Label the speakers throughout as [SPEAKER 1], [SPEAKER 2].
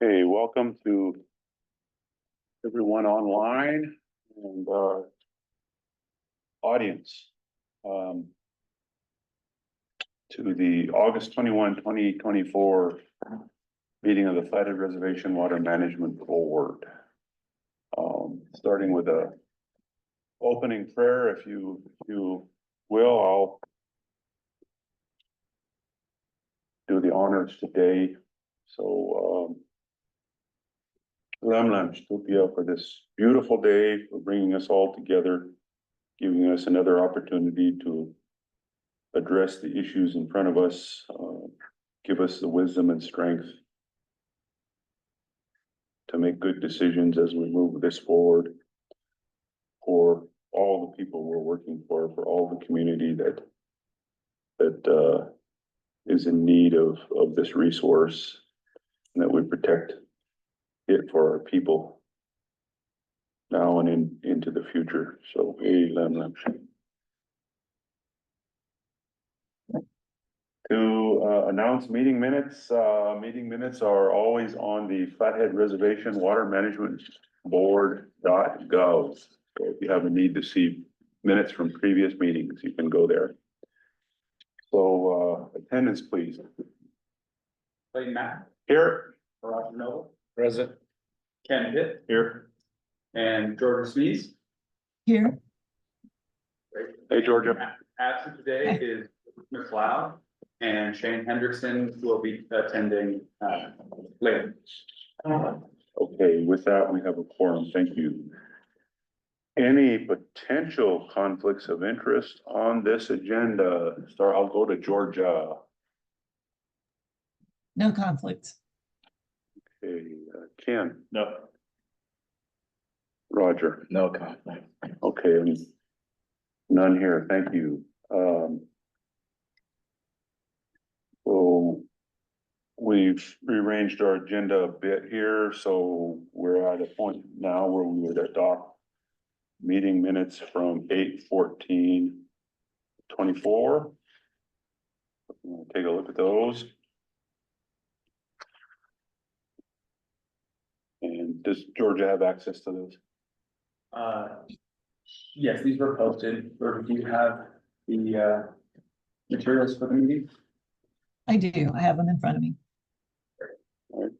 [SPEAKER 1] Okay, welcome to everyone online and audience to the August 21, 2024 meeting of the Flathead Reservation Water Management Board. Starting with a opening prayer, if you will, I'll do the honors today. So Lam Stupia for this beautiful day, for bringing us all together, giving us another opportunity to address the issues in front of us, give us the wisdom and strength to make good decisions as we move this forward for all the people we're working for all the community that is in need of this resource, and that we protect it for our people now and into the future. So, to announce meeting minutes. Meeting minutes are always on the Flathead Reservation Water Management Board.gov. So if you have a need to see minutes from previous meetings, you can go there. So attendance, please.
[SPEAKER 2] Clayton Matt.
[SPEAKER 1] Here.
[SPEAKER 2] Roger Noble.
[SPEAKER 3] Present.
[SPEAKER 2] Ken Hitt.
[SPEAKER 1] Here.
[SPEAKER 2] And Georgia Sneeze.
[SPEAKER 4] Here.
[SPEAKER 1] Hey, Georgia.
[SPEAKER 2] Absent today is Ms. Lau, and Shane Hendrickson will be attending later.
[SPEAKER 1] Okay, with that, we have a quorum. Thank you. Any potential conflicts of interest on this agenda? I'll go to Georgia.
[SPEAKER 4] No conflicts.
[SPEAKER 1] Okay, Ken.
[SPEAKER 3] No.
[SPEAKER 1] Roger.
[SPEAKER 3] No conflict.
[SPEAKER 1] Okay, none here. Thank you. So we've rearranged our agenda a bit here, so we're at a point now where we would adopt meeting minutes from 8/14/24. Take a look at those. And does Georgia have access to those?
[SPEAKER 2] Yes, these were posted. Or do you have the materials for the meeting?
[SPEAKER 4] I do. I have them in front of me.
[SPEAKER 1] All right.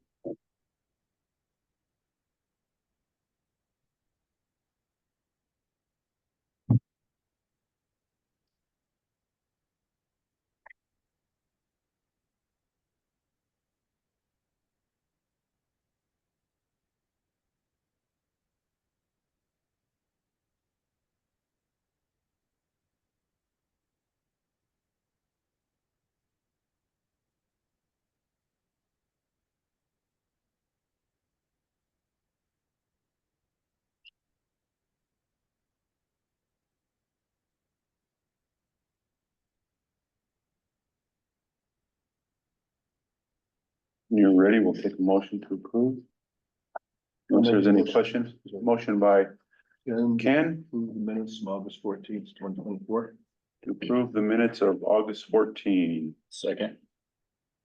[SPEAKER 1] When you're ready, we'll take a motion to approve. Unless there's any questions, motion by Ken
[SPEAKER 3] Approve the minutes from August 14th, 2024.
[SPEAKER 1] to approve the minutes of August 14.
[SPEAKER 3] Second.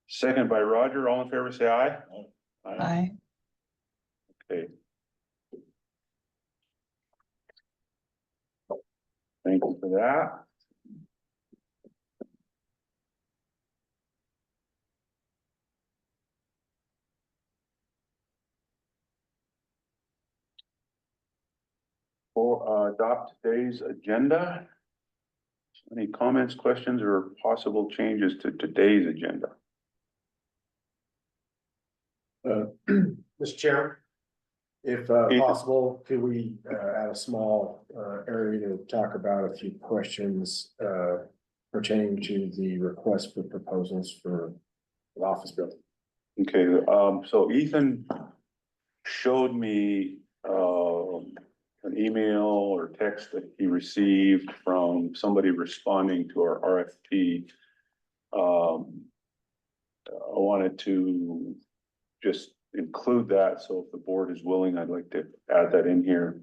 [SPEAKER 1] Second by Roger. All in favor, say aye.
[SPEAKER 4] Aye.
[SPEAKER 1] Okay. Thank you for that. For adopt today's agenda. Any comments, questions, or possible changes to today's agenda?
[SPEAKER 5] Mr. Chair, if possible, could we add a small area to talk about a few questions pertaining to the request for proposals for the office building?
[SPEAKER 1] Okay, so Ethan showed me an email or text that he received from somebody responding to our RFP. I wanted to just include that, so if the board is willing, I'd like to add that in here.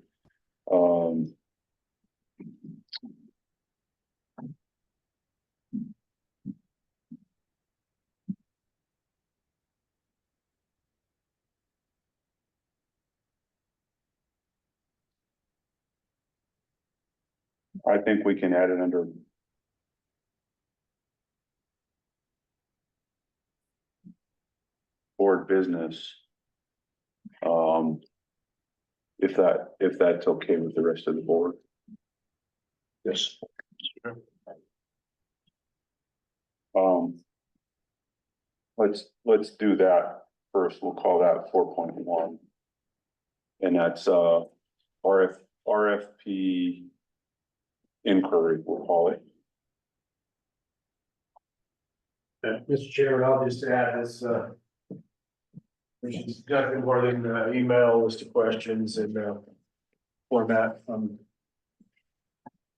[SPEAKER 1] I think we can add it under. Board business. If that's okay with the rest of the board.
[SPEAKER 3] Yes.
[SPEAKER 1] Let's do that first. We'll call that 4.1. And that's RFP inquiry, we'll call it.
[SPEAKER 5] Mr. Chairman, I'll just add this, which is definitely more than the email list of questions and, format from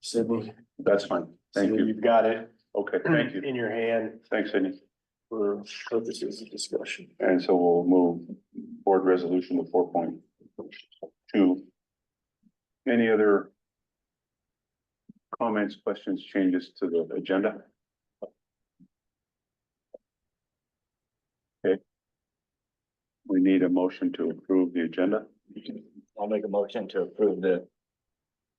[SPEAKER 5] Sydney.
[SPEAKER 1] That's fine. Thank
[SPEAKER 5] So
[SPEAKER 1] you.
[SPEAKER 5] You've got it
[SPEAKER 1] Okay, thank you.
[SPEAKER 5] in your hand
[SPEAKER 1] Thanks, Sydney.
[SPEAKER 5] for purposes of discussion.
[SPEAKER 1] And so we'll move board resolution to 4.2. Any other comments, questions, changes to the agenda? Okay. We need a motion to approve the agenda.
[SPEAKER 6] I'll make a motion to approve the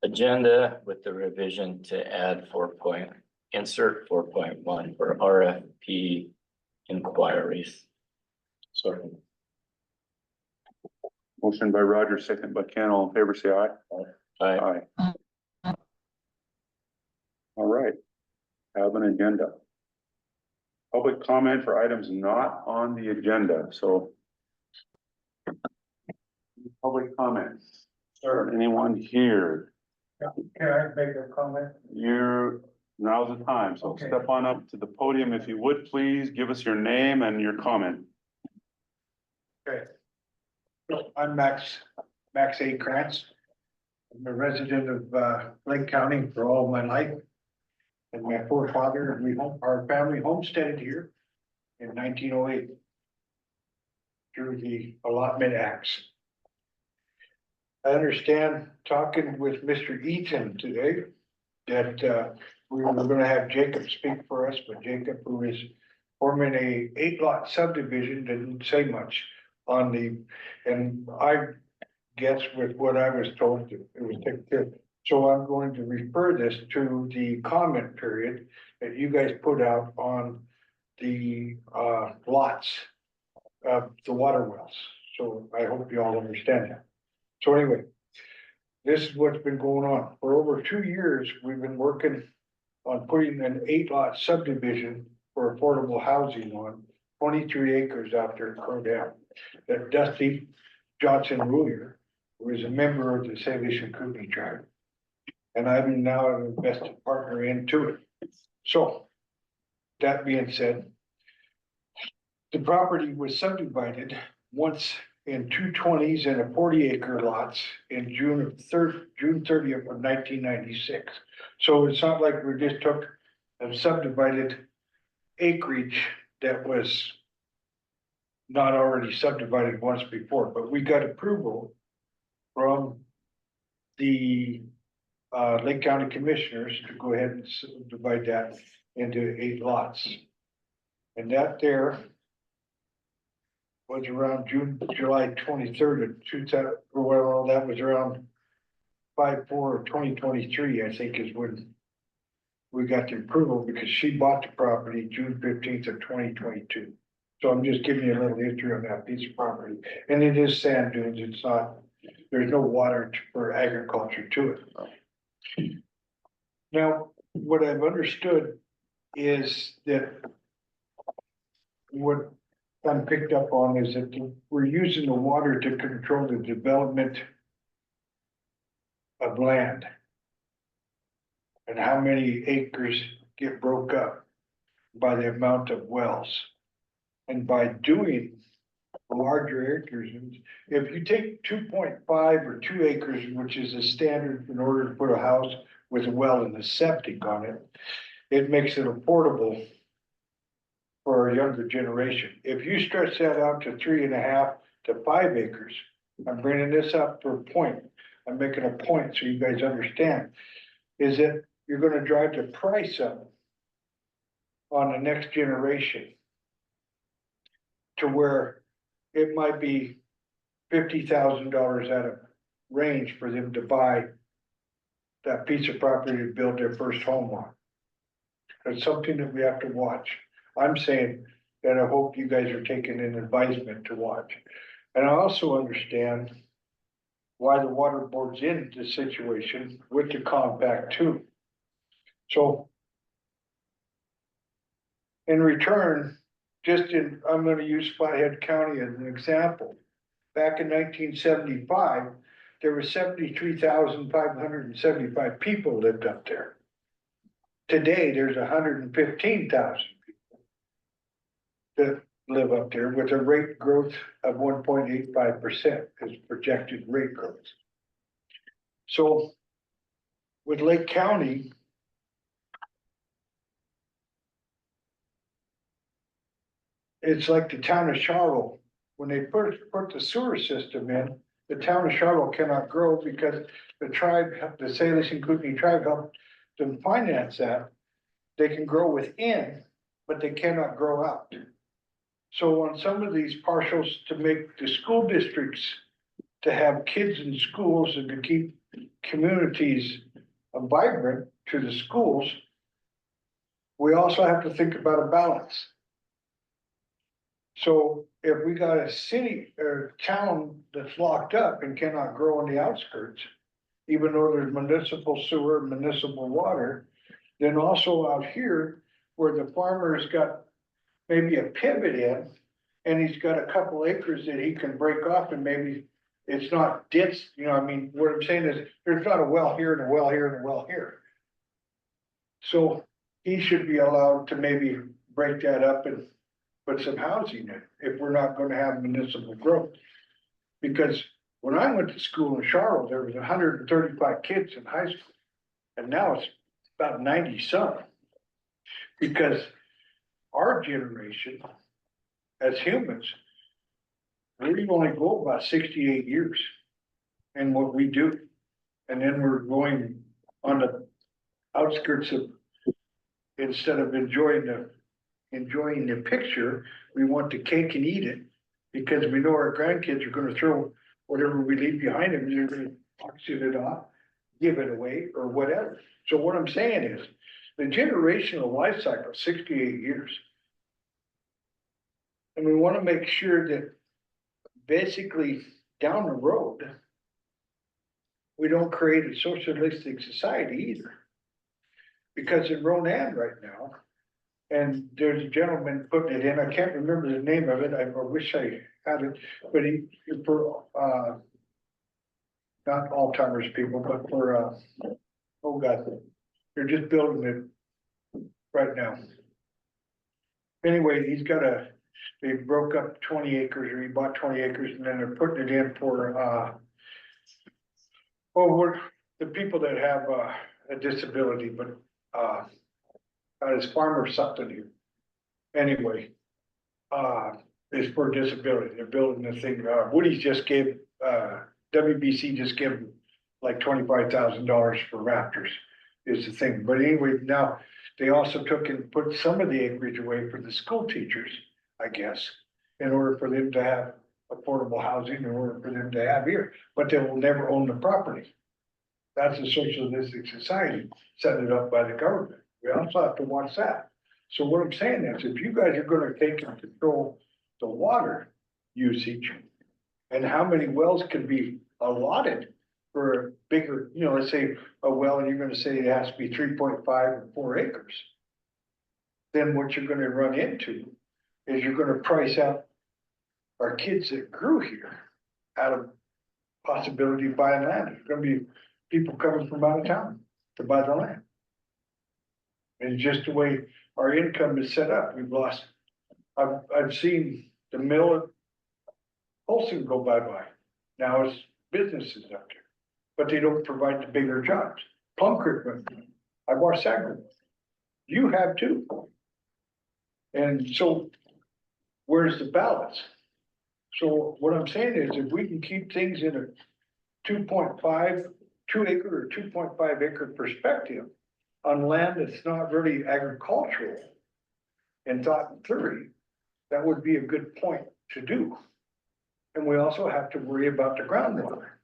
[SPEAKER 6] agenda with the revision to add insert 4.1 for RFP inquiries.
[SPEAKER 3] Sorry.
[SPEAKER 1] Motion by Roger, second by Ken. All in favor, say aye.
[SPEAKER 6] Aye.
[SPEAKER 1] Aye. All right. Have an agenda. Public comment for items not on the agenda, so. Public comments. Sir, anyone here?
[SPEAKER 5] Can I make a comment?
[SPEAKER 1] Now's the time, so
[SPEAKER 5] Okay.
[SPEAKER 1] step on up to the podium if you would, please. Give us your name and your comment.
[SPEAKER 7] Okay. I'm Max A. Krantz. I'm a resident of Lake County for all my life. And my forefather, our family homesteaded here in 1908 through the allotment acts. I understand, talking with Mr. Eaton today, that we were gonna have Jacob speak for us, but Jacob, who is forming a 8-lot subdivision, didn't say much on and I guess with what I was told, it was taken care of. So I'm going to refer this to the comment period that you guys put out on the lots of the water wells. So I hope you all understand that. So anyway, this is what's been going on. For over 2 years, we've been working on putting an 8-lot subdivision for affordable housing on 23 acres out there in Cordell. That Dusty Johnson Ruler, who is a member of the Salish and Kootenai tribe. And I'm now an invested partner into it. So, that being said, the property was subdivided once in 2 20s and a 40-acre lots in June 30th of 1996. So it's not like we just took and subdivided acreage that was not already subdivided once before, but we got approval from the Lake County Commissioners to go ahead and divide that into 8 lots. And that there was around July 23rd of 2000, or well, that was around 5/4 of 2023, I think is when we got the approval, because she bought the property June 15th of 2022. So I'm just giving you a little history on that piece of property, and it is sand dunes. It's not, there's no water for agriculture to it. Now, what I've understood is that what I'm picked up on is that we're using the water to control the development of land. And how many acres get broke up by the amount of wells. And by doing larger acres, if you take 2.5 or 2 acres, which is a standard in order to put a house with a well and a septic on it, it makes it affordable for a younger generation. If you stretch that out to 3.5 to 5 acres, I'm bringing this up for a point. I'm making a point so you guys understand, is that you're gonna drive the price up on the next generation to where it might be $50,000 out of range for them to buy that piece of property to build their first home on. It's something that we have to watch. I'm saying that I hope you guys are taking an advisement to watch. And I also understand why the water board's in this situation with the compact too. So in return, I'm gonna use Flathead County as an example. Back in 1975, there were 73,575 people lived up there. Today, there's 115,000 people that live up there with a rate growth of 1.85% as projected rate growth. So with Lake County, it's like the town of Charlotte. When they first put the sewer system in, the town of Charlotte cannot grow because the tribe, the Salish and Kootenai tribe helped them finance that. They can grow within, but they cannot grow out. So on some of these parcels to make the school districts, to have kids in schools and to keep communities vibrant to the schools, we also have to think about a balance. So if we got a city or town that's locked up and cannot grow on the outskirts, even though there's municipal sewer, municipal water, then also out here where the farmer's got maybe a pivot in and he's got a couple acres that he can break off and maybe it's not ditch, you know, I mean, what I'm saying is there's not a well here and a well here and a well here. So he should be allowed to maybe break that up and put some housing in if we're not gonna have municipal growth. Because when I went to school in Charlotte, there was 135 kids in high school. And now it's about 90 some. Because our generation, as humans, we only go about 68 years in what we do. And then we're going on the outskirts of, instead of enjoying the picture, we want the cake and eat it. Because we know our grandkids are gonna throw whatever we leave behind them, they're gonna auction it off, give it away, or whatever. So what I'm saying is, the generational life cycle, 68 years. And we wanna make sure that basically down the road, we don't create a socialistic society either. Because in Ronan right now, and there's a gentleman putting it in, I can't remember the name of it, I wish I had it, but he, for, not Alzheimer's people, but for, oh God, they're just building it right now. Anyway, they broke up 20 acres, or he bought 20 acres, and then they're putting it in for, we're the people that have, a disability, but, it's farmer something here. Anyway, it's for disability, they're building the thing, Woody's just gave, WBC just gave him like $25,000 for Raptors is the thing, but anyway, now they also took and put some of the acreage away for the school teachers, I guess, in order for them to have affordable housing, in order for them to have here, but they will never own the property. That's a socialistic society set it up by the government. We also have to watch that. So what I'm saying is, if you guys are gonna take and control the water usage and how many wells can be allotted for a bigger, you know, let's say a well, and you're gonna say it has to be 3.5 or 4 acres. Then what you're gonna run into is you're gonna price out our kids that grew here out of possibility of buying land. There's gonna be people coming from out of town to buy the land. And just the way our income is set up, we've lost, I've seen the mill at Olson go bye-bye. Now it's businesses up there, but they don't provide the bigger jobs. Plum Creek, I bought Sagre. You have too. And so where's the balance? So what I'm saying is, if we can keep things in a 2.5, 2 acre or 2.5 acre perspective on land that's not really agricultural in thought and theory, that would be a good point to do. And we also have to worry about the groundwater.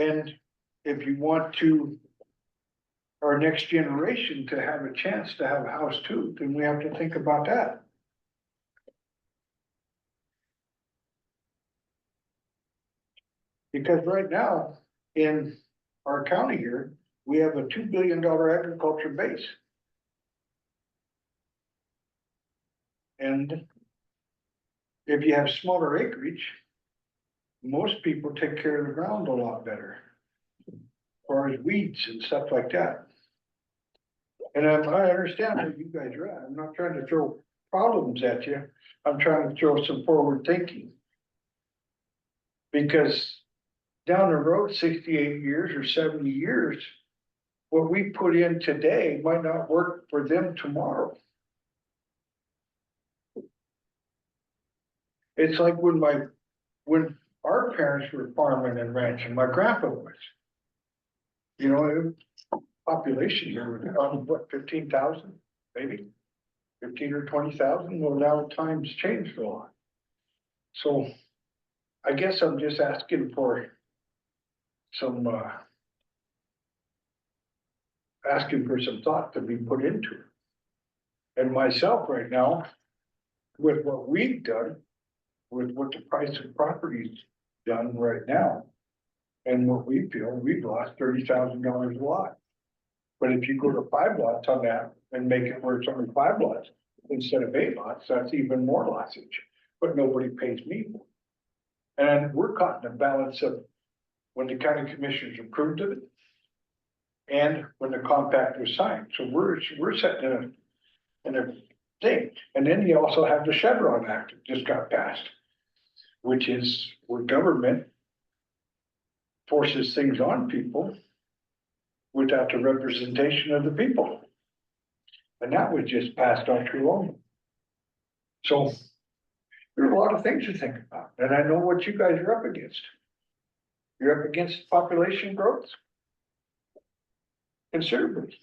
[SPEAKER 7] And if you want to, our next generation to have a chance to have a house too, then we have to think about that. Because right now, in our county here, we have a $2 billion agriculture base. And if you have smaller acreage, most people take care of the ground a lot better. As far as weeds and stuff like that. And I understand where you guys are at. I'm not trying to throw problems at you. I'm trying to throw some forward thinking. Because down the road, 68 years or 70 years, what we put in today might not work for them tomorrow. It's like when our parents were farming and ranching, my grandpa was. You know, population here was what, 15,000, maybe? 15 or 20,000, well, now times changed a lot. So I guess I'm just asking for some thought to be put into it. And myself right now, with what we've done, with what the price of property's done right now, and what we feel, we've lost $30,000 a lot. But if you go to 5 lots on that and make it where it's only 5 lots instead of 8 lots, that's even more lossage, but nobody pays me for it. And we're caught in the balance of when the county commissioners approved of it and when the compact was signed. So we're sitting in a thing. And then you also have the Chevron Act that just got passed, which is where government forces things on people without the representation of the people. And that was just passed on too long. So there's a lot of things to think about, and I know what you guys are up against. You're up against population growth considerably.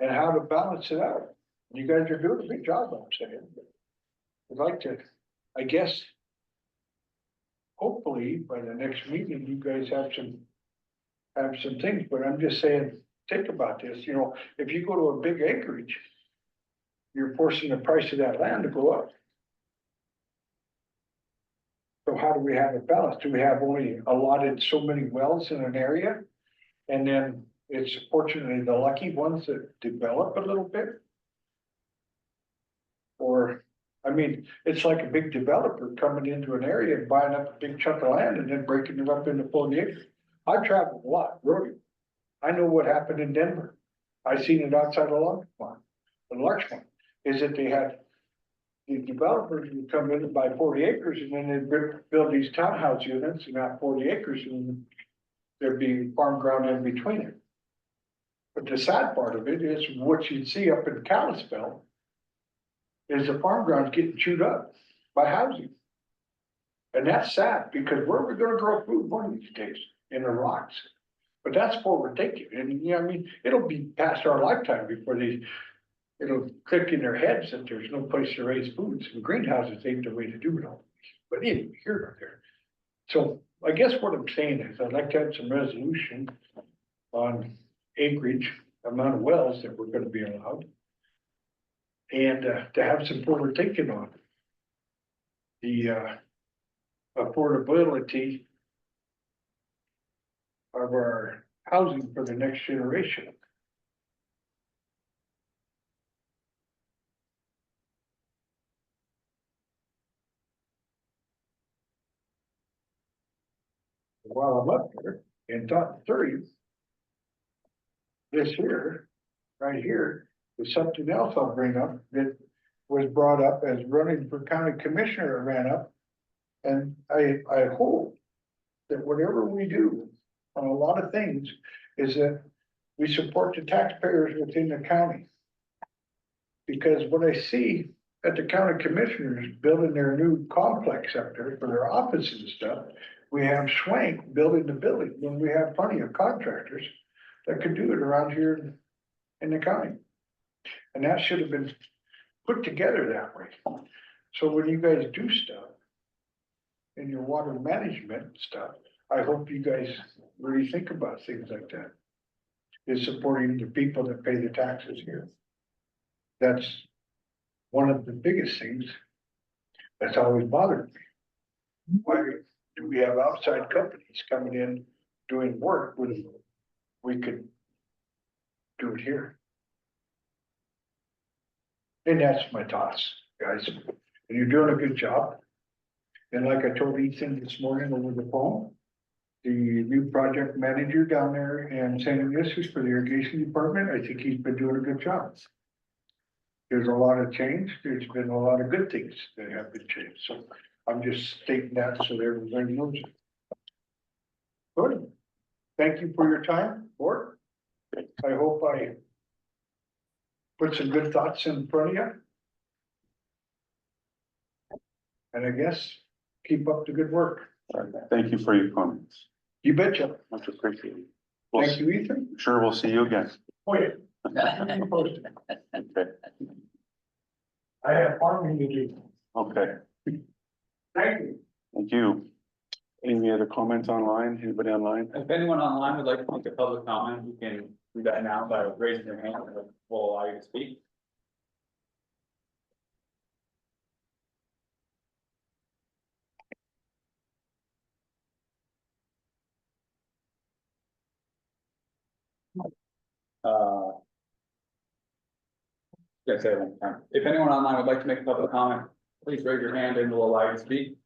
[SPEAKER 7] And how to balance it out. You guys are doing a big job, I'm saying. I'd like to, I guess, hopefully by the next meeting, you guys have some things, but I'm just saying, think about this, you know, if you go to a big acreage, you're forcing the price of that land to go up. So how do we have it balanced? Do we have only allotted so many wells in an area? And then it's fortunately the lucky ones that develop a little bit? Or, I mean, it's like a big developer coming into an area and buying up a big chunk of land and then breaking it up into 40 acres. I've traveled a lot, really. I know what happened in Denver. I seen it outside of Larchmont. The Larchmont is that they had the developers would come in and buy 40 acres and then they'd build these townhouse units and have 40 acres and there'd be farm ground in between it. But the sad part of it is what you'd see up in Kalispell is the farm ground's getting chewed up by housing. And that's sad because where are we gonna grow food one of these days? In the rocks. But that's forward thinking. And you know, I mean, it'll be past our lifetime before it'll click in their heads that there's no place to raise foods. And greenhouses ain't the way to do it all. But anyway, here or there. So I guess what I'm saying is I'd like to have some resolution on acreage, amount of wells that we're gonna be allowed. And to have some forward thinking on the affordability of our housing for the next generation. While I'm up there in top 3, this here, right here, is something else I'll bring up that was brought up as running for county commissioner ran up. And I hope that whatever we do on a lot of things is that we support the taxpayers within the county. Because what I see at the county commissioners building their new complex up there for their offices and stuff, we have Schwank building the building when we have plenty of contractors that could do it around here in the county. And that should have been put together that way. So when you guys do stuff in your water management stuff, I hope you guys really think about things like that. Is supporting the people that pay the taxes here. That's one of the biggest things that's always bothered me. Why do we have outside companies coming in doing work when we could do it here? And that's my thoughts, guys. And you're doing a good job. And like I told Ethan this morning over the phone, the new project manager down there in St. Louis for the irrigation department, I think he's been doing a good job. There's a lot of change. There's been a lot of good things that have been changed. So I'm just stating that so that everybody knows it. Good. Thank you for your time, board. I hope I put some good thoughts in front of you. And I guess keep up the good work.
[SPEAKER 1] All right, thank you for your comments.
[SPEAKER 7] You betcha.
[SPEAKER 1] Much appreciated.
[SPEAKER 7] Thank you, Ethan.
[SPEAKER 1] Sure, we'll see you again.
[SPEAKER 7] Oh, yeah.
[SPEAKER 1] Okay,
[SPEAKER 7] I have farming to do.
[SPEAKER 1] okay,
[SPEAKER 7] Thank you.
[SPEAKER 1] thank you. Any other comments online? Anybody online?
[SPEAKER 2] If anyone online would like to make a public comment, you can do that now by raising your hand, and we'll allow you to speak. Gotta say it one time. If anyone online would like to make a public comment, please raise your hand and we'll allow you to speak.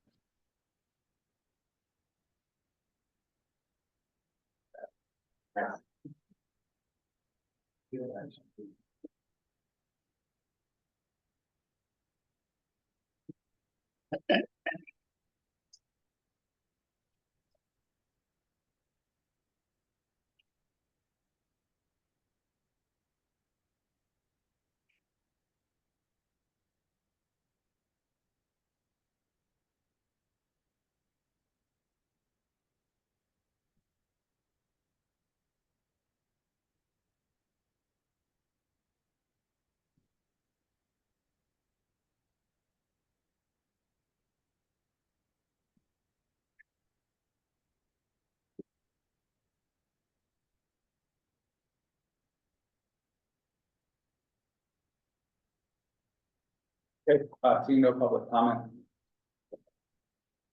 [SPEAKER 2] Okay, seeing no public comment.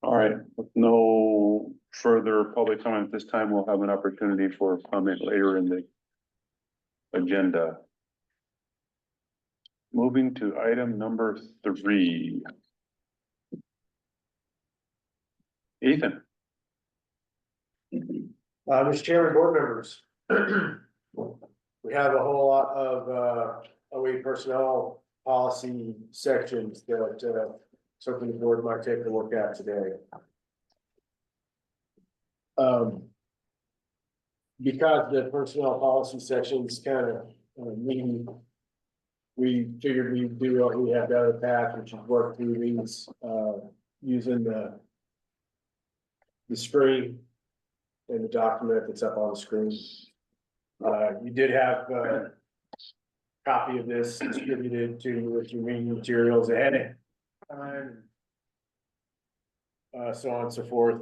[SPEAKER 1] All right, with no further public comment at this time, we'll have an opportunity for comment later in the agenda. Moving to item number 3. Ethan,
[SPEAKER 5] Mr. Chairman, board members. We have a whole lot of, OE personnel policy sections that, something the board might take a look at today. Because the personnel policy sections kind of, mean, we figured we'd do what we have the other path, which is work through these, using the screen and the document that's up on the screen. You did have a copy of this distributed to you with your meeting materials ahead of time. So on and so forth.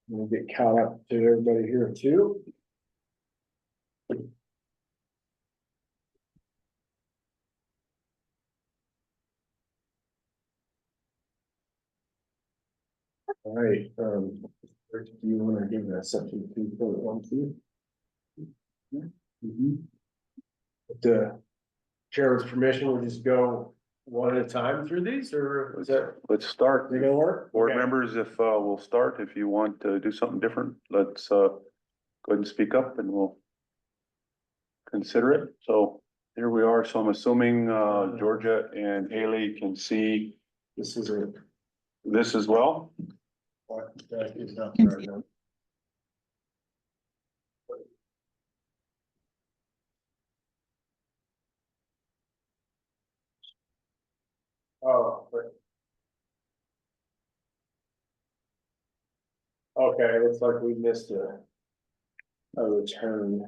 [SPEAKER 5] We'll get caught up to everybody here too. All right, do you want to give that section 2.12? With the chairman's permission, we'll just go one at a time through these, or is that,
[SPEAKER 1] let's start.
[SPEAKER 5] they gonna work?
[SPEAKER 1] Board
[SPEAKER 5] Okay.
[SPEAKER 1] members, if we'll start, if you want to do something different, let's go ahead and speak up and we'll consider it. So here we are. So I'm assuming Georgia and Haley can see
[SPEAKER 5] This is a.
[SPEAKER 1] this as well.
[SPEAKER 5] That is not
[SPEAKER 4] Can
[SPEAKER 5] right
[SPEAKER 4] see.
[SPEAKER 5] now. Oh, but. Okay, looks like we missed a return.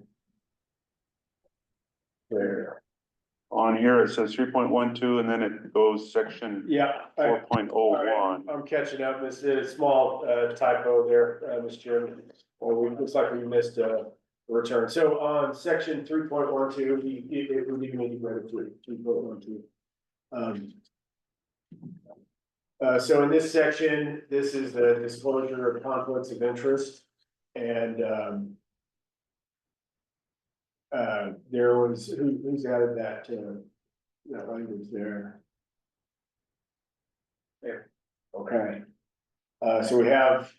[SPEAKER 5] There.
[SPEAKER 1] On here, it says 3.12, and then it goes section
[SPEAKER 5] Yeah.
[SPEAKER 1] 4.01.
[SPEAKER 5] I'm catching up. This is a small typo there, Mr. Chairman. Well, looks like we missed a return. So on section 3.12, it would even need to go to 3.12. So in this section, this is the disclosure of conflicts of interest. And there was, who's added that language there? There, okay. So we have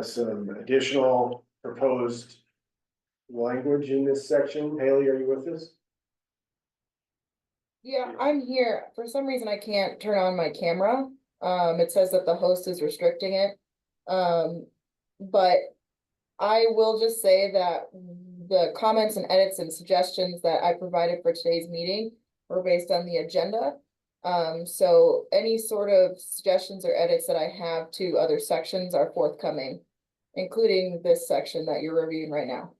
[SPEAKER 5] some additional proposed language in this section. Haley, are you with us?
[SPEAKER 8] Yeah, I'm here. For some reason, I can't turn on my camera. It says that the host is restricting it. But I will just say that the comments and edits and suggestions that I provided for today's meeting were based on the agenda. So any sort of suggestions or edits that I have to other sections are forthcoming, including this section that you're reviewing right now.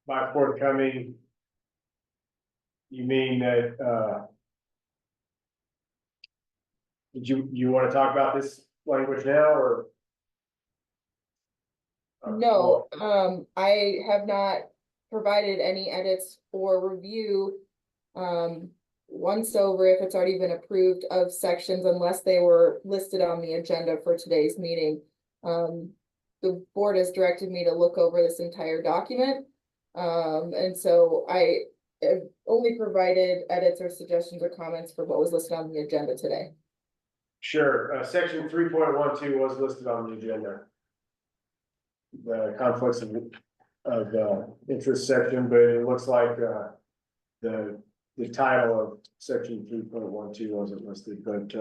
[SPEAKER 5] By forthcoming, you mean that, did you want to talk about this language now, or?
[SPEAKER 8] No, I have not provided any edits or review. Once over, if it's already been approved, of sections unless they were listed on the agenda for today's meeting. The board has directed me to look over this entire document. And so I have only provided edits or suggestions or comments for what was listed on the agenda today.
[SPEAKER 5] Sure, section 3.12 was listed on the agenda. The conflicts of interest section, but it looks like the title of section 3.12 wasn't listed, but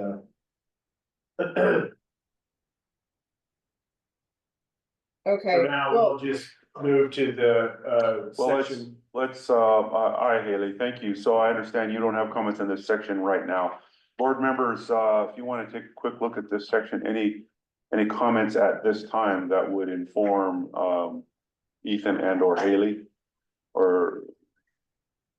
[SPEAKER 8] Okay,
[SPEAKER 5] for now, we'll
[SPEAKER 8] well,
[SPEAKER 5] just move to the
[SPEAKER 1] Well,
[SPEAKER 5] section.
[SPEAKER 1] let's, all right, Haley, thank you. So I understand you don't have comments in this section right now. Board members, if you want to take a quick look at this section, any comments at this time that would inform, Ethan and or Haley? Or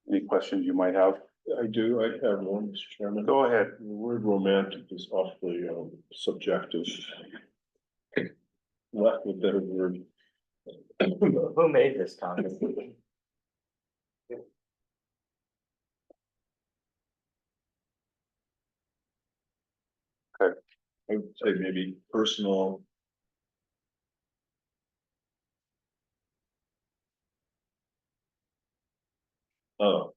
[SPEAKER 1] any questions you might have?
[SPEAKER 3] I do, I have one, Mr. Chairman.
[SPEAKER 1] Go ahead.
[SPEAKER 3] The word romantic is awfully subjective. Lack of a better word.
[SPEAKER 6] Who made this comment?
[SPEAKER 3] I would say maybe personal. Oh.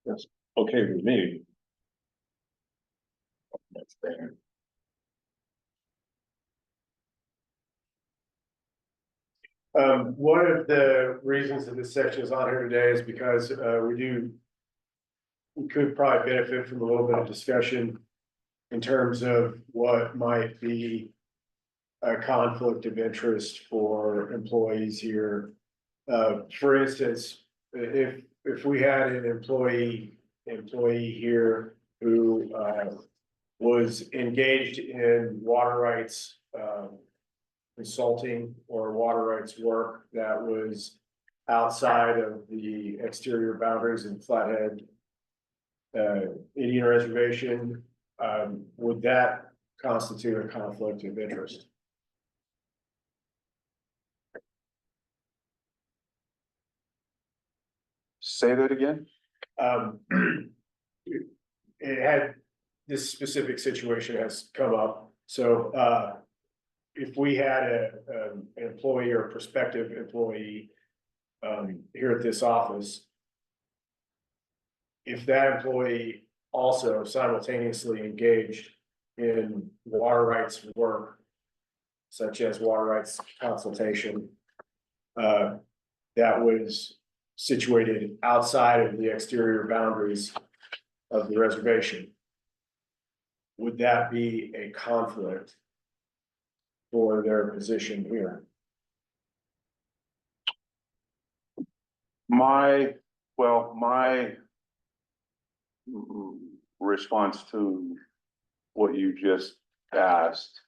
[SPEAKER 3] That's okay with me.
[SPEAKER 6] That's fair.
[SPEAKER 5] One of the reasons that this section is on here today is because we could probably benefit from a little bit of discussion in terms of what might be a conflict of interest for employees here. For instance, if we had an employee here who was engaged in water rights consulting or water rights work that was outside of the exterior boundaries in Flathead Indian Reservation, would that constitute a conflict of interest?
[SPEAKER 1] Say that again?
[SPEAKER 5] It had, this specific situation has come up, so if we had an employee or prospective employee here at this office, if that employee also simultaneously engaged in water rights work, such as water rights consultation, that was situated outside of the exterior boundaries of the reservation, would that be a conflict for their position here?
[SPEAKER 1] My response to what you just asked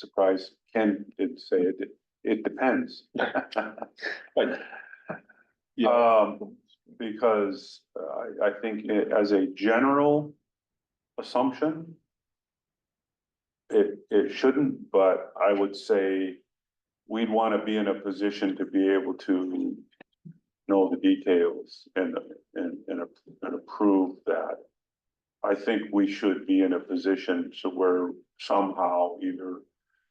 [SPEAKER 1] surprised Ken did say it depends. But, because I think as a general assumption, it shouldn't, but I would say we'd want to be in a position to be able to know the details and approve that. I think we should be in a position to where somehow either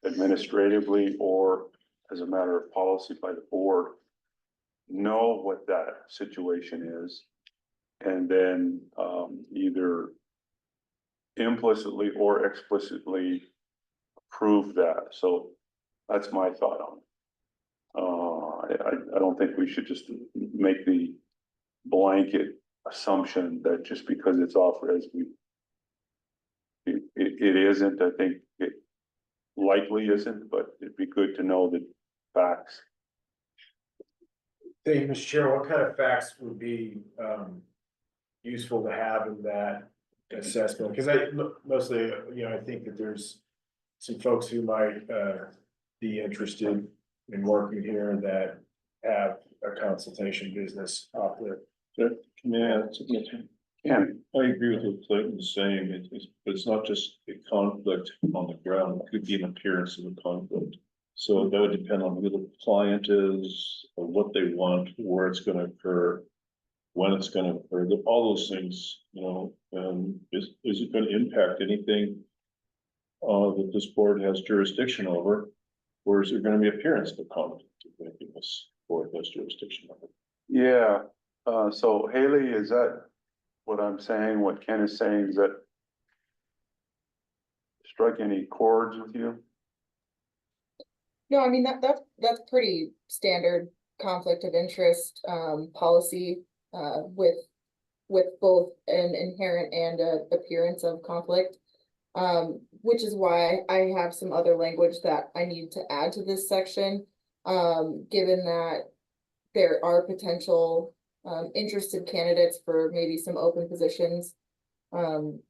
[SPEAKER 1] administratively or as a matter of policy by the board, know what that situation is. And then either implicitly or explicitly approve that. So that's my thought on it. I don't think we should just make the blanket assumption that just because it's offered as it isn't. I think it likely isn't, but it'd be good to know the facts.
[SPEAKER 5] Thank you, Mr. Chair. What kind of facts would be useful to have in that assessment? Because mostly, I think that there's some folks who might be interested in working here that have a consultation business out there.
[SPEAKER 3] Yeah,
[SPEAKER 1] And
[SPEAKER 3] I agree with what Clayton's saying. It's not just a conflict on the ground, it could be an appearance of a conflict. So that would depend on who the client is, or what they want, where it's gonna occur, when it's gonna occur, all those things, is it gonna impact anything that this board has jurisdiction over? Or is there gonna be appearance of a conflict if anything this board has jurisdiction over?
[SPEAKER 1] yeah, so Haley, is that what I'm saying? What Ken is saying, is that strike any chords with you?
[SPEAKER 8] No, I mean, that's pretty standard conflict of interest, policy, with both an inherent and a appearance of conflict. Which is why I have some other language that I need to add to this section, given that there are potential, interested candidates for maybe some open positions.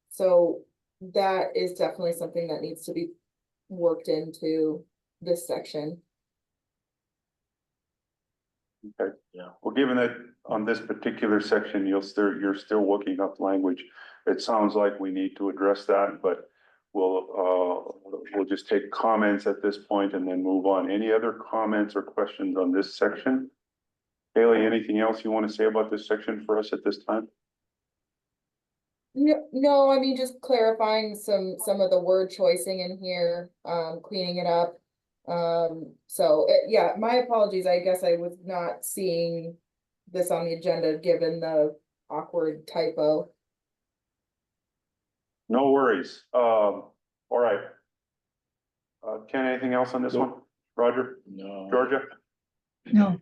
[SPEAKER 8] So that is definitely something that needs to be worked into this section.
[SPEAKER 1] Okay.
[SPEAKER 6] Yeah.
[SPEAKER 1] Well, given that on this particular section, you're still looking up language, it sounds like we need to address that, but we'll just take comments at this point and then move on. Any other comments or questions on this section? Haley, anything else you want to say about this section for us at this time?
[SPEAKER 8] No, I mean, just clarifying some of the word choicing in here, cleaning it up. Yeah, my apologies. I guess I was not seeing this on the agenda, given the awkward typo.
[SPEAKER 1] No worries. All right. Ken, anything else on this one? Roger?
[SPEAKER 3] No.
[SPEAKER 1] Georgia?
[SPEAKER 4] No,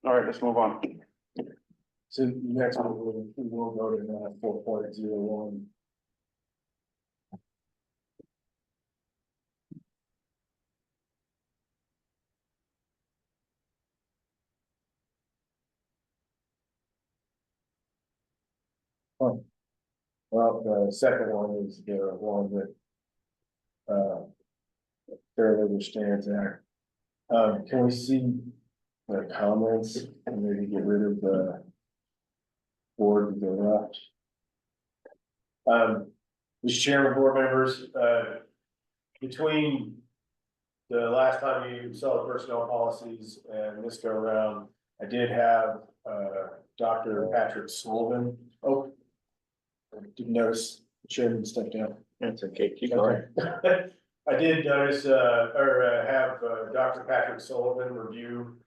[SPEAKER 1] All right, let's move on.
[SPEAKER 5] So next one, we'll go to 4.01. Well, the second one is the one that Fair Labor Standards Act. Can we see the comments and maybe get rid of the board to the left? Mr. Chairman, board members, between the last time you saw the personnel policies and this go around, I did have Dr. Patrick Sullivan. Oh, I didn't notice the chairman stepped down.
[SPEAKER 6] That's okay, keep going.
[SPEAKER 5] Okay. I did notice, have Dr. Patrick Sullivan review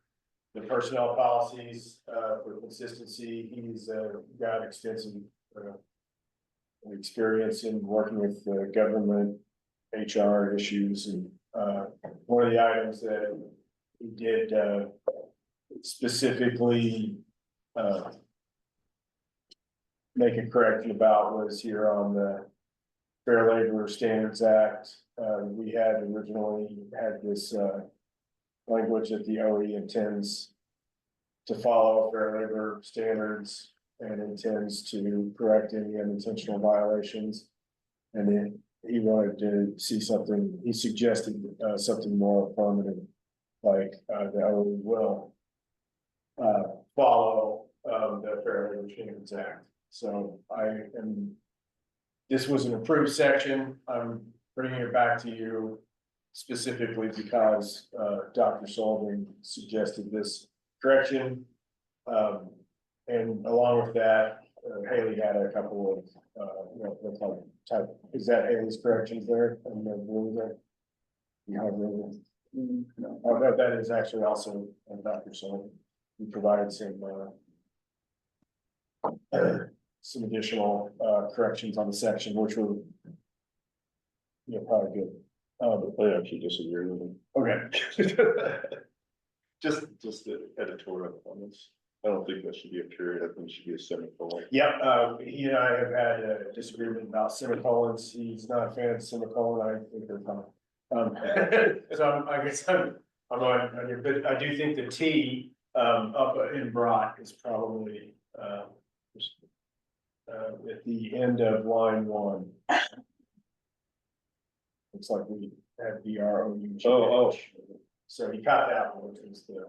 [SPEAKER 5] the personnel policies for consistency. He's got extensive experience in working with government HR issues, and one of the items that he did specifically make a correction about was here on the Fair Labor Standards Act. We had originally had this language that the OE intends to follow fair labor standards and intends to correct any unintentional violations. And then he wanted to see something, he suggested, something more affirmative, like, that we will follow, the Fair Labor Standards Act. So this was an approved section. I'm bringing it back to you specifically because, Dr. Sullivan suggested this correction. And along with that, Haley had a couple of, type, is that Haley's corrections there? And the blue there? You have the, oh, no, that is actually also Dr. Sullivan. He provided some additional, corrections on the section, which were, probably good.
[SPEAKER 3] I actually disagree with him.
[SPEAKER 5] Okay.
[SPEAKER 3] Just the editorial comments. I don't think that should be a period. I think it should be a semicolon.
[SPEAKER 5] Yep, he and I have had a disagreement about semicolons. He's not a fan of semicolon. I think they're fine. So I guess I'm on here, but I do think the T, up in brought is probably, at the end of line 1. Looks like we had BROU.
[SPEAKER 3] Oh.
[SPEAKER 5] So he caught that one, which was the.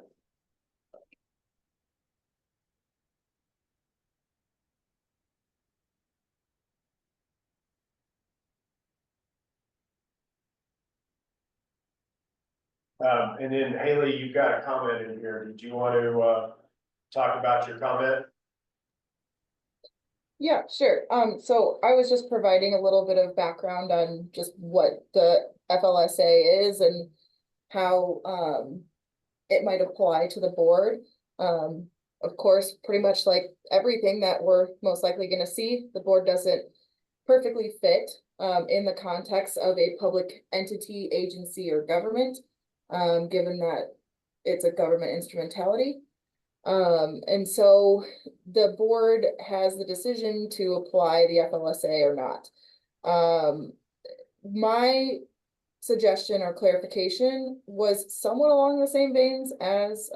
[SPEAKER 5] And then Haley, you've got a comment in here. Did you want to, talk about your comment?
[SPEAKER 8] Yeah, sure. So I was just providing a little bit of background on just what the FLSA is and how it might apply to the board. Of course, pretty much like everything that we're most likely going to see, the board doesn't perfectly fit in the context of a public entity, agency, or government, given that it's a government instrumentality. And so the board has the decision to apply the FLSA or not. My suggestion or clarification was somewhat along the same veins as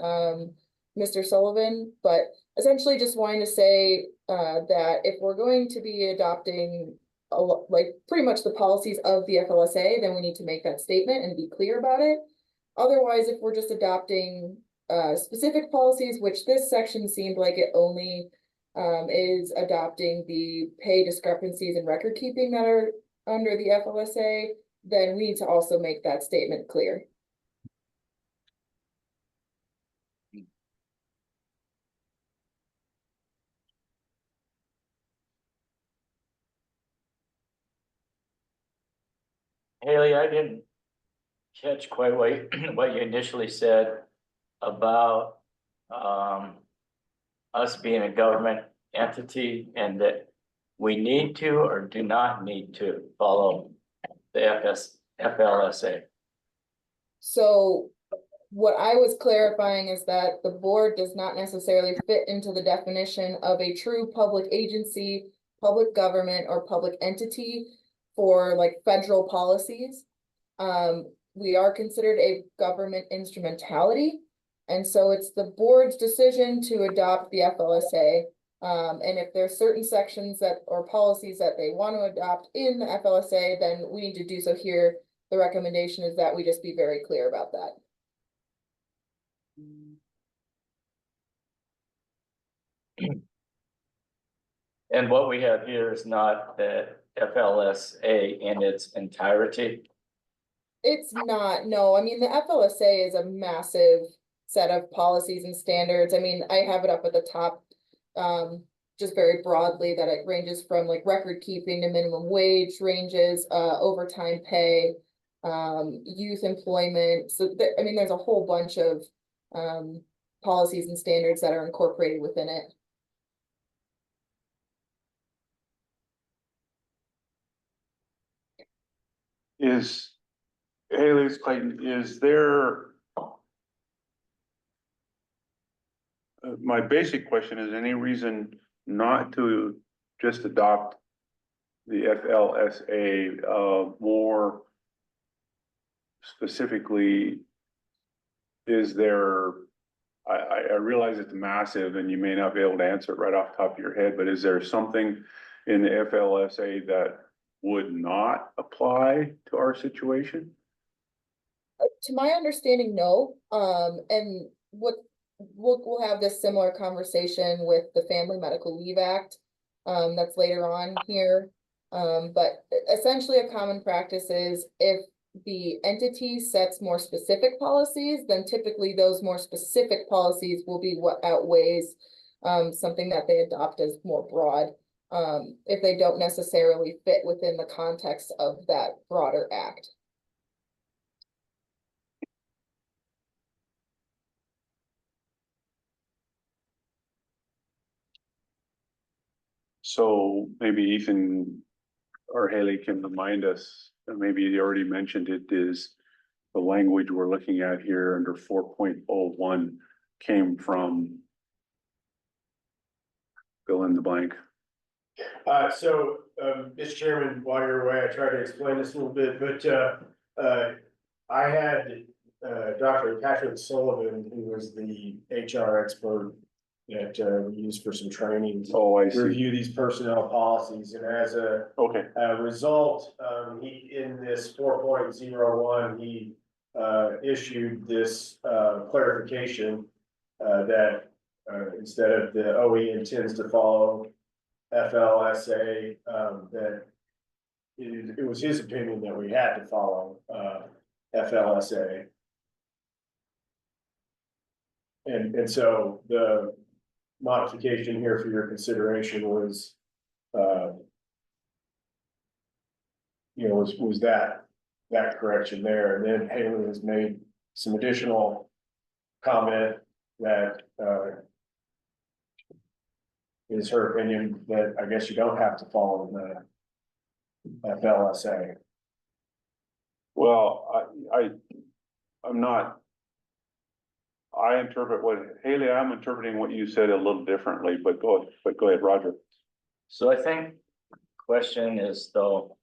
[SPEAKER 8] Mr. Sullivan, but essentially just wanting to say that if we're going to be adopting like pretty much the policies of the FLSA, then we need to make that statement and be clear about it. Otherwise, if we're just adopting specific policies, which this section seemed like it only is adopting the pay discrepancies and record keeping that are under the FLSA, then we need to also make that statement clear.
[SPEAKER 6] Haley, I didn't catch quite what you initially said about us being a government entity and that we need to or do not need to follow the FLSA.
[SPEAKER 8] So what I was clarifying is that the board does not necessarily fit into the definition of a true public agency, public government, or public entity for like federal policies. We are considered a government instrumentality. And so it's the board's decision to adopt the FLSA. And if there's certain sections that or policies that they want to adopt in the FLSA, then we need to do so here. The recommendation is that we just be very clear about that.
[SPEAKER 6] And what we have here is not the FLSA in its entirety.
[SPEAKER 8] It's not, no. I mean, the FLSA is a massive set of policies and standards. I mean, I have it up at the top, just very broadly that it ranges from like record keeping to minimum wage ranges, overtime pay, youth employment. So I mean, there's a whole bunch of policies and standards that are incorporated within it.
[SPEAKER 1] Haley's Clayton, is there? My basic question is any reason not to just adopt the FLSA, more specifically, is there, I realize it's massive and you may not be able to answer it right off the top of your head, but is there something in the FLSA that would not apply to our situation?
[SPEAKER 8] To my understanding, no, and we'll have this similar conversation with the Family Medical Leave Act. That's later on here, but essentially a common practice is if the entity sets more specific policies, then typically those more specific policies will be what outweighs something that they adopt as more broad, if they don't necessarily fit within the context of that broader act.
[SPEAKER 1] So maybe Ethan or Haley can remind us, and maybe you already mentioned it, is the language we're looking at here under 4.01 came from fill in the blank.
[SPEAKER 5] Mr. Chairman, while you're away, I tried to explain this a little bit, but, I had, Dr. Patrick Sullivan, who was the HR expert that, we used for some training.
[SPEAKER 1] Oh, I see.
[SPEAKER 5] Review these personnel policies, and as a
[SPEAKER 1] Okay,
[SPEAKER 5] result, he, in this 4.01, he, issued this, clarification, that, instead of the OE intends to follow FLSA, that it was his opinion that we had to follow, FLSA. And so the modification here for your consideration was, was that correction there, and then Haley has made some additional comment that, is her opinion that I guess you don't have to follow the FLSA.
[SPEAKER 1] well, I'm not. I interpret what, Haley, I'm interpreting what you said a little differently, but go ahead, Roger.
[SPEAKER 6] So I think question is though,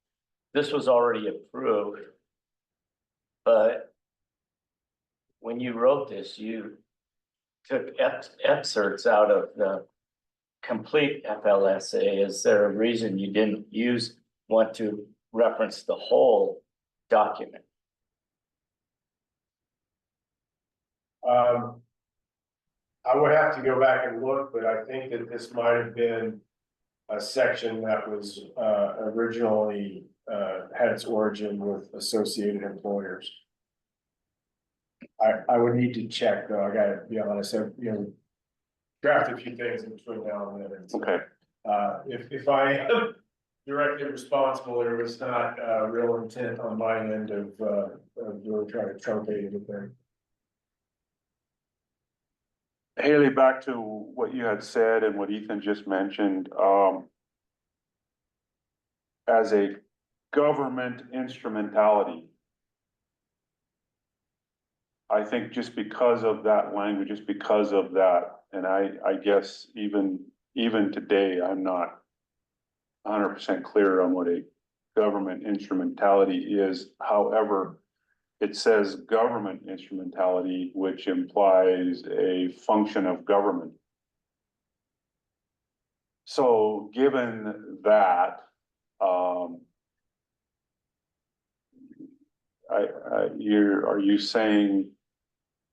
[SPEAKER 6] this was already approved. But when you wrote this, you took excerpts out of the complete FLSA. Is there a reason you didn't want to reference the whole document?
[SPEAKER 5] I would have to go back and look, but I think that this might have been a section that was originally had its origin with associated employers. I would need to check though, I gotta be honest, I've, drafted a few things in between now and then. And so,
[SPEAKER 1] Okay,
[SPEAKER 5] if I am directly responsible, there was not real intent on my end of really trying to truncate anything.
[SPEAKER 1] Haley, back to what you had said and what Ethan just mentioned, as a government instrumentality, I think just because of that language, just because of that, and I guess even today, I'm not 100% clear on what a government instrumentality is. However, it says government instrumentality, which implies a function of government. So given that, are you saying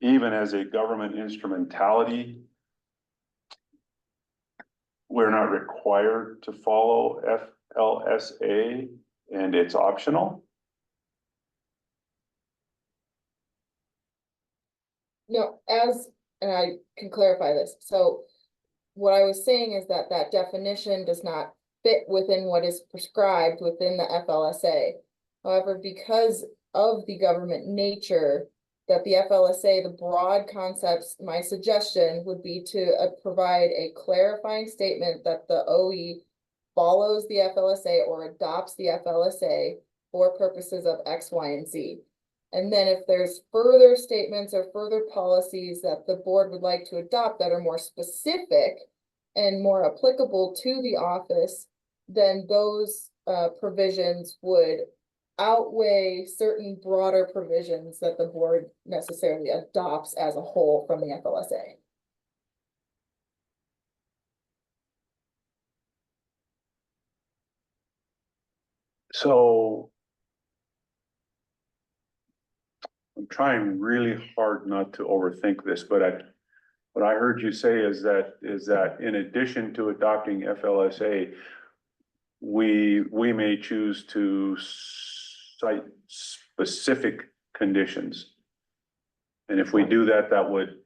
[SPEAKER 1] even as a government instrumentality, we're not required to follow FLSA and it's optional?
[SPEAKER 8] No, and I can clarify this, so what I was saying is that that definition does not fit within what is prescribed within the FLSA. However, because of the government nature that the FLSA, the broad concepts, my suggestion would be to provide a clarifying statement that the OE follows the FLSA or adopts the FLSA for purposes of X, Y, and Z. And then if there's further statements or further policies that the board would like to adopt that are more specific and more applicable to the office, then those provisions would outweigh certain broader provisions that the board necessarily adopts as a whole from the FLSA.
[SPEAKER 1] So I'm trying really hard not to overthink this, but what I heard you say is that in addition to adopting FLSA, we may choose to cite specific conditions. And if we do that, that would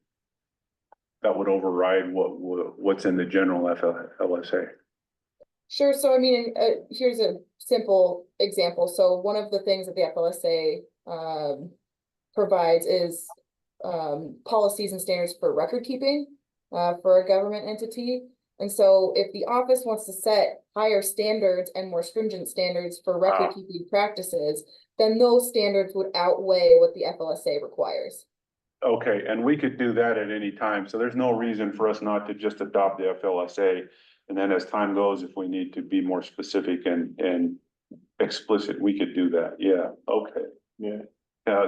[SPEAKER 1] override what's in the general FLSA.
[SPEAKER 8] Sure, so I mean, here's a simple example. So one of the things that the FLSA provides is policies and standards for record keeping for a government entity. And so if the office wants to set higher standards and more stringent standards for record keeping practices, then those standards would outweigh what the FLSA requires.
[SPEAKER 1] Okay, and we could do that at any time, so there's no reason for us not to just adopt the FLSA. And then as time goes, if we need to be more specific and explicit, we could do that, yeah, okay.
[SPEAKER 3] Yeah.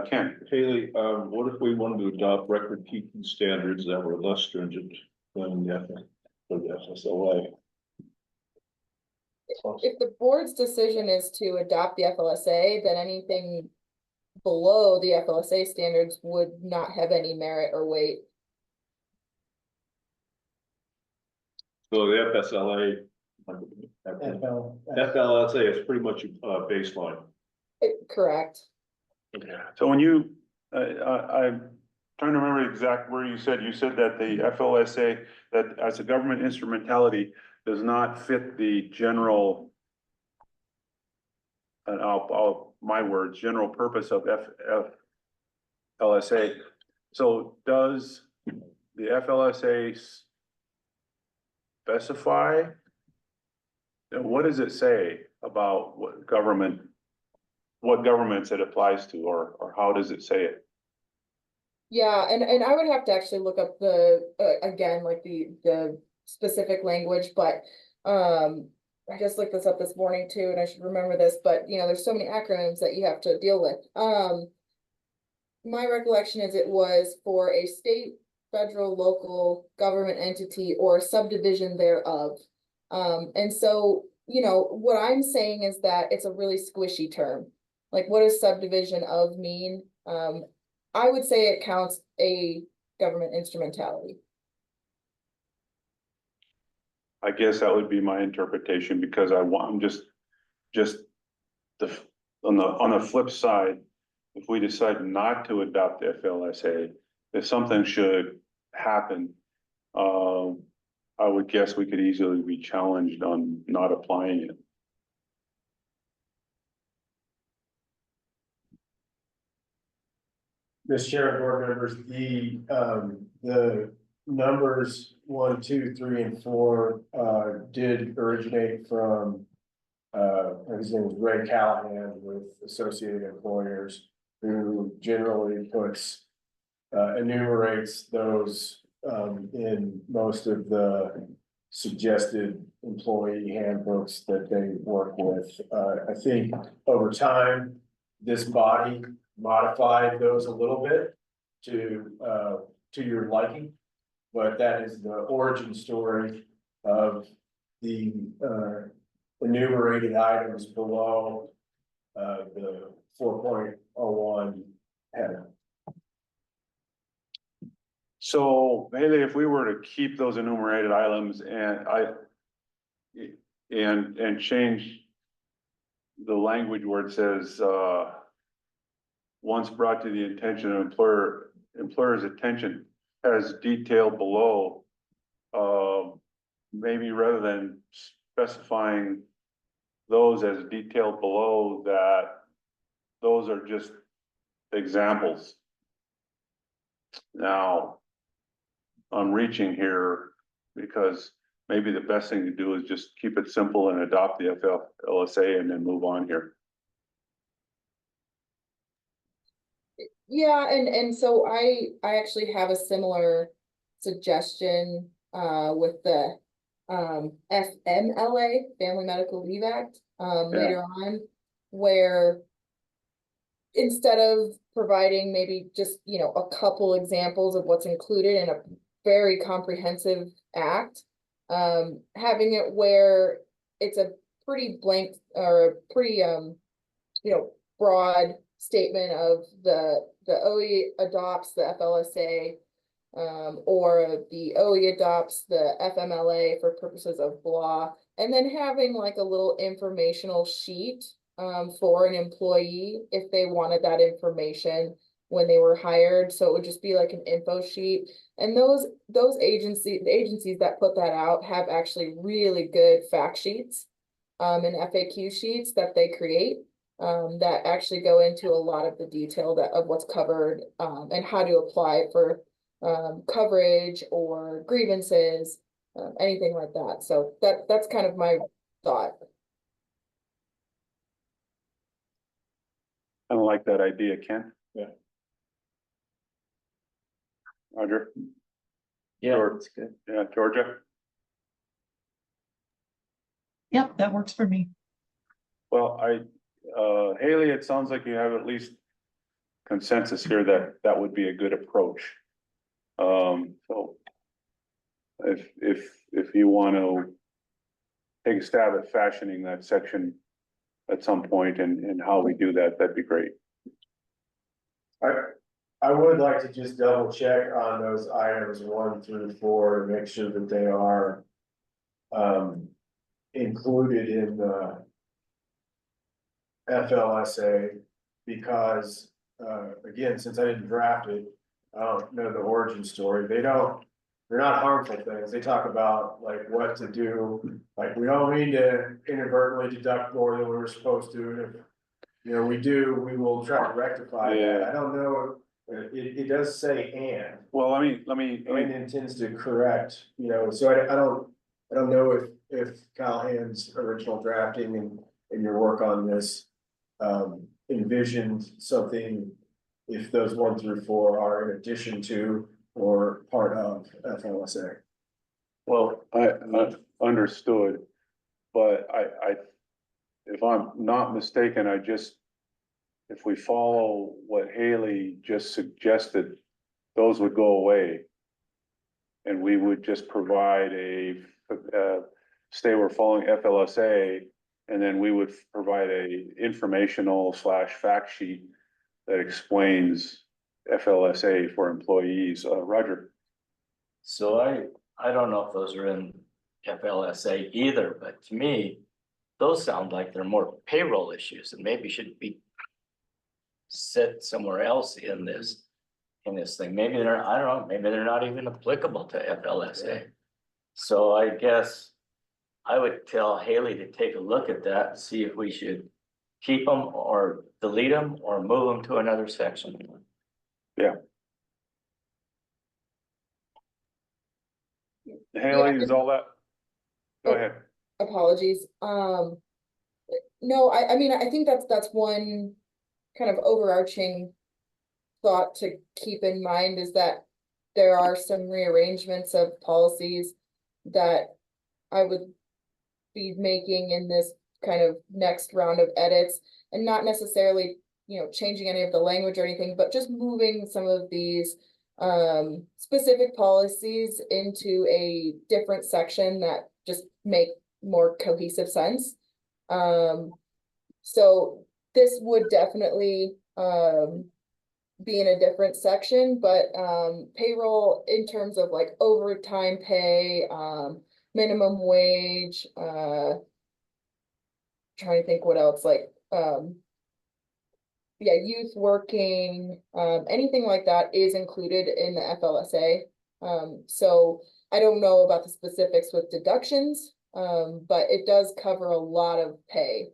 [SPEAKER 1] Ken,
[SPEAKER 3] Haley, what if we wanted to adopt record keeping standards that were less stringent than the FSLA?
[SPEAKER 8] If the board's decision is to adopt the FLSA, then anything below the FLSA standards would not have any merit or weight.
[SPEAKER 3] So the FLSA is pretty much baseline.
[SPEAKER 8] Correct.
[SPEAKER 1] so when you, I'm trying to remember the exact word you said that the FLSA, that as a government instrumentality, does not fit the general, and my words, general purpose of FLSA. So does the FLSA specify? And what does it say about what governments it applies to, or how does it say it?
[SPEAKER 8] Yeah, and I would have to actually look up the, again, like the specific language, but, I just looked this up this morning too, and I should remember this, but you know, there's so many acronyms that you have to deal with. My recollection is it was for a state, federal, local government entity or subdivision thereof. And so, you know, what I'm saying is that it's a really squishy term. Like, what does subdivision of mean? I would say it counts a government instrumentality.
[SPEAKER 1] I guess that would be my interpretation, because I'm just on the flip side, if we decide not to adopt the FLSA, if something should happen, I would guess we could easily be challenged on not applying it.
[SPEAKER 5] Mr. Chair, board members, the numbers 1, 2, 3, and 4 did originate from his name was Ray Callahan with Associated Employers, who generally enumerates those in most of the suggested employee handbooks that they work with. I think over time, this body modified those a little bit to your liking, but that is the origin story of the enumerated items below the 4.01 header.
[SPEAKER 1] So Haley, if we were to keep those enumerated items and change the language where it says, once brought to the attention of employer's attention as detailed below, maybe rather than specifying those as detailed below, that those are just examples. Now, I'm reaching here because maybe the best thing to do is just keep it simple and adopt the FLSA and then move on here.
[SPEAKER 8] Yeah, and so I actually have a similar suggestion with the FMLA, Family Medical Leave Act, later on, where instead of providing maybe just, you know, a couple examples of what's included in a very comprehensive act, having it where it's a pretty blank or a pretty, broad statement of the OE adopts the FLSA. Or the OE adopts the FMLA for purposes of blah, and then having like a little informational sheet for an employee if they wanted that information when they were hired. So it would just be like an info sheet. And the agencies that put that out have actually really good fact sheets and FAQ sheets that they create that actually go into a lot of the detail of what's covered and how to apply for coverage or grievances, anything like that. So that's kind of my thought.
[SPEAKER 1] I don't like that idea, Ken.
[SPEAKER 3] Yeah.
[SPEAKER 1] Roger,
[SPEAKER 6] Yeah,
[SPEAKER 1] Sure.
[SPEAKER 6] that's good.
[SPEAKER 1] yeah, Georgia.
[SPEAKER 4] Yep, that works for me.
[SPEAKER 1] Well, Haley, it sounds like you have at least consensus here that that would be a good approach. So if you want to take a stab at fashioning that section at some point and how we do that, that'd be great.
[SPEAKER 5] I would like to just double check on those items 1 through 4 to make sure that they are included in the FLSA, because again, since I didn't draft it, I don't know the origin story. They're not harmful things. They talk about like what to do, like we don't mean to inadvertently deduct more than we were supposed to. And if, we do, we will try to rectify that.
[SPEAKER 1] Yeah.
[SPEAKER 5] I don't know, it does say and.
[SPEAKER 1] Well, let me
[SPEAKER 5] And intends to correct, so I don't know if Kyle Hand's original drafting and your work on this. Envisioned something, if those 1 through 4 are in addition to or part of FLSA.
[SPEAKER 1] Well, I understood, but if I'm not mistaken, if we follow what Haley just suggested, those would go away. And we would just provide we're following FLSA, and then we would provide a informational / fact sheet that explains FLSA for employees. Roger.
[SPEAKER 6] So I don't know if those are in FLSA either, but to me, those sound like they're more payroll issues and maybe should be set somewhere else in this thing. Maybe I don't know, maybe they're not even applicable to FLSA. So I guess I would tell Haley to take a look at that and see if we should keep them or delete them or move them to another section.
[SPEAKER 1] Yeah. Haley, is all that? Go ahead.
[SPEAKER 8] Apologies. No, I mean, I think that's one kind of overarching thought to keep in mind, is that there are some rearrangements of policies that I would be making in this kind of next round of edits, and not necessarily, changing any of the language or anything, but just moving some of these specific policies into a different section that just make more cohesive sense. So this would definitely be in a different section, but payroll in terms of like overtime pay, minimum wage, trying to think what else, like youth working, anything like that is included in the FLSA. So I don't know about the specifics with deductions, but it does cover a lot of pay.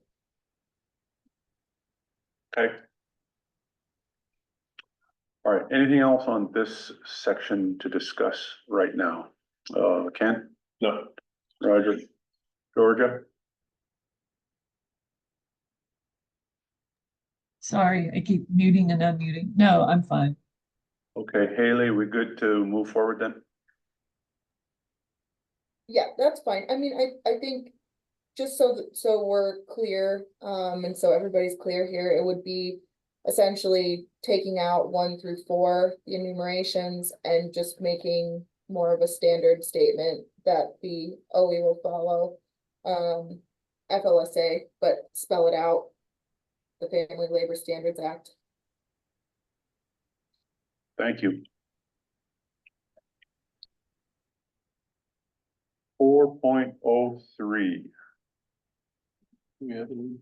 [SPEAKER 1] Okay. All right, anything else on this section to discuss right now? Ken?
[SPEAKER 3] No,
[SPEAKER 1] Roger? Georgia?
[SPEAKER 4] Sorry, I keep muting and unmuting. No, I'm fine.
[SPEAKER 1] Okay, Haley, we good to move forward then?
[SPEAKER 8] Yeah, that's fine. I mean, I think just so we're clear, and so everybody's clear here, it would be essentially taking out 1 through 4, the enumerations, and just making more of a standard statement that the OE will follow. FLSA, but spell it out. The Family Labor Standards Act.
[SPEAKER 1] Thank you. 4.03.
[SPEAKER 3] We haven't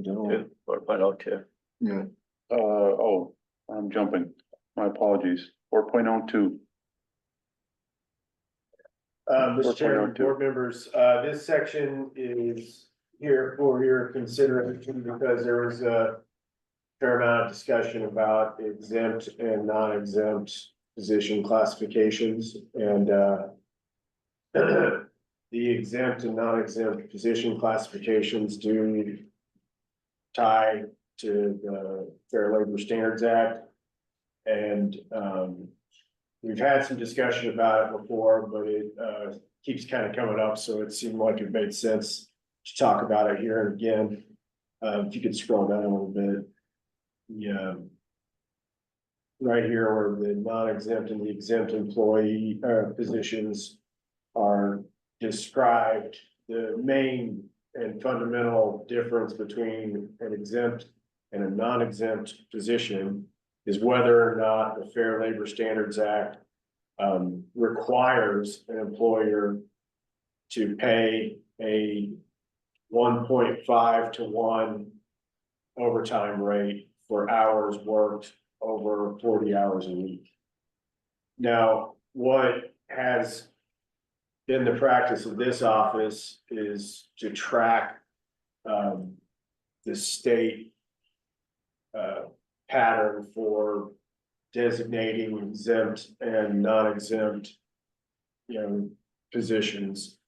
[SPEAKER 3] done all.
[SPEAKER 6] 4.02.
[SPEAKER 3] Yeah.
[SPEAKER 1] Oh, I'm jumping. My apologies. 4.02.
[SPEAKER 5] Mr. Chairman,
[SPEAKER 1] 4.02.
[SPEAKER 5] board members, this section is here for your consideration because there was a fair amount of discussion about exempt and non-exempt position classifications and, the exempt and non-exempt position classifications do tie to the Fair Labor Standards Act. And, we've had some discussion about it before, but it keeps kind of coming up, so it seemed like it made sense to talk about it here again. If you could scroll down a little bit. Yeah. Right here where the non-exempt and the exempt employee positions are described, the main and fundamental difference between an exempt and a non-exempt position is whether or not the Fair Labor Standards Act requires an employer to pay a 1.5 to 1 overtime rate for hours worked over 40 hours a week. Now, what has been the practice of this office is to track the state pattern for designating exempt and non-exempt, positions.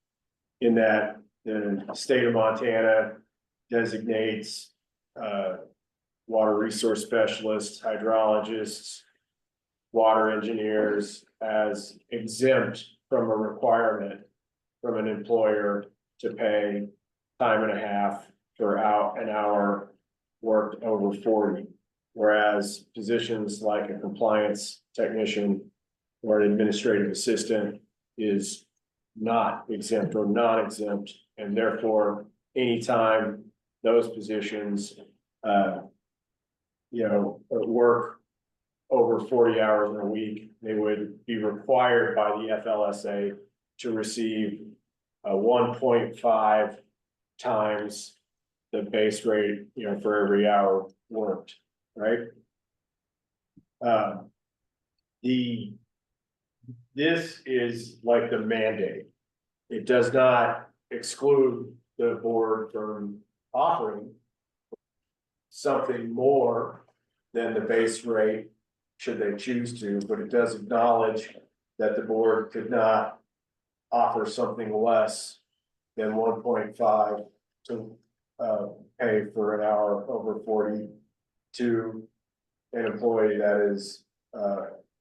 [SPEAKER 5] In that the state of Montana designates water resource specialists, hydrologists, water engineers as exempt from a requirement from an employer to pay time and a half for an hour worked over 40. Whereas positions like a compliance technician or an administrative assistant is not exempt or non-exempt, and therefore anytime those positions work over 40 hours in a week, they would be required by the FLSA to receive 1.5 times the base rate, for every hour worked, right? This is like the mandate. It does not exclude the board from offering something more than the base rate should they choose to, but it does acknowledge that the board could not offer something less than 1.5 to pay for an hour over 40 to an employee that is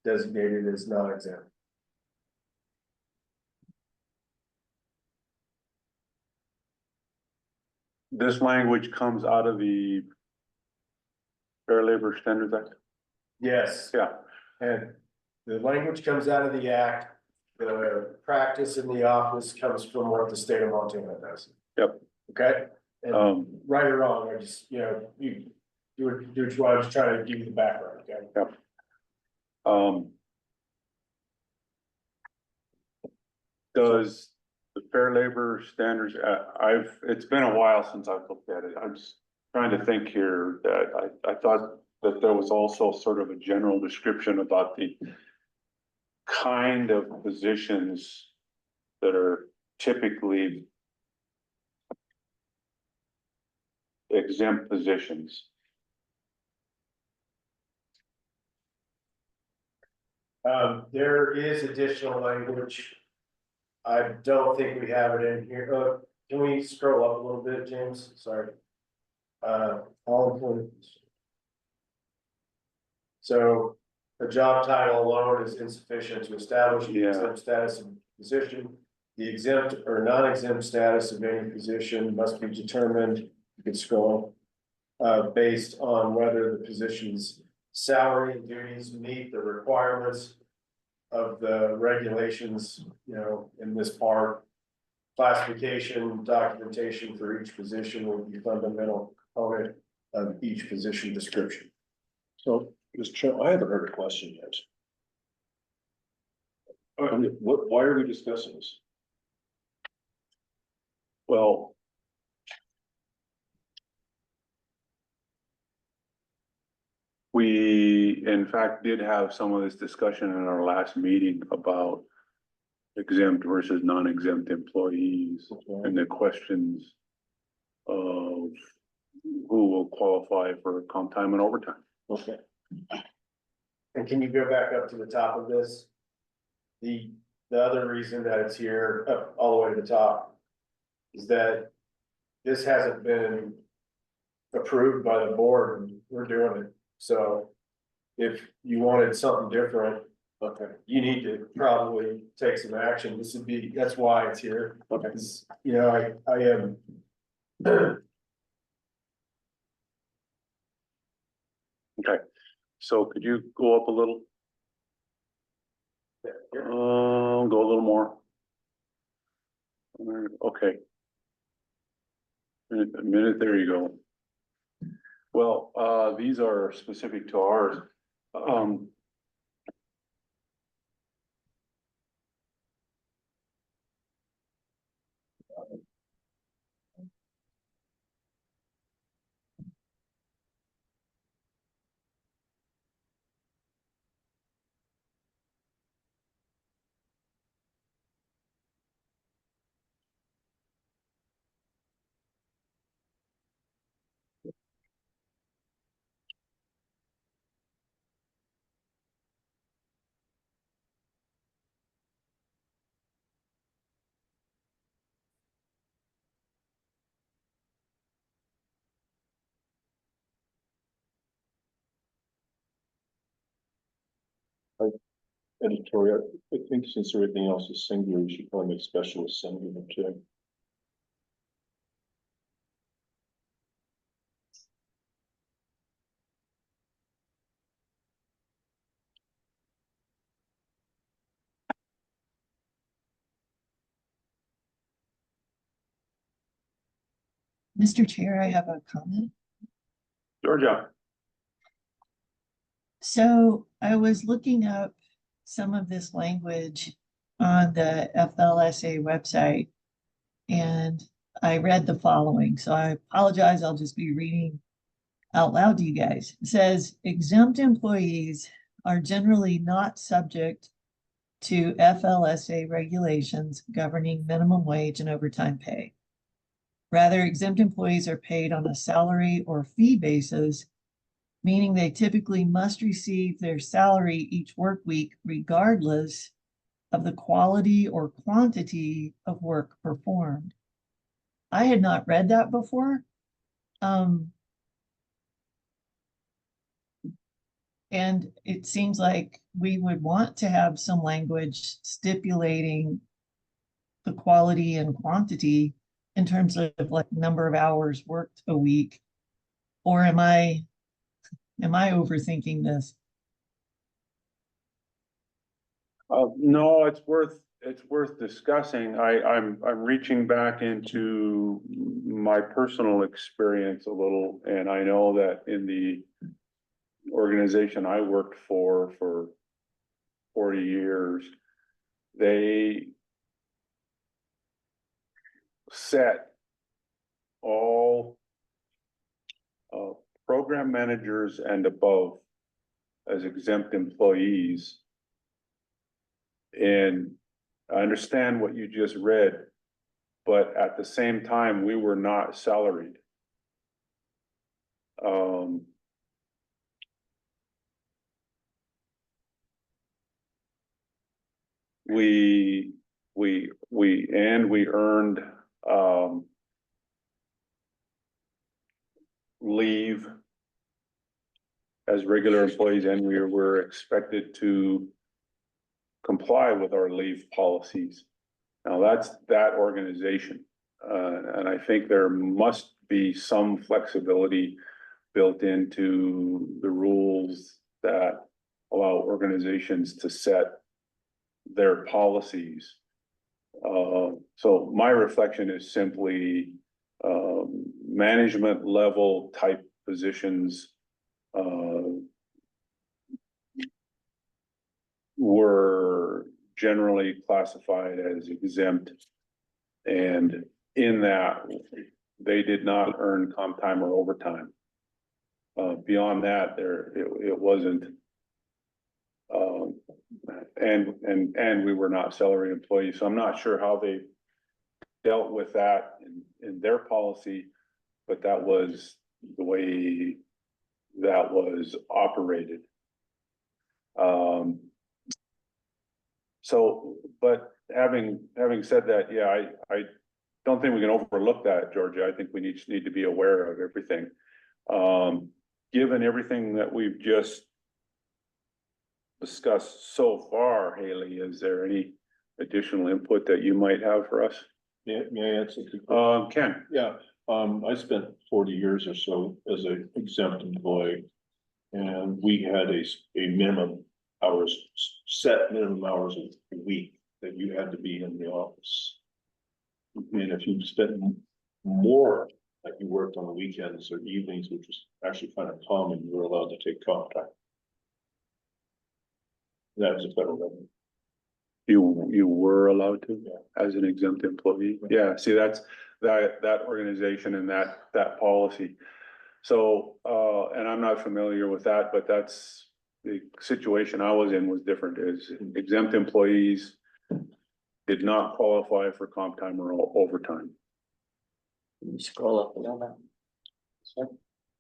[SPEAKER 5] designated as non-exempt.
[SPEAKER 1] This language comes out of the Fair Labor Standards Act.
[SPEAKER 5] Yes.
[SPEAKER 1] Yeah.
[SPEAKER 5] And the language comes out of the act, the practice in the office comes from what the state of Montana does.
[SPEAKER 1] Yep.
[SPEAKER 5] Okay? And right or wrong, I just, you do what I was trying to give you the background, okay?
[SPEAKER 1] Yep. Does the Fair Labor Standards, it's been a while since I've looked at it. I'm just trying to think here that I thought that there was also sort of a general description about the kind of positions that are typically exempt positions.
[SPEAKER 5] There is additional language. I don't think we have it in here. Can we scroll up a little bit, James? Sorry. All employees. So the job title alone is insufficient to establish the exempt status of the position. The exempt or non-exempt status of any position must be determined, you could scroll, based on whether the position's salary and duties meet the requirements of the regulations, in this part classification, documentation for each position will be fundamental component of each position description.
[SPEAKER 3] So, Mr. Chair, I haven't heard a question yet. Why are we discussing this?
[SPEAKER 1] Well, we in fact did have some of this discussion in our last meeting about exempt versus non-exempt employees and the questions of who will qualify for comp time and overtime.
[SPEAKER 3] Okay.
[SPEAKER 5] And can you go back up to the top of this? The other reason that it's here, up all the way to the top, is that this hasn't been approved by the board and we're doing it. So if you wanted something different, okay, you need to probably take some action. This would be, that's why it's here. Okay. You know, I am.
[SPEAKER 1] Okay, so could you go up a little? Go a little more. Okay. A minute, there you go. Well, these are specific to ours.
[SPEAKER 3] Editorial, I think since everything else is singular, you should probably make specialist singular too.
[SPEAKER 4] Mr. Chair, I have a comment.
[SPEAKER 1] Georgia,
[SPEAKER 4] So I was looking up some of this language on the FLSA website, and I read the following. So I apologize, I'll just be reading out loud to you guys. It says exempt employees are generally not subject to FLSA regulations governing minimum wage and overtime pay. Rather, exempt employees are paid on a salary or fee basis, meaning they typically must receive their salary each work week regardless of the quality or quantity of work performed. I had not read that before. And it seems like we would want to have some language stipulating the quality and quantity in terms of like number of hours worked a week. Or am I overthinking this?
[SPEAKER 1] no, it's worth discussing. I'm reaching back into my personal experience a little, and I know that in the organization I worked for 40 years, they set all program managers and above as exempt employees. And I understand what you just read, but at the same time, we were not salaried. We earned leave as regular employees, and we were expected to comply with our leave policies. Now that's that organization. And I think there must be some flexibility built into the rules that allow organizations to set their policies. So my reflection is simply, management level type positions, were generally classified as exempt. And in that, they did not earn comp time or overtime. Beyond that, it wasn't. And we were not salary employees, so I'm not sure how they dealt with that in their policy, but that was the way that was operated. So, but having said that, yeah, I don't think we can overlook that, Georgia. I think we need to be aware of everything. Given everything that we've just discussed so far, Haley, is there any additional input that you might have for us?
[SPEAKER 3] May I answer?
[SPEAKER 1] Ken?
[SPEAKER 3] Yeah, I spent 40 years or so as an exempt employee. And we had a minimum hours, set minimum hours a week that you had to be in the office. And if you spent more, like you worked on the weekends or evenings, which was actually kind of common, you were allowed to take comp time. That was a federal government.
[SPEAKER 1] You were allowed to, as an exempt employee? Yeah, see, that's that organization and that policy. So, and I'm not familiar with that, but that's the situation I was in was different, is exempt employees did not qualify for comp time or overtime.
[SPEAKER 6] Can you scroll up a little bit? Sure.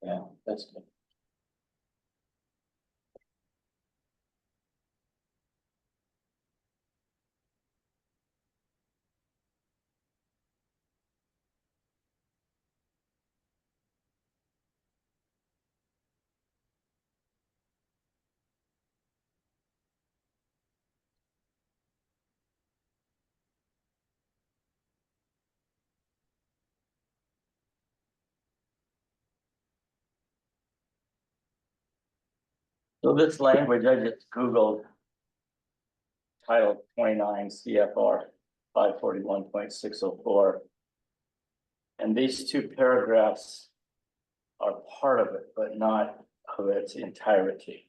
[SPEAKER 6] Yeah, that's good. So this language, I just Googled Title 29 CFR 541.604. And these two paragraphs are part of it, but not of its entirety.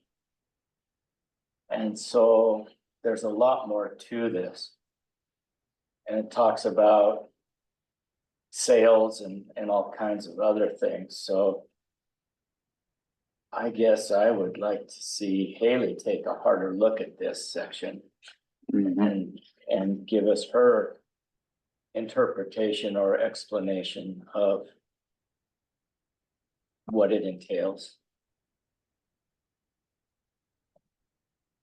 [SPEAKER 6] And so there's a lot more to this. And it talks about sales and all kinds of other things. So I guess I would like to see Haley take a harder look at this section and give us her interpretation or explanation of what it entails.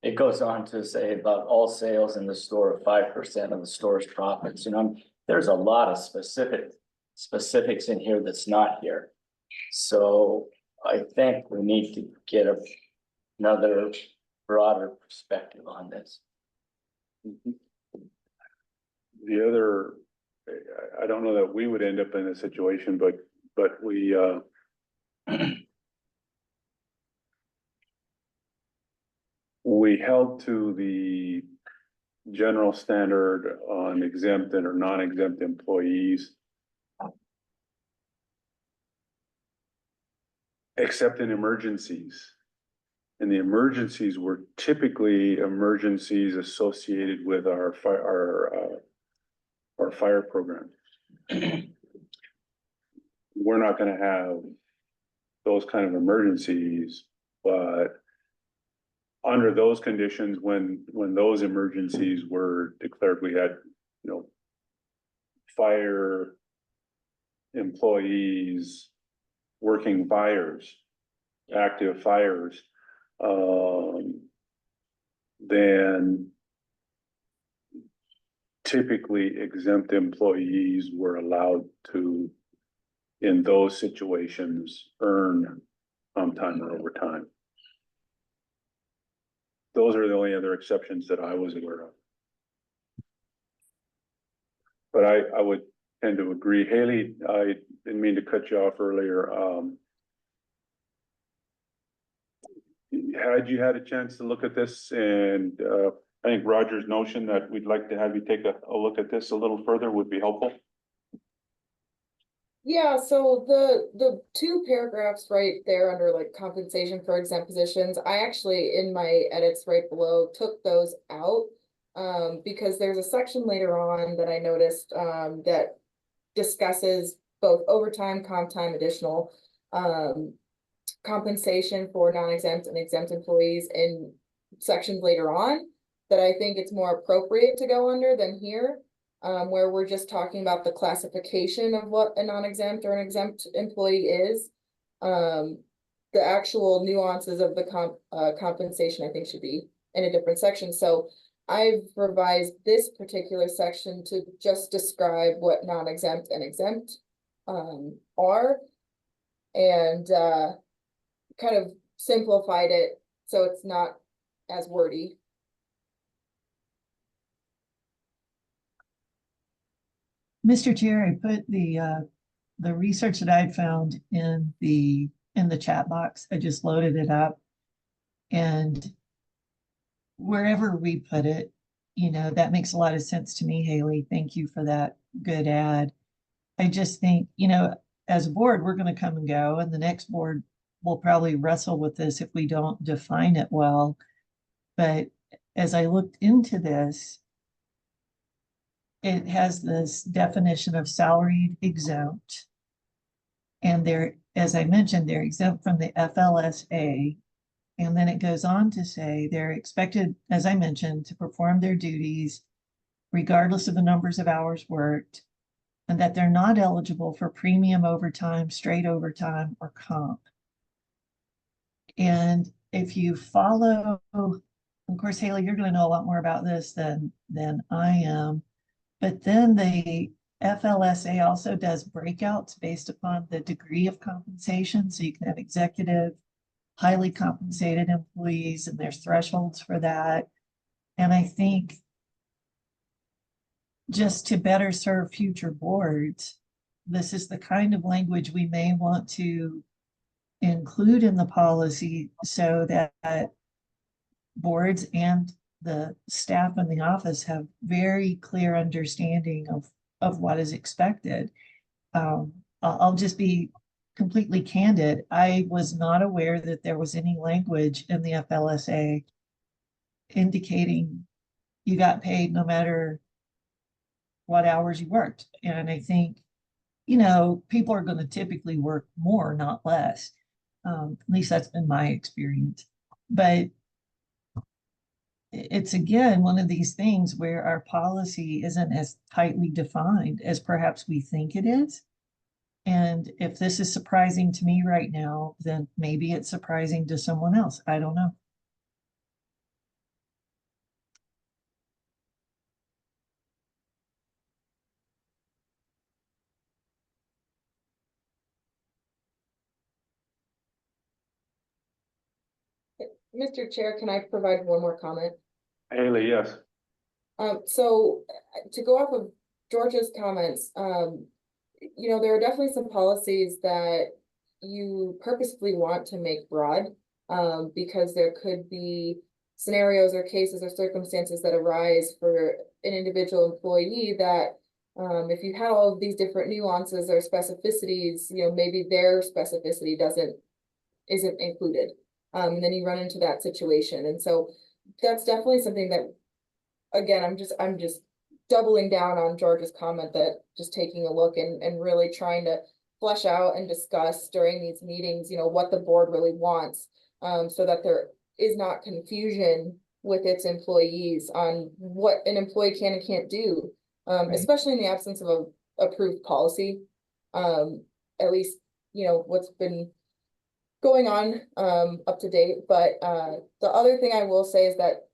[SPEAKER 6] It goes on to say about all sales in the store of 5% of the store's profits. You know, there's a lot of specifics in here that's not here. So I think we need to get another broader perspective on this.
[SPEAKER 1] The other, I don't know that we would end up in a situation, but we, we held to the general standard on exempt and or non-exempt employees. Except in emergencies. And the emergencies were typically emergencies associated with our fire program. We're not gonna have those kind of emergencies, but under those conditions, when those emergencies were declared, we had, you know, fire employees, working fires, active fires, then typically exempt employees were allowed to, in those situations, earn comp time or overtime. Those are the only other exceptions that I was aware of. But I would tend to agree. Haley, I didn't mean to cut you off earlier. Had you had a chance to look at this and I think Roger's notion that we'd like to have you take a look at this a little further would be helpful.
[SPEAKER 8] Yeah, so the two paragraphs right there under like compensation for exempt positions, I actually in my edits right below took those out. Because there's a section later on that I noticed that discusses both overtime, comp time, additional compensation for non-exempt and exempt employees in sections later on that I think it's more appropriate to go under than here. Where we're just talking about the classification of what a non-exempt or an exempt employee is. The actual nuances of the compensation, I think, should be in a different section. So I've revised this particular section to just describe what non-exempt and exempt are. And kind of simplified it so it's not as wordy.
[SPEAKER 4] Mr. Chair, I put the research that I found in the chat box. I just loaded it up, and wherever we put it, you know, that makes a lot of sense to me, Haley. Thank you for that good add. I just think, you know, as a board, we're going to come and go, and the next board will probably wrestle with this if we don't define it well. But as I looked into this, it has this definition of salaried exempt. And they're, as I mentioned, they're exempt from the FLSA. And then it goes on to say they're expected, as I mentioned, to perform their duties regardless of the numbers of hours worked, and that they're not eligible for premium overtime, straight overtime, or comp. And if you follow, of course, Haley, you're going to know a lot more about this than I am. But then the FLSA also does breakouts based upon the degree of compensation. So you can have executive, highly compensated employees, and there's thresholds for that. And I think just to better serve future boards, this is the kind of language we may want to include in the policy so that boards and the staff in the office have very clear understanding of what is expected. I'll just be completely candid. I was not aware that there was any language in the FLSA indicating you got paid no matter what hours you worked. And I think, you know, people are going to typically work more, not less. At least that's been my experience. But it's again one of these things where our policy isn't as tightly defined as perhaps we think it is. And if this is surprising to me right now, then maybe it's surprising to someone else. I don't know.
[SPEAKER 8] Mr. Chair, can I provide one more comment?
[SPEAKER 1] Haley, yes.
[SPEAKER 8] So to go off of George's comments, you know, there are definitely some policies that you purposefully want to make broad, because there could be scenarios or cases or circumstances that arise for an individual employee that, if you had all of these different nuances or specificities, you know, maybe their specificity isn't included. And then you run into that situation. And so that's definitely something that, again, I'm just doubling down on George's comment that just taking a look and really trying to flesh out and discuss during these meetings, you know, what the board really wants, so that there is not confusion with its employees on what an employee can and can't do, especially in the absence of a approved policy. At least, you know, what's been going on up to date. But the other thing I will say is that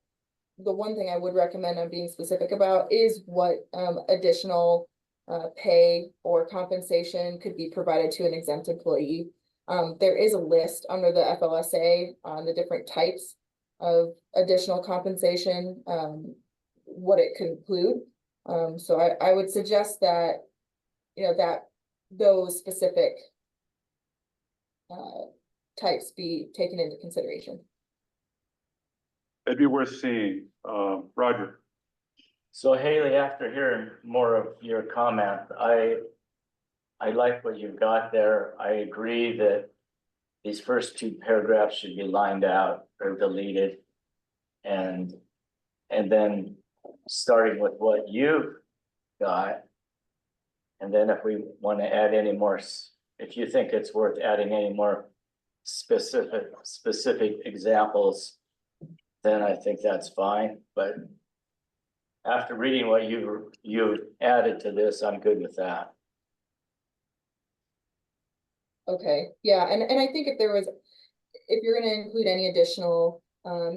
[SPEAKER 8] the one thing I would recommend on being specific about is what additional pay or compensation could be provided to an exempt employee. There is a list under the FLSA on the different types of additional compensation, what it could include. So I would suggest that, you know, that those specific types be taken into consideration.
[SPEAKER 1] it'd be worth seeing. Roger,
[SPEAKER 6] So Haley, after hearing more of your comment, I like what you've got there. I agree that these first two paragraphs should be lined out or deleted. And then starting with what you've got. And then if we want to add any more, if you think it's worth adding any more specific examples, then I think that's fine. But after reading what you added to this, I'm good with that.
[SPEAKER 8] Okay, yeah, and I think if you're gonna include any additional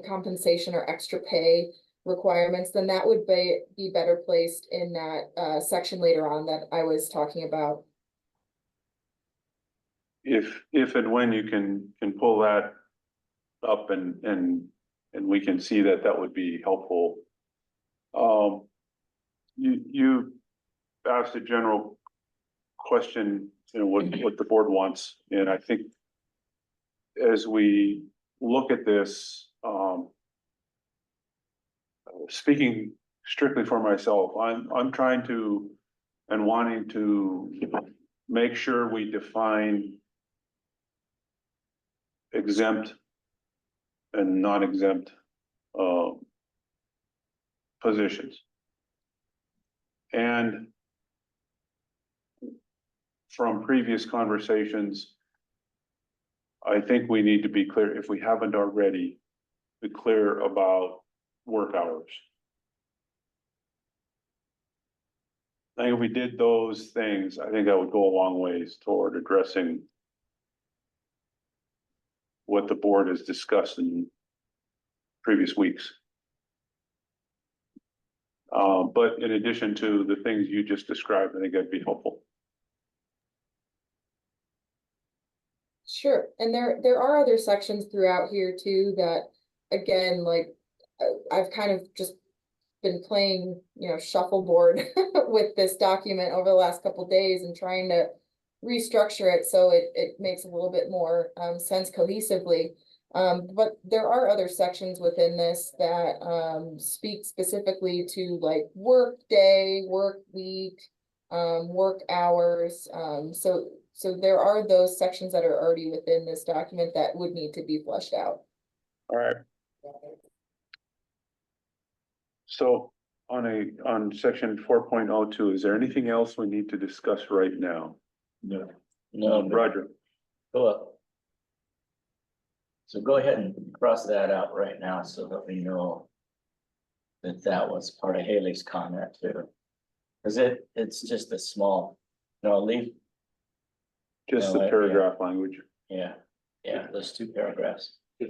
[SPEAKER 8] compensation or extra pay requirements, then that would be better placed in that section later on that I was talking about.
[SPEAKER 1] if and when you can pull that up and we can see that, that would be helpful. You asked a general question, you know, what the board wants, and I think as we look at this, speaking strictly for myself, I'm trying to and wanting to make sure we define exempt and non-exempt positions. And from previous conversations, I think we need to be clear, if we haven't already, be clear about work hours. I think if we did those things, I think that would go a long ways toward addressing what the board has discussed in previous weeks. But in addition to the things you just described, I think that'd be helpful.
[SPEAKER 8] Sure, and there are other sections throughout here too that, again, like I've kind of just been playing, shuffleboard with this document over the last couple of days and trying to restructure it so it makes a little bit more sense cohesively. But there are other sections within this that speak specifically to like work day, work week, work hours. So there are those sections that are already within this document that would need to be fleshed out.
[SPEAKER 1] All right. So on section 4.02, is there anything else we need to discuss right now?
[SPEAKER 3] No.
[SPEAKER 6] No,
[SPEAKER 1] Roger,
[SPEAKER 6] go up. So go ahead and cross that out right now so that we know that that was part of Haley's comment too. Cause it's just a small, leave,
[SPEAKER 1] just
[SPEAKER 6] No,
[SPEAKER 1] the
[SPEAKER 6] yeah.
[SPEAKER 1] paragraph language.
[SPEAKER 6] yeah, those two paragraphs. Yeah.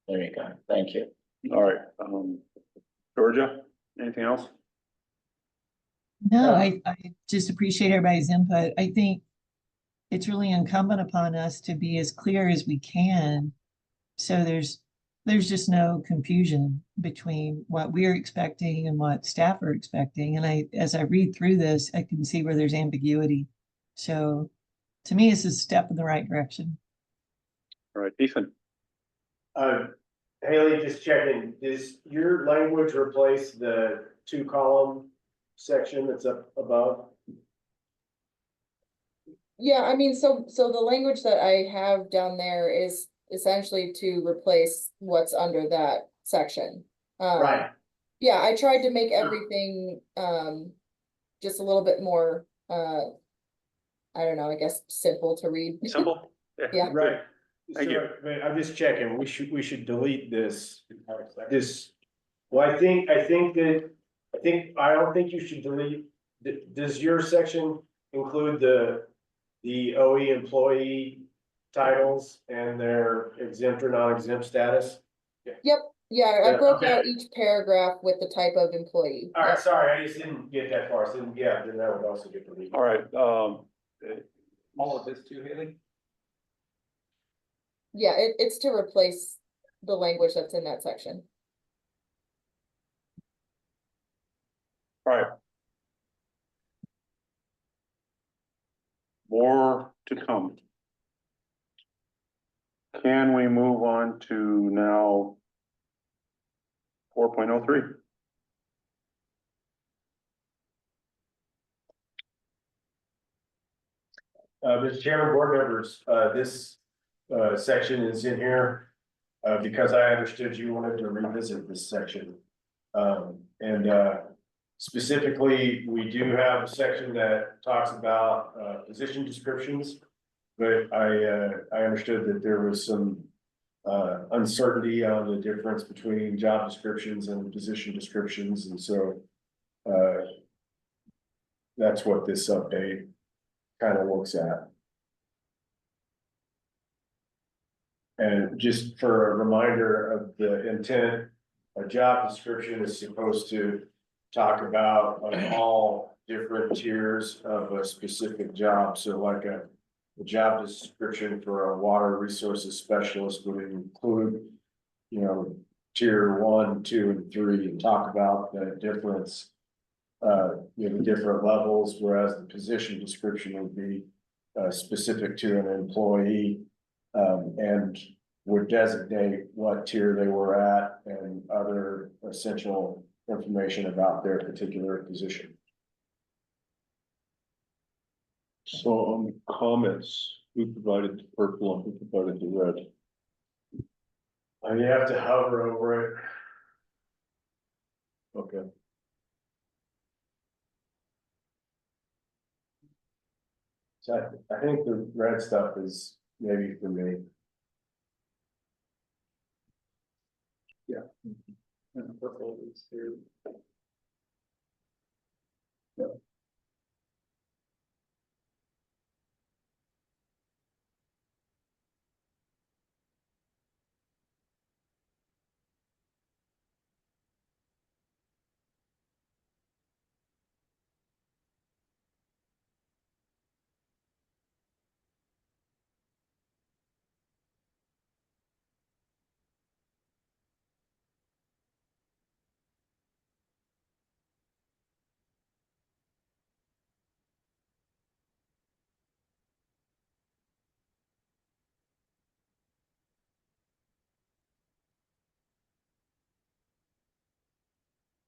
[SPEAKER 6] There you go, thank you.
[SPEAKER 1] All right, Georgia, anything else?
[SPEAKER 4] No, I just appreciate everybody's input. I think it's really incumbent upon us to be as clear as we can. So there's just no confusion between what we're expecting and what staff are expecting. And as I read through this, I can see where there's ambiguity. So to me, it's a step in the right direction.
[SPEAKER 1] All right, Ethan,
[SPEAKER 5] Haley, just checking, does your language replace the 2-column section that's up above?
[SPEAKER 8] Yeah, I mean, so the language that I have down there is essentially to replace what's under that section.
[SPEAKER 5] Right.
[SPEAKER 8] Yeah, I tried to make everything just a little bit more I don't know, I guess simple to read.
[SPEAKER 1] simple?
[SPEAKER 8] Yeah.
[SPEAKER 5] Right.
[SPEAKER 1] Thank you.
[SPEAKER 5] But I'm just checking, we should delete this, well, I don't think you should delete, does your section include the OE employee titles and their exempt or non-exempt status?
[SPEAKER 8] Yep, yeah, I broke
[SPEAKER 5] okay.
[SPEAKER 8] out each paragraph with the type of employee.
[SPEAKER 5] All right, sorry, I just didn't get that far, so yeah, then that would also get deleted.
[SPEAKER 1] All right,
[SPEAKER 2] All of this too, Haley?
[SPEAKER 8] Yeah, it's to replace the language that's in that section.
[SPEAKER 1] all right. More to come. can we move on to now 4.03?
[SPEAKER 5] Mr. Chairman, board members, this section is in here because I understood you wanted to revisit this section. And specifically, we do have a section that talks about position descriptions. But I understood that there was some uncertainty on the difference between job descriptions and position descriptions, and so that's what this update kind of looks at. And just for a reminder of the intent, a job description is supposed to talk about all different tiers of a specific job. So like a job description for a water resources specialist would include, you know, tier 1, 2, and 3, and talk about the difference, you know, the different levels, whereas the position description would be specific to an employee, and would designate what tier they were at and other essential information about their particular position.
[SPEAKER 3] So on the comments, who provided the purple and who provided the red?
[SPEAKER 5] You have to hover over it.
[SPEAKER 3] Okay.
[SPEAKER 5] So I think the red stuff is maybe for me.
[SPEAKER 2] And purple is here.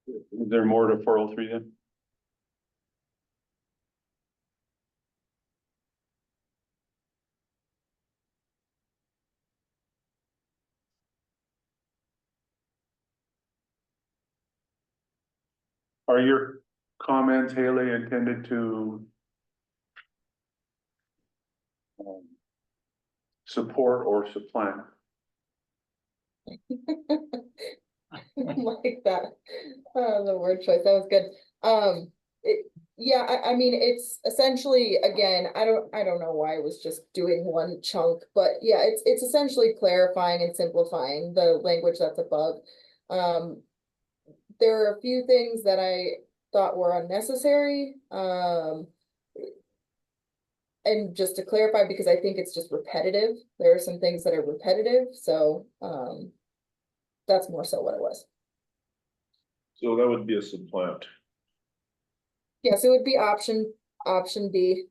[SPEAKER 1] Is there more to 403 then? Are your comments, Haley, intended to support or supplant?
[SPEAKER 8] Like that, the word choice, that was good. Yeah, I mean, it's essentially, again, I don't know why I was just doing one chunk, but yeah, it's essentially clarifying and simplifying the language that's above. There are a few things that I thought were unnecessary, and just to clarify, because I think it's just repetitive, there are some things that are repetitive, so, that's more so what it was.
[SPEAKER 3] So that would be a supplant.
[SPEAKER 8] Yes, it would be option B.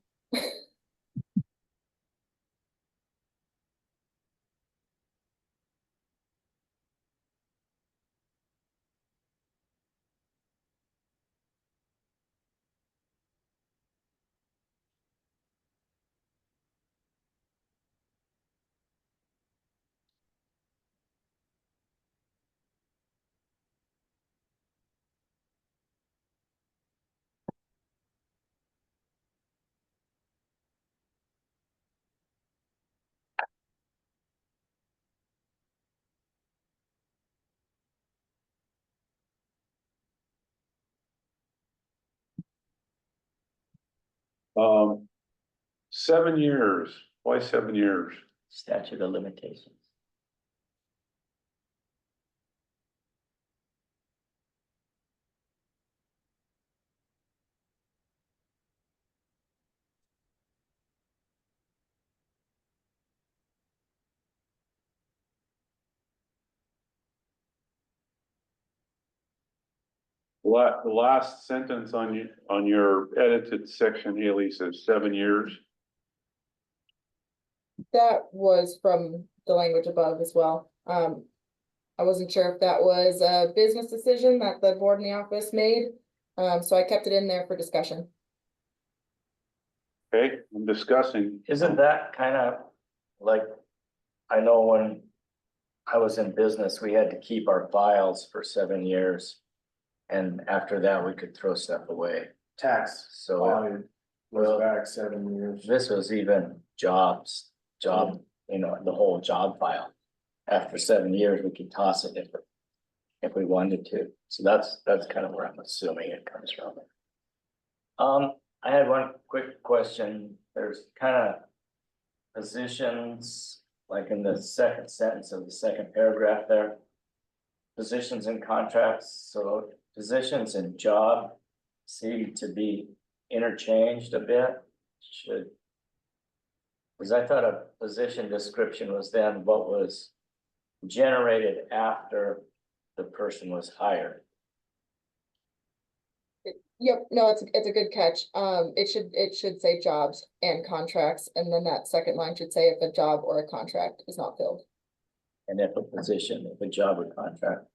[SPEAKER 1] Um, 7 years, why 7 years?
[SPEAKER 6] Statute of limitations.
[SPEAKER 1] The last sentence on your edited section, Haley, says 7 years.
[SPEAKER 8] That was from the language above as well. I wasn't sure if that was a business decision that the board in the office made, so I kept it in there for discussion.
[SPEAKER 1] Okay, I'm discussing.
[SPEAKER 6] Isn't that kind of like, I know when I was in business, we had to keep our files for 7 years. And after that, we could throw stuff away.
[SPEAKER 5] Tax
[SPEAKER 6] So
[SPEAKER 5] audit
[SPEAKER 6] well,
[SPEAKER 5] goes back 7 years.
[SPEAKER 6] this was even job, you know, the whole job file. After 7 years, we could toss it if we wanted to. So that's kind of where I'm assuming it comes from. I had one quick question. There's kind of positions, like in the second sentence of the second paragraph there. Positions and contracts, so positions and job seem to be interchanged a bit. Should. Because I thought a position description was then what was generated after the person was hired.
[SPEAKER 8] Yep, no, it's a good catch. It should say jobs and contracts, and then that second line should say if a job or a contract is not filled.
[SPEAKER 6] And if a job or contract.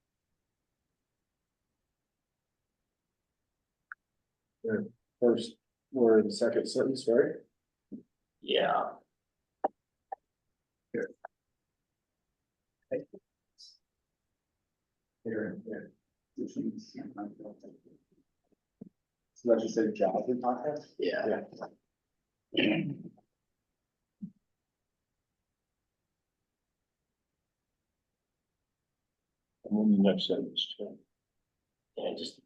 [SPEAKER 5] First word, the second sentence, right?
[SPEAKER 6] Yeah.
[SPEAKER 5] Here, yeah.
[SPEAKER 2] So that just say jobs and contracts?
[SPEAKER 6] Yeah.
[SPEAKER 3] And then the next sentence too.
[SPEAKER 6] Yeah, just.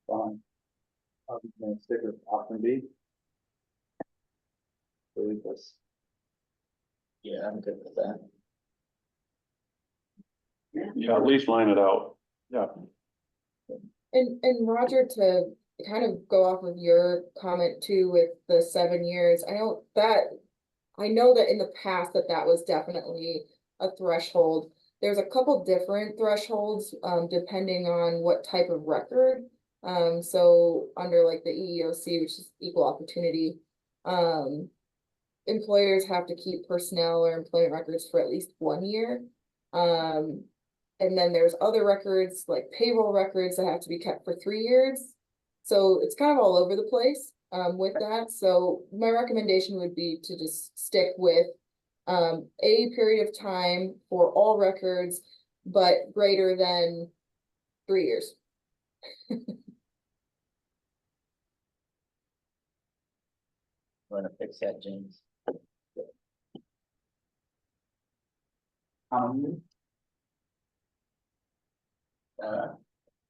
[SPEAKER 2] Fine. I'm gonna stick with option B. Believe this.
[SPEAKER 6] Yeah, I'm good with that.
[SPEAKER 1] Yeah, at least line it out. Yeah.
[SPEAKER 8] And Roger, to kind of go off of your comment too with the 7 years, I know that in the past that was definitely a threshold. There's a couple different thresholds, depending on what type of record. So under like the EEOC, which is equal opportunity, employers have to keep personnel or employment records for at least 1 year. And then there's other records like payroll records that have to be kept for 3 years. So it's kind of all over the place with that. So my recommendation would be to just stick with a period of time for all records, but greater than 3 years.
[SPEAKER 6] Want to fix that, James?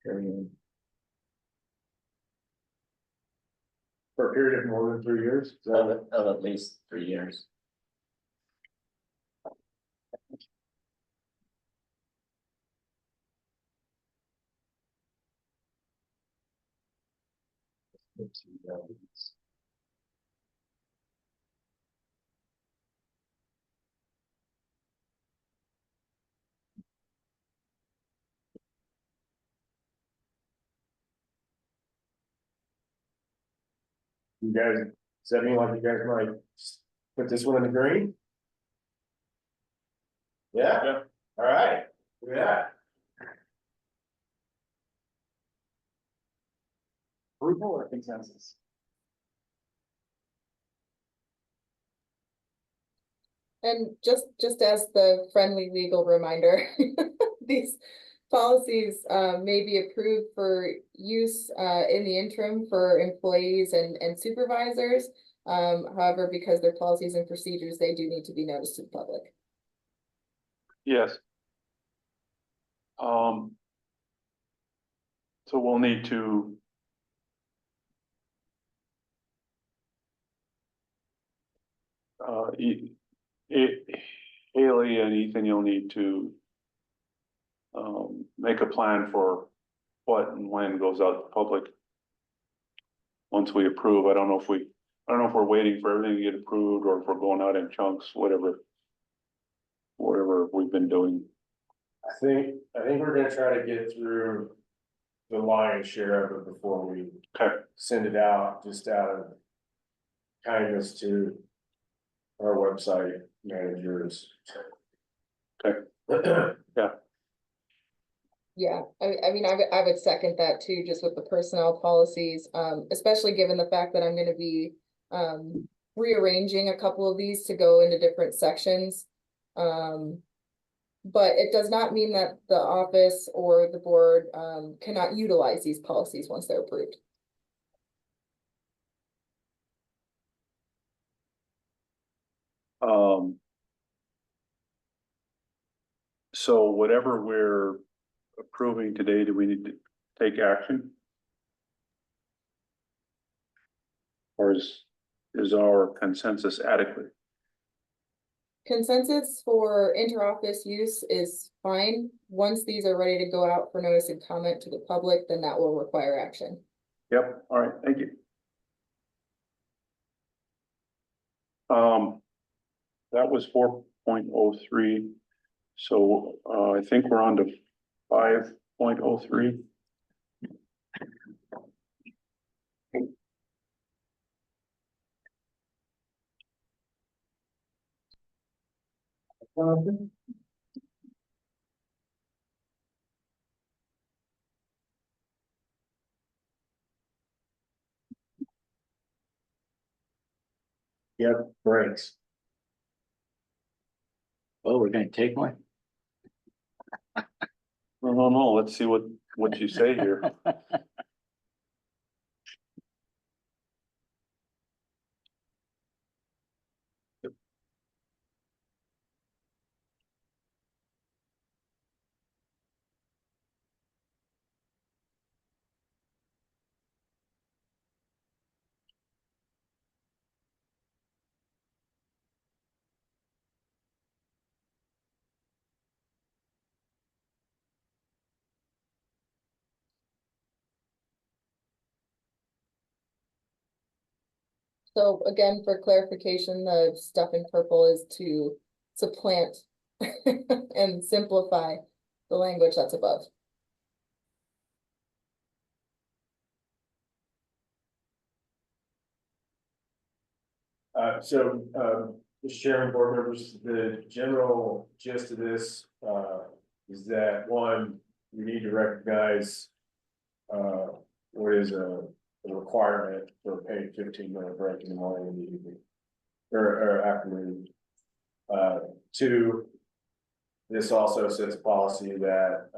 [SPEAKER 6] Period.
[SPEAKER 5] For a period of more than 3 years. Is that-
[SPEAKER 6] Of at least 3 years.
[SPEAKER 5] You guys, does that mean like you guys might put this one in the green? Yeah? All right, yeah.
[SPEAKER 2] Approval or consensus?
[SPEAKER 8] And just as the friendly legal reminder, these policies may be approved for use in the interim for employees and supervisors. However, because they're policies and procedures, they do need to be noticed to the public.
[SPEAKER 1] Yes. So we'll need to. Haley and Ethan, you'll need to. Make a plan for what and when goes out to the public. Once we approve, I don't know if we're waiting for everything to get approved or if we're going out in chunks, whatever. whatever we've been doing.
[SPEAKER 5] I think we're gonna try to get through the lion's share of it before we
[SPEAKER 1] Okay.
[SPEAKER 5] send it out, just out of kindness to our website managers.
[SPEAKER 1] Okay.
[SPEAKER 8] Yeah, I mean, I would second that too, just with the personnel policies, especially given the fact that I'm gonna be rearranging a couple of these to go into different sections. But it does not mean that the office or the board cannot utilize these policies once they're approved.
[SPEAKER 1] So whatever we're approving today, do we need to take action? Or is our consensus adequate?
[SPEAKER 8] Consensus for interoffice use is fine. Once these are ready to go out for notice and comment to the public, then that will require action.
[SPEAKER 1] Yep, all right, thank you. That was 4.03. So I think we're on to 5.03.
[SPEAKER 5] Yep, breaks.
[SPEAKER 6] Oh, we're gonna take one?
[SPEAKER 1] No, let's see what you say here.
[SPEAKER 8] So again, for clarification, the stuff in purple is to supplant and simplify the language that's above.
[SPEAKER 5] Mr. Chairman, board members, the general gist of this, is that one, we need to recognize, what is a requirement for a paid 15-minute break in the morning and the evening, or afternoon. Two, this also sets a policy that,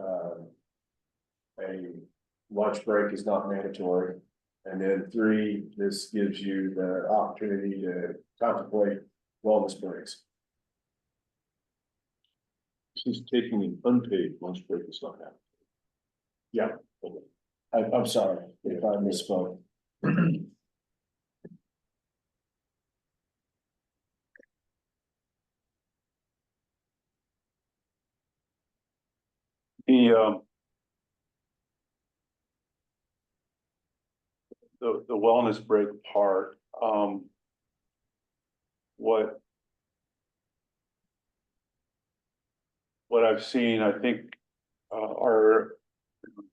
[SPEAKER 5] a lunch break is not mandatory. And then three, this gives you the opportunity to contemplate wellness breaks.
[SPEAKER 3] Since taking an unpaid lunch break is not happening.
[SPEAKER 5] Yeah. I'm sorry if I misspoke.
[SPEAKER 1] The wellness break part, what I've seen, I think, our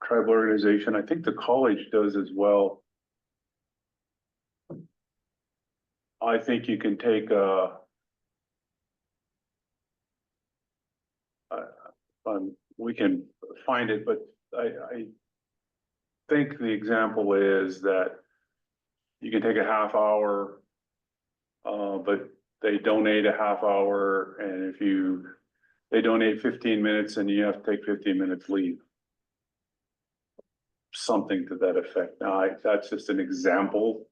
[SPEAKER 1] tribal organization, I think the college does as well. I think you can take we can find it, but I think the example is that you can take a half hour, but they donate a half hour, and if they donate 15 minutes and you have to take 15 minutes leave. Something to that effect. Now, that's just an example,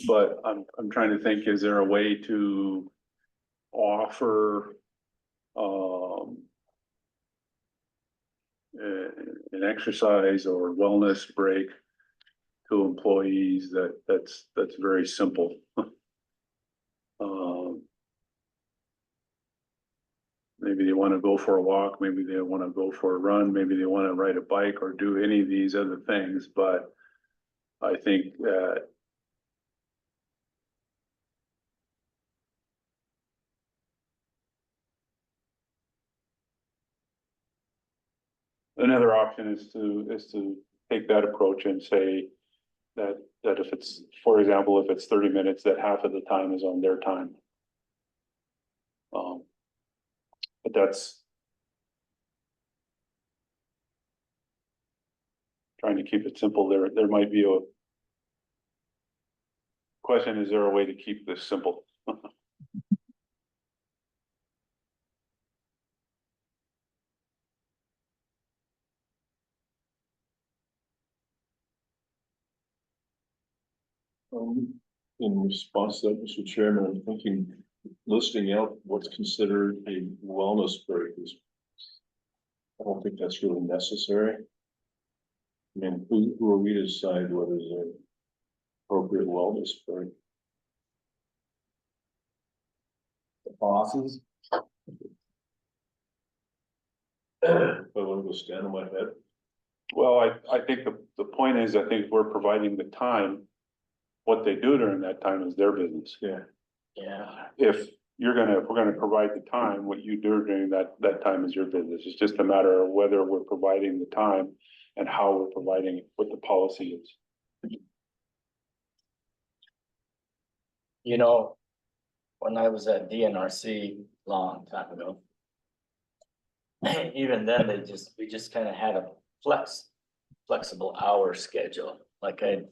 [SPEAKER 1] but I'm trying to think, is there a way to offer an exercise or wellness break to employees that's very simple. Maybe they want to go for a walk, maybe they want to go for a run, maybe they want to ride a bike or do any of these other things, but I think that another option is to take that approach and say that if it's, for example, if it's 30 minutes, that half of the time is on their time. But that's trying to keep it simple. There might be a question, is there a way to keep this simple?
[SPEAKER 3] In response to that, Mr. Chairman, I'm thinking listing out what's considered a wellness break is. I don't think that's really necessary. I mean, who are we to decide what is an appropriate wellness break?
[SPEAKER 5] The bosses.
[SPEAKER 3] If I want to go stand on my head.
[SPEAKER 1] Well, I think the point is, I think we're providing the time. What they do during that time is their business.
[SPEAKER 3] Yeah.
[SPEAKER 6] Yeah,
[SPEAKER 1] If we're gonna provide the time, what you do during that time is your business. It's just a matter of whether we're providing the time and how we're providing it, what the policy is.
[SPEAKER 6] you know, when I was at DNRC long time ago. Even then, we just kind of had a flexible hour schedule, like I'd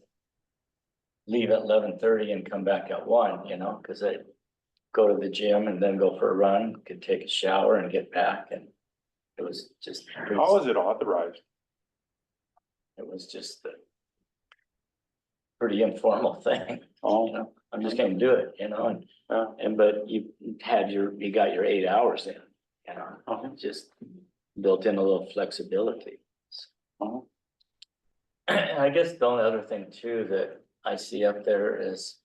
[SPEAKER 6] leave at 11:30 and come back at 1, you know, because I'd go to the gym and then go for a run, could take a shower and get back, and it was just.
[SPEAKER 1] How is it authorized?
[SPEAKER 6] It was just a pretty informal thing, you know, I'm just gonna do it, you know, but you got your 8 hours in, you know, just built in a little flexibility. I guess the only other thing too that I see up there is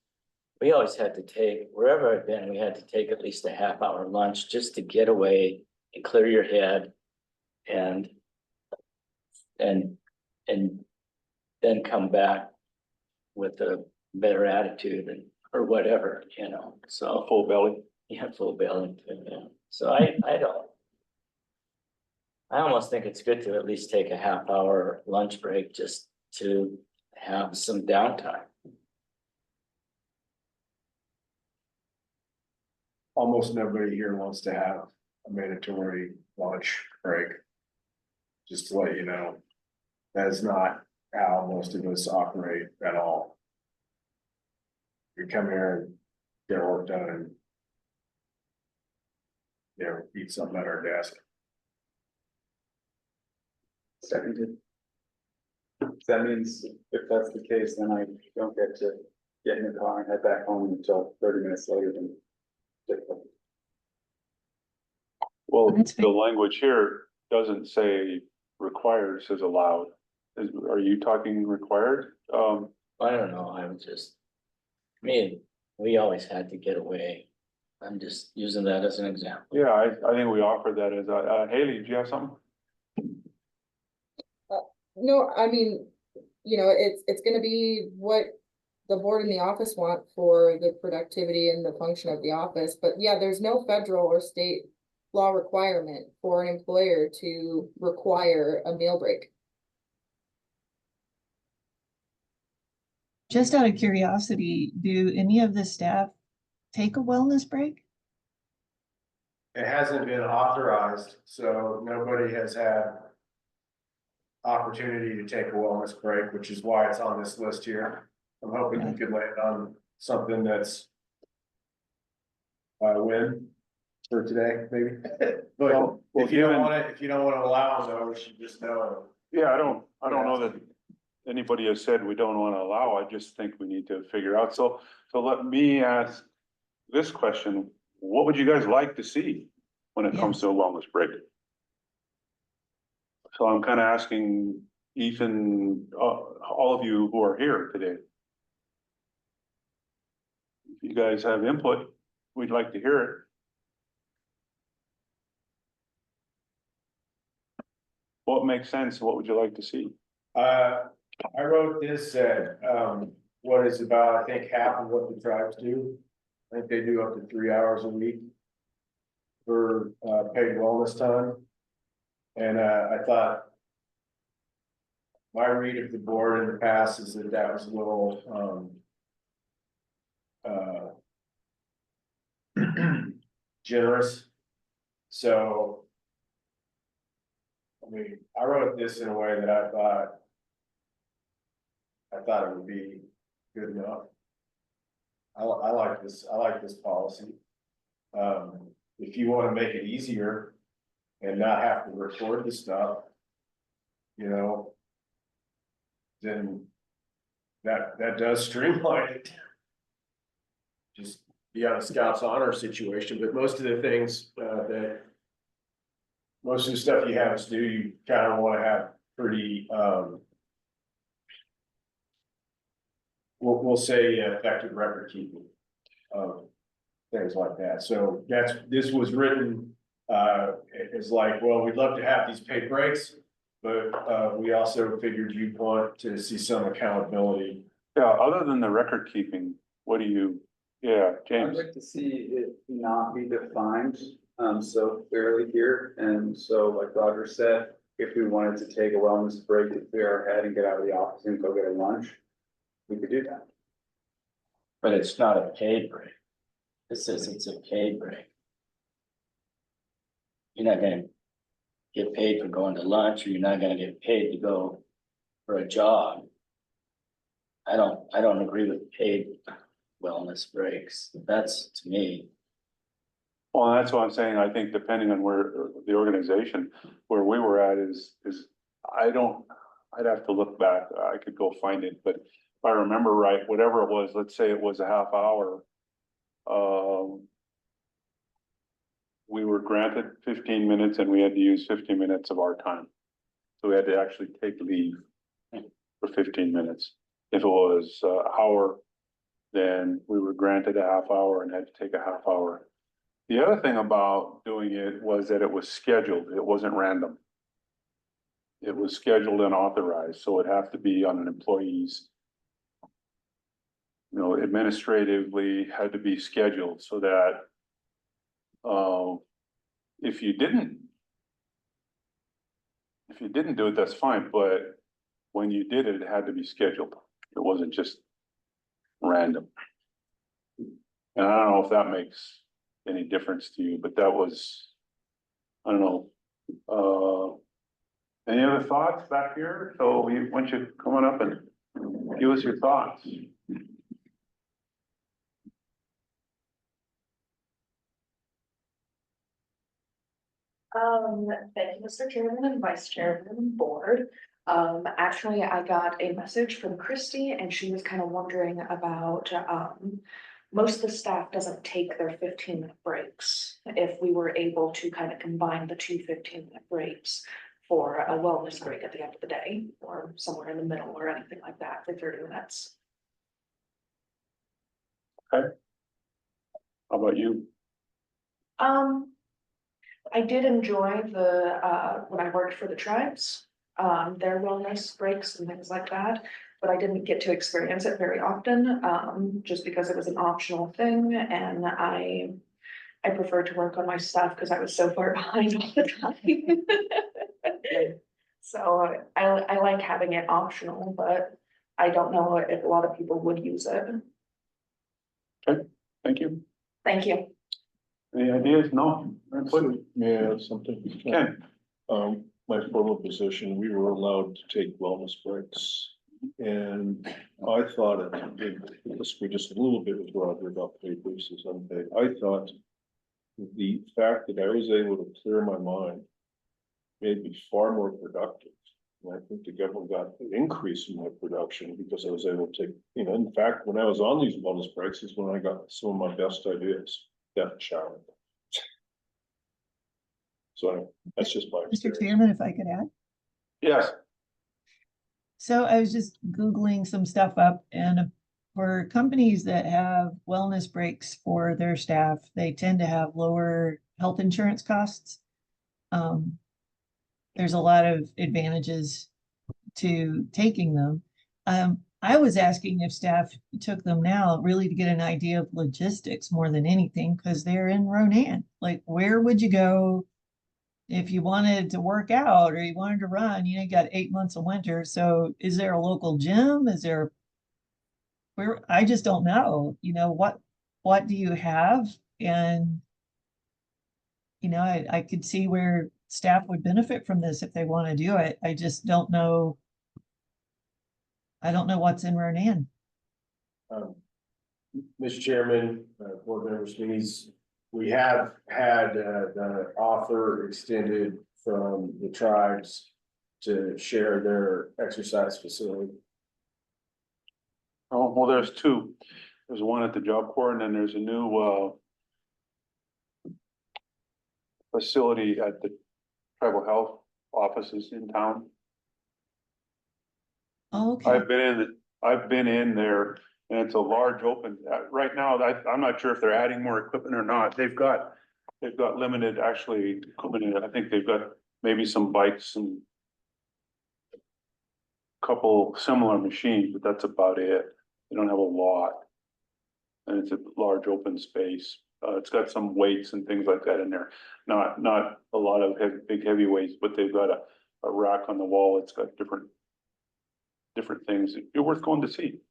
[SPEAKER 6] we always had to take, wherever I've been, we had to take at least a half-hour lunch just to get away and clear your head and then come back with a better attitude or whatever, you know, so.
[SPEAKER 1] Full belly?
[SPEAKER 6] Yeah, full belly, yeah. So I almost think it's good to at least take a half-hour lunch break just to have some downtime.
[SPEAKER 5] Almost nobody here wants to have a mandatory lunch break. Just to let you know, that is not how most of us operate at all. We come here and get our work done and eat something at our desk.
[SPEAKER 2] Seconded. That means if that's the case, then I don't get to get in the car and head back home until 30 minutes later than.
[SPEAKER 1] Well,
[SPEAKER 4] That's
[SPEAKER 1] the language here doesn't say required, it says allowed. Are you talking required?
[SPEAKER 6] I don't know, I was just, we always had to get away. I'm just using that as an example.
[SPEAKER 1] Yeah, I think we offer that as Haley, do you have something?
[SPEAKER 8] No, I mean, it's gonna be what the board and the office want for the productivity and the function of the office, but yeah, there's no federal or state law requirement for an employer to require a meal break.
[SPEAKER 4] Just out of curiosity, do any of the staff take a wellness break?
[SPEAKER 5] It hasn't been authorized, so nobody has had opportunity to take a wellness break, which is why it's on this list here. I'm hoping you could land on something that's a win for today, maybe. But if you don't want to allow them, though, we should just know.
[SPEAKER 1] Yeah, I don't know that anybody has said we don't want to allow, I just think we need to figure out, so let me ask this question, what would you guys like to see when it comes to a wellness break? So I'm kind of asking Ethan, all of you who are here today. If you guys have input, we'd like to hear it. What makes sense? What would you like to see?
[SPEAKER 5] I wrote this at, what is about, I think, half of what the tribes do. I think they do up to 3 hours a week for, paid wellness time. And, I thought my read of the board in the past is that that was a little, generous. So, I mean, I wrote this in a way that I thought it would be good enough. I like this policy. If you want to make it easier and not have to record the stuff, you know, then that does streamline it. Just be on a Scouts Honor situation, but most of the things most of the stuff you have us do, you kind of want to have pretty we'll say effective record keeping of things like that. So this was written as like, well, we'd love to have these paid breaks, but we also figured you'd want to see some accountability.
[SPEAKER 1] Yeah, other than the record keeping, what do you, yeah,
[SPEAKER 2] I'd
[SPEAKER 1] James?
[SPEAKER 2] like to see it not be defined so clearly here, and so like Roger said, if we wanted to take a wellness break to clear our head and get out of the office and go get a lunch, we could do that.
[SPEAKER 6] But it's not a paid break. It says it's a paid break. You're not gonna get paid for going to lunch, or you're not gonna get paid to go for a jog. I don't agree with paid wellness breaks. That's, to me,
[SPEAKER 1] Well, that's what I'm saying. I think depending on where the organization, where we were at is I'd have to look back. I could go find it, but if I remember right, whatever it was, let's say it was a half hour. We were granted 15 minutes and we had to use 15 minutes of our time. So we had to actually take leave for 15 minutes. If it was an hour, then we were granted a half hour and had to take a half hour. The other thing about doing it was that it was scheduled. It wasn't random. It was scheduled and authorized, so it'd have to be on an employee's, you know, administratively had to be scheduled so that if you didn't do it, that's fine, but when you did it, it had to be scheduled. It wasn't just random. And I don't know if that makes any difference to you, but that was, I don't know. Any other thoughts back here? So we want you coming up and give us your thoughts.
[SPEAKER 9] Thank you, Mr. Chairman and Vice Chairman and Board. Actually, I got a message from Christy and she was kind of wondering about, most of the staff doesn't take their 15-minute breaks. If we were able to kind of combine the two 15-minute breaks for a wellness break at the end of the day, or somewhere in the middle or anything like that for 30 minutes.
[SPEAKER 1] Okay. How about you?
[SPEAKER 9] I did enjoy the, when I worked for the tribes, their wellness breaks and things like that, but I didn't get to experience it very often, just because it was an optional thing, and I preferred to work on my stuff because I was so far behind all the time. So I like having it optional, but I don't know if a lot of people would use it.
[SPEAKER 1] Okay, thank you.
[SPEAKER 9] Thank you.
[SPEAKER 1] Any ideas? No?
[SPEAKER 3] Yeah, something.
[SPEAKER 1] Ken?
[SPEAKER 3] My former position, we were allowed to take wellness breaks. And I thought it disagree just a little bit with Roger about paid versus unpaid. I thought the fact that I was able to clear my mind made me far more productive. And I think the government got an increase in my production because I was able to take, you know, in fact, when I was on these wellness breaks is when I got some of my best ideas. Death shower. So that's just my
[SPEAKER 4] Mr.
[SPEAKER 3] experience.
[SPEAKER 4] Chairman, if I could add.
[SPEAKER 1] Yes.
[SPEAKER 4] So I was just Googling some stuff up, and for companies that have wellness breaks for their staff, they tend to have lower health insurance costs. There's a lot of advantages to taking them. I was asking if staff took them now really to get an idea of logistics more than anything, because they're in Ronan. Like, where would you go if you wanted to work out or you wanted to run, you got 8 months of winter. So is there a local gym? Is there? Where, I just don't know, what do you have? And, I could see where staff would benefit from this if they want to do it. I just don't know. I don't know what's in Ronan.
[SPEAKER 5] Mr. Chairman, board members, we have had, the offer extended from the tribes to share their exercise facility.
[SPEAKER 1] Oh, well, there's two. There's one at the Job Corps and then there's a new, facility at the tribal health offices in town.
[SPEAKER 4] Oh, okay.
[SPEAKER 1] I've been in there and it's a large open, right now, I'm not sure if they're adding more equipment or not. They've got limited actually equipment in it. I think they've got maybe some bikes and couple similar machines, but that's about it. They don't have a lot. And it's a large open space. It's got some weights and things like that in there. Not a lot of big heavy weights, but they've got a rack on the wall. It's got different things. You're worth going to see.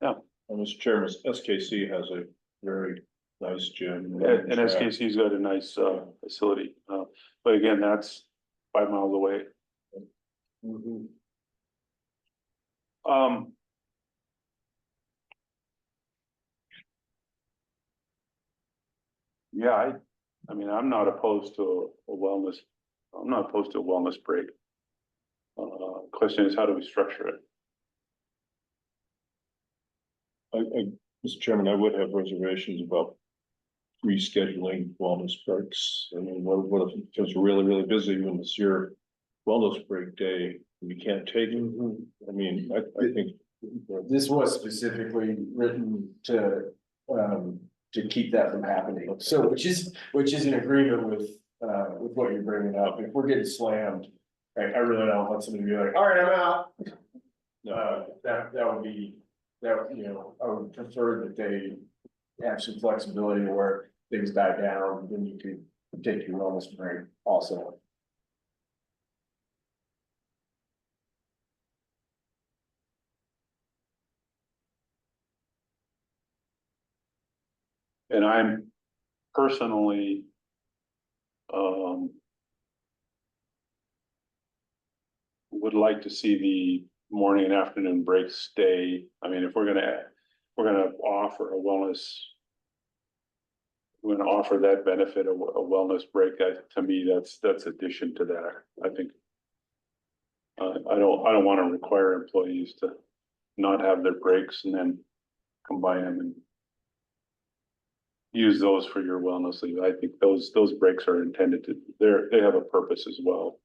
[SPEAKER 1] Yeah.
[SPEAKER 3] Mr. Chairman, SKC has a very nice gym.
[SPEAKER 1] And SKC's got a nice facility. But again, that's 5 miles away.
[SPEAKER 5] Mhm.
[SPEAKER 1] Yeah, I mean, I'm not opposed to a wellness, I'm not opposed to a wellness break. Question is, how do we structure it?
[SPEAKER 3] Mr. Chairman, I would have reservations about rescheduling wellness breaks. I mean, what if it's really, really busy when it's your wellness break day, we can't take it? I mean, I think.
[SPEAKER 5] This was specifically written to keep that from happening. So, which is in agreement with what you're bringing up. If we're getting slammed, I really don't want somebody to be like, all right, I'm out. That would be, I would prefer that they have some flexibility where things die down, then you could take your wellness break also.
[SPEAKER 1] And I'm personally, would like to see the morning and afternoon breaks stay. I mean, if we're gonna offer a wellness, we're gonna offer that benefit of a wellness break, to me, that's addition to that. I think. I don't wanna require employees to not have their breaks and then combine them and use those for your wellness leave. I think those breaks are intended to, they have a purpose as well.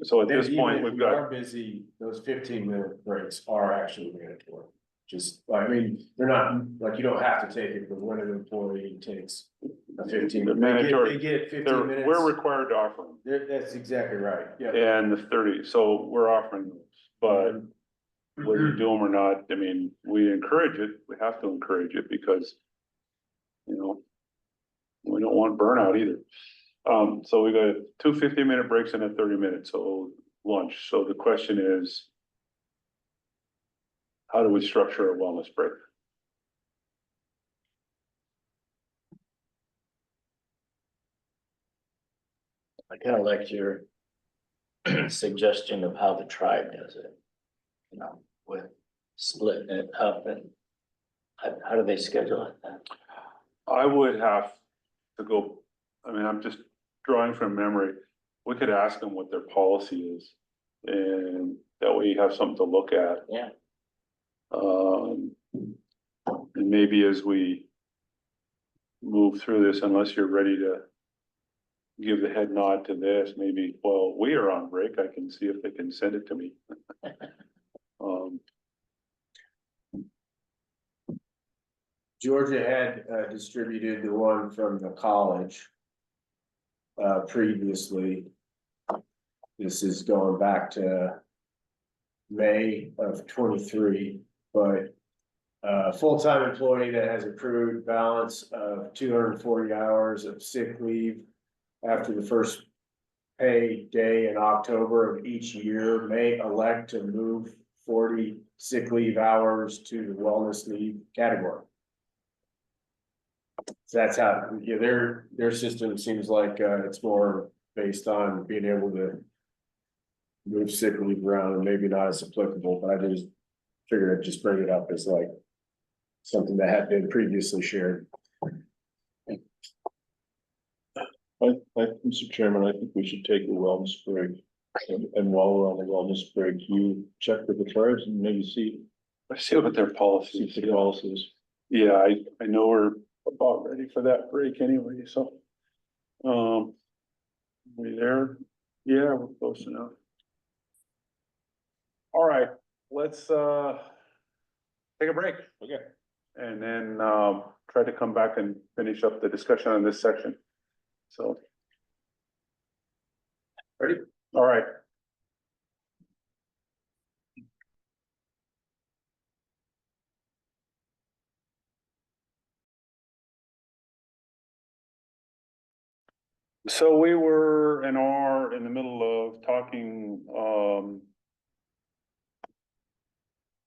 [SPEAKER 1] So at this point, we've got.
[SPEAKER 5] Are busy, those 15-minute breaks are actually mandatory. Just, I mean, they're not, like, you don't have to take it, but when an employee takes a 15-minute.
[SPEAKER 1] Mandatory.
[SPEAKER 5] They get 15 minutes.
[SPEAKER 1] We're required to offer them.
[SPEAKER 5] That's exactly right, yeah.
[SPEAKER 1] And the 30, so we're offering those, but whether you do them or not, I mean, we encourage it, we have to encourage it because. We don't want burnout either. So we got 2 15-minute breaks and a 30-minute, so lunch. So the question is. How do we structure a wellness break?
[SPEAKER 6] I kind of liked your suggestion of how the tribe does it. With splitting it up and how do they schedule it then?
[SPEAKER 1] I would have to go, I mean, I'm just drawing from memory. We could ask them what their policy is. And that way you have something to look at.
[SPEAKER 6] Yeah.
[SPEAKER 1] And maybe as we move through this, unless you're ready to give the head nod to this, maybe, well, we are on break. I can see if they can send it to me.
[SPEAKER 5] Georgia had distributed the one from the college previously. This is going back to May of 23, but A full-time employee that has accrued balance of 240 hours of sick leave after the first pay day in October of each year may elect to move 40 sick leave hours to the wellness leave category. So that's how, yeah, their system seems like, it's more based on being able to move sick leave around, and maybe not as applicable, but I just figured I'd just bring it up as like something that had been previously shared.
[SPEAKER 3] Mr. Chairman, I think we should take a wellness break. And while we're on the wellness break, you check with the tribes and maybe see
[SPEAKER 1] Let's see what their
[SPEAKER 3] see
[SPEAKER 1] policies.
[SPEAKER 3] the policies.
[SPEAKER 1] Yeah, I know we're about ready for that break anyway, so. We there? Yeah, we're close enough. All right, let's, take a break.
[SPEAKER 3] Okay.
[SPEAKER 1] And then, try to come back and finish up the discussion on this section. So. Ready? All right. So we were and are in the middle of talking,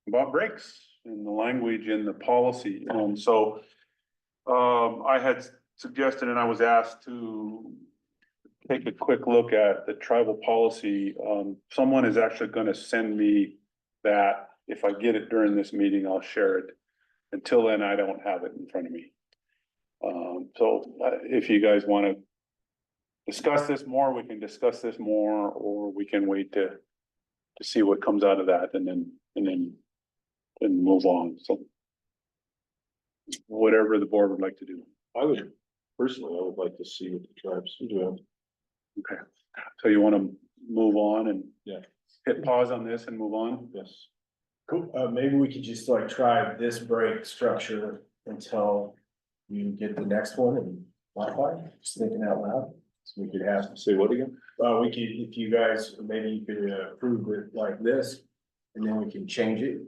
[SPEAKER 1] about breaks and the language in the policy. And so, I had suggested and I was asked to take a quick look at the tribal policy. Someone is actually gonna send me that. If I get it during this meeting, I'll share it. Until then, I don't have it in front of me. If you guys wanna discuss this more, we can discuss this more, or we can wait to see what comes out of that and then move on. So whatever the board would like to do.
[SPEAKER 3] I would like to see what the tribes are doing.
[SPEAKER 1] Okay, so you want to move on and
[SPEAKER 3] Yeah.
[SPEAKER 1] hit pause on this and move on?
[SPEAKER 3] Yes.
[SPEAKER 5] Cool, maybe we could just like try this break structure until you get the next one and modify, just thinking out loud. So we could have,
[SPEAKER 3] Say what again?
[SPEAKER 5] we could, if you guys, maybe you could approve it like this, and then we can change it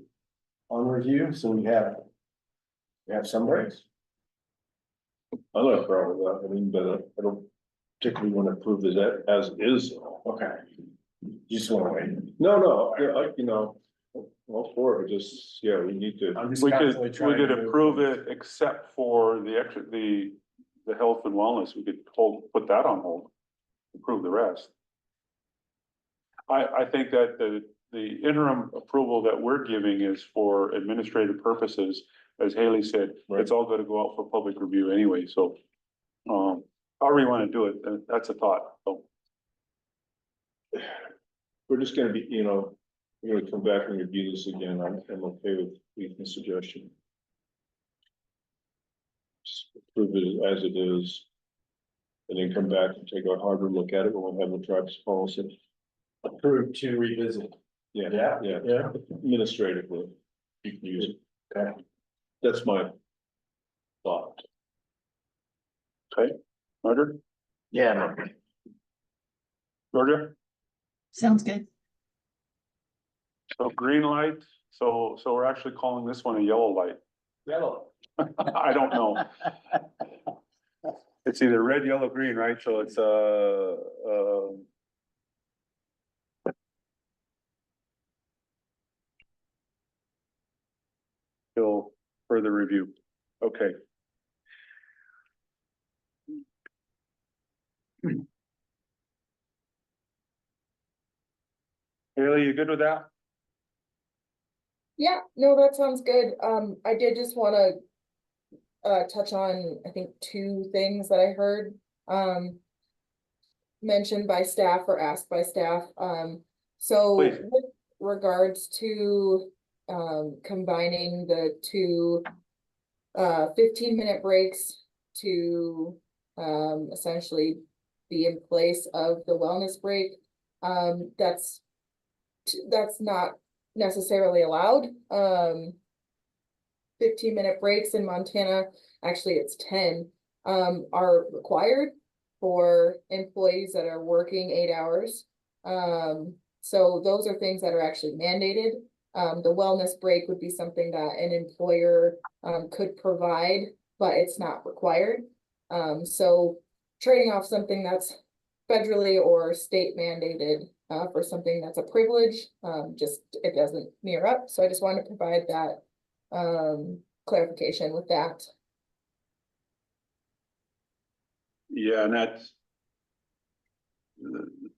[SPEAKER 5] on review, so we have some breaks.
[SPEAKER 3] I don't have a problem with that. I mean, but I don't particularly want to approve that as is.
[SPEAKER 5] Okay. You just wanna wait.
[SPEAKER 3] No, all for it, just, yeah, we need to.
[SPEAKER 5] I'm just
[SPEAKER 1] We
[SPEAKER 5] constantly
[SPEAKER 1] could
[SPEAKER 5] trying to move
[SPEAKER 1] approve
[SPEAKER 5] things.
[SPEAKER 1] it except for the health and wellness. We could put that on hold. Approve the rest. I think that the interim approval that we're giving is for administrative purposes. As Haley said, it's all gonna go out for public review anyway, so. However you wanna do it, that's a thought, so.
[SPEAKER 3] We're just gonna be, we're gonna come back and review this again. I'm okay with Ethan's suggestion. Just approve it as it is. And then come back and take a harder look at it when we have the tribes policy.
[SPEAKER 5] Approved to revisit.
[SPEAKER 3] Yeah.
[SPEAKER 5] Yeah.
[SPEAKER 3] Administratively, you can use it.
[SPEAKER 5] Okay.
[SPEAKER 3] That's my thought.
[SPEAKER 1] Roger,
[SPEAKER 6] Yeah,
[SPEAKER 1] Georgia,
[SPEAKER 4] Sounds good.
[SPEAKER 1] so green light, so we're actually calling this one a yellow light.
[SPEAKER 5] Yellow.
[SPEAKER 1] I don't know. It's either red, yellow, green, right? So it's, till further review. Okay. Haley, you good with that?
[SPEAKER 8] Yeah, no, that sounds good. I did just wanna touch on, I think, two things that I heard mentioned by staff or asked by staff. So
[SPEAKER 1] Please.
[SPEAKER 8] with regards to combining the two 15-minute breaks to essentially be in place of the wellness break, that's not necessarily allowed. 15-minute breaks in Montana, actually it's 10, are required for employees that are working 8 hours. So those are things that are actually mandated. The wellness break would be something that an employer could provide, but it's not required. So trading off something that's federally or state mandated for something that's a privilege, just it doesn't mirror up. So I just wanted to provide that clarification with that.
[SPEAKER 1] Yeah, and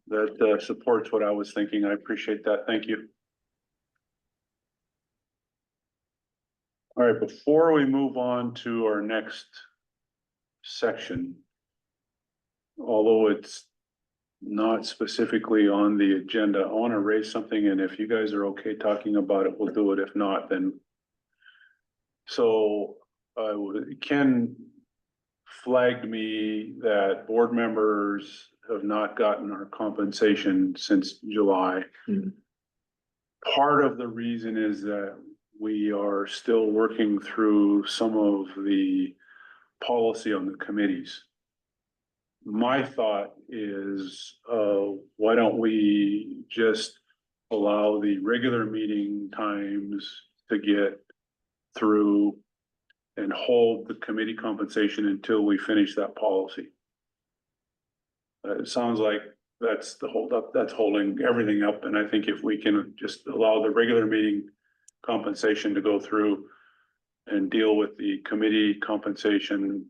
[SPEAKER 1] that supports what I was thinking. I appreciate that. Thank you. All right, before we move on to our next section, although it's not specifically on the agenda, I want to raise something, and if you guys are okay talking about it, we'll do it. If not, then. So, Ken flagged me that board members have not gotten our compensation since July. Part of the reason is that we are still working through some of the policy on the committees. My thought is, why don't we just allow the regular meeting times to get through and hold the committee compensation until we finish that policy? It sounds like that's the holdup, that's holding everything up, and I think if we can just allow the regular meeting compensation to go through and deal with the committee compensation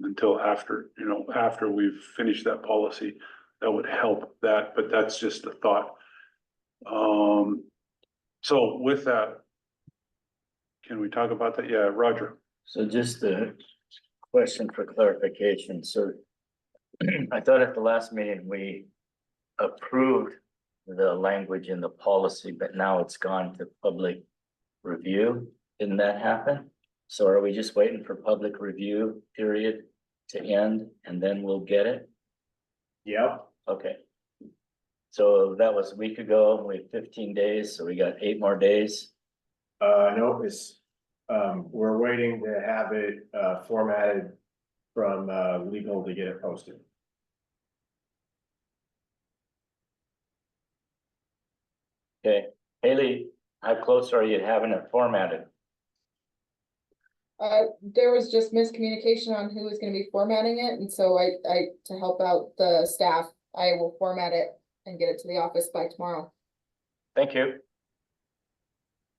[SPEAKER 1] until after, after we've finished that policy, that would help that, but that's just a thought. So with that, can we talk about that? Yeah, Roger.
[SPEAKER 6] So just a question for clarification. So I thought at the last meeting, we approved the language in the policy, but now it's gone to public review. Didn't that happen? So are we just waiting for public review period to end and then we'll get it?
[SPEAKER 5] Yep.
[SPEAKER 6] Okay. So that was a week ago. We have 15 days, so we got 8 more days.
[SPEAKER 5] No, we're waiting to have it, formatted from, legal to get it posted.
[SPEAKER 6] Okay, Haley, how close are you to having it formatted?
[SPEAKER 8] There was just miscommunication on who was gonna be formatting it, and so to help out the staff, I will format it and get it to the office by tomorrow.
[SPEAKER 6] Thank you.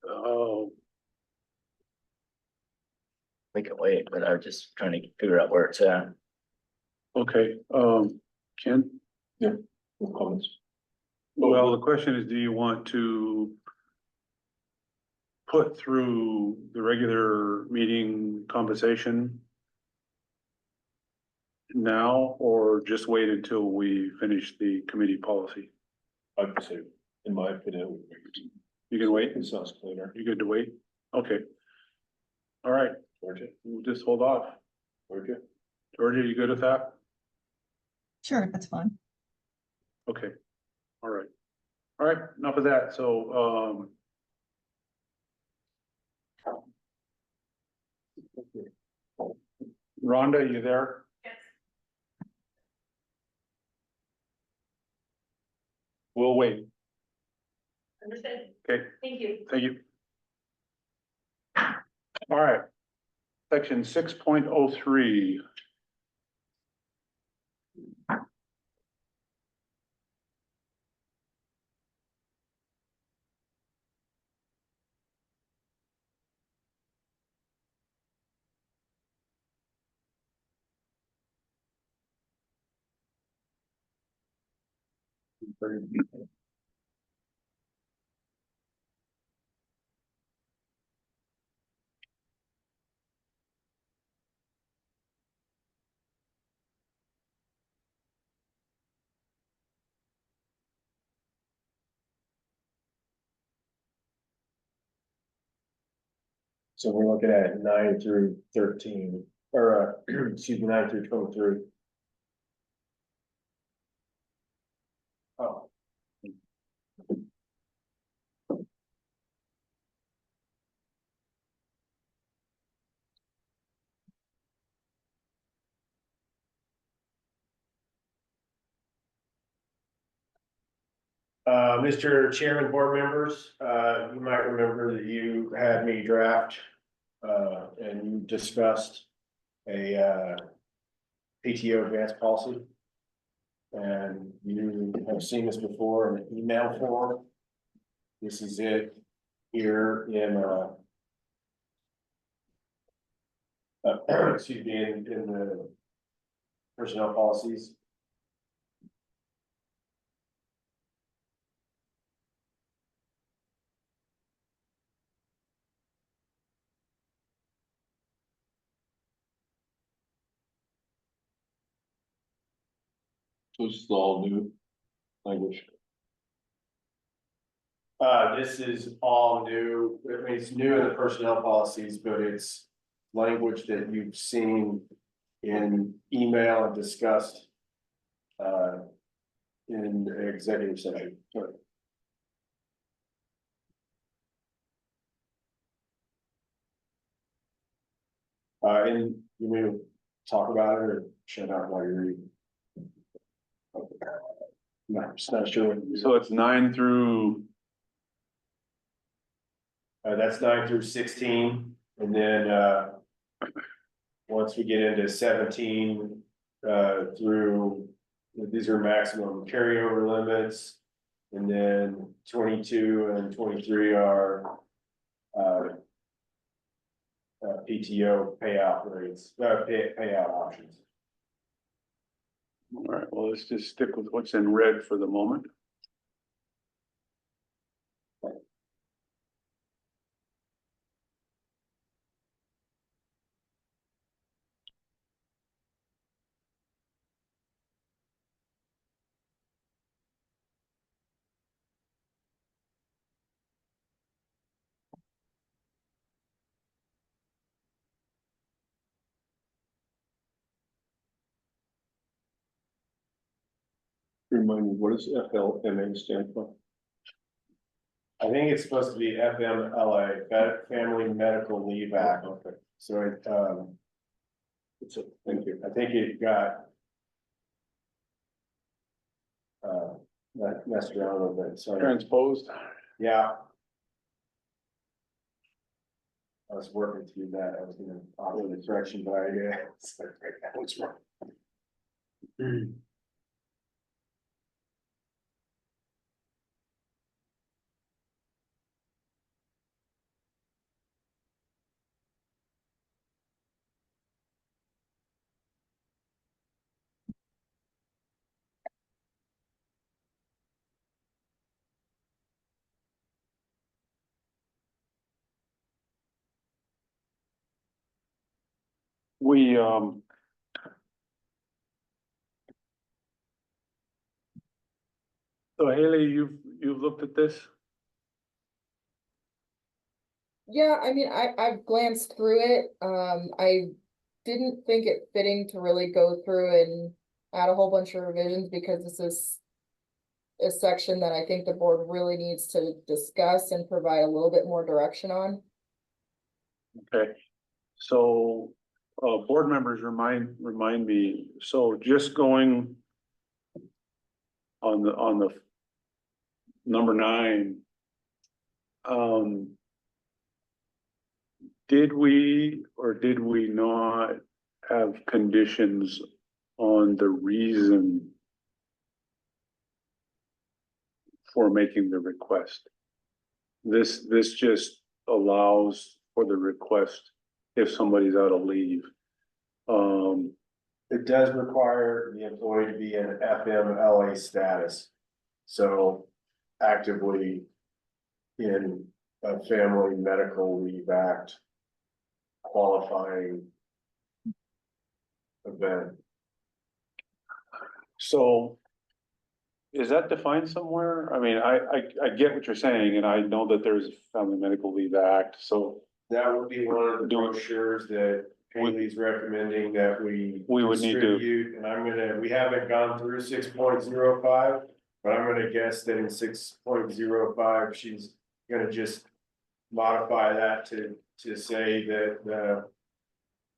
[SPEAKER 1] Oh,
[SPEAKER 6] We can wait, but I'm just trying to figure out where it's at.
[SPEAKER 1] okay, Ken?
[SPEAKER 3] No comments.
[SPEAKER 1] Well, the question is, do you want to put through the regular meeting compensation now, or just wait until we finish the committee policy?
[SPEAKER 3] I'd say, in my opinion,
[SPEAKER 1] You can wait?
[SPEAKER 3] it sounds cleaner.
[SPEAKER 1] You good to wait? Okay. All right,
[SPEAKER 3] Georgia,
[SPEAKER 1] we'll just hold off.
[SPEAKER 3] Georgia.
[SPEAKER 1] Georgia, you good with that?
[SPEAKER 4] Sure, that's fine.
[SPEAKER 1] Okay. All right. All right, enough of that. So, Rhonda, you there?
[SPEAKER 9] Yes.
[SPEAKER 1] We'll wait.
[SPEAKER 9] Understood.
[SPEAKER 1] Okay,
[SPEAKER 9] Thank you.
[SPEAKER 1] thank you. All right. Section 6.03.
[SPEAKER 5] So we're looking at 9 through 13, or, excuse me, 9 through 23. Oh. Mr. Chairman, board members, you might remember that you had me draft, and you discussed a, PTO advance policy. And you have seen this before in an email form. This is it here in, excuse me, in the personnel policies.
[SPEAKER 3] So this is all new language.
[SPEAKER 5] This is all new, I mean, it's new in the personnel policies, but it's language that you've seen in email and discussed. In the executive session. And you may talk about it or shut out while you're reading. No, I'm just not sure.
[SPEAKER 1] So it's 9 through,
[SPEAKER 5] That's 9 through 16, and then, once we get into 17, through, these are maximum carryover limits. And then 22 and 23 are, PTO payout rates, payout options.
[SPEAKER 1] all right, well, let's just stick with what's in red for the moment.
[SPEAKER 3] Remind me, what does FLMA stand for?
[SPEAKER 5] I think it's supposed to be FMLA, Family Medical Leave Act. Okay. So it, thank you. I think it got messed around a little bit, sorry.
[SPEAKER 1] Transposed.
[SPEAKER 5] Yeah. I was working through that. I was gonna offer the correction, but that was wrong.
[SPEAKER 1] We, so Haley, you've looked at this?
[SPEAKER 8] Yeah, I mean, I've glanced through it. I didn't think it fitting to really go through and add a whole bunch of revisions because this is a section that I think the board really needs to discuss and provide a little bit more direction on.
[SPEAKER 1] Okay, so, board members remind me, so just going on the number 9, did we or did we not have conditions on the reason for making the request? This just allows for the request if somebody's out of leave.
[SPEAKER 5] It does require the employee to be in FMLA status. So actively in a Family Medical Leave Act qualifying event.
[SPEAKER 1] So is that defined somewhere? I mean, I get what you're saying, and I know that there's a Family Medical Leave Act, so
[SPEAKER 5] That would be one of the brochures that Haley's recommending that we
[SPEAKER 1] would need to,
[SPEAKER 5] distribute, and we haven't gone through 6.05, but I'm gonna guess that in 6.05, she's gonna just modify that to say that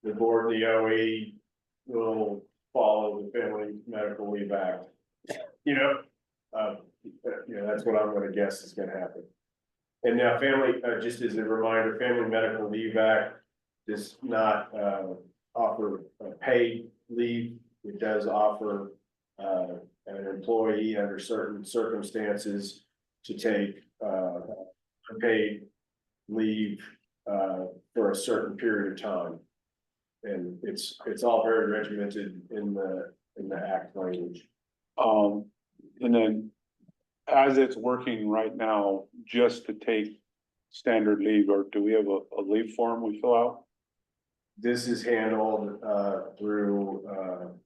[SPEAKER 5] the board, the OE will follow the Family Medical Leave Act. You know, that's what I'm gonna guess is gonna happen. And now family, just as a reminder, Family Medical Leave Act does not, offer paid leave. It does offer, an employee under certain circumstances to take, paid leave, for a certain period of time. And it's all very regimented in the act language.
[SPEAKER 1] And then as it's working right now, just to take standard leave, or do we have a leave form we fill out?
[SPEAKER 5] This is handled, through,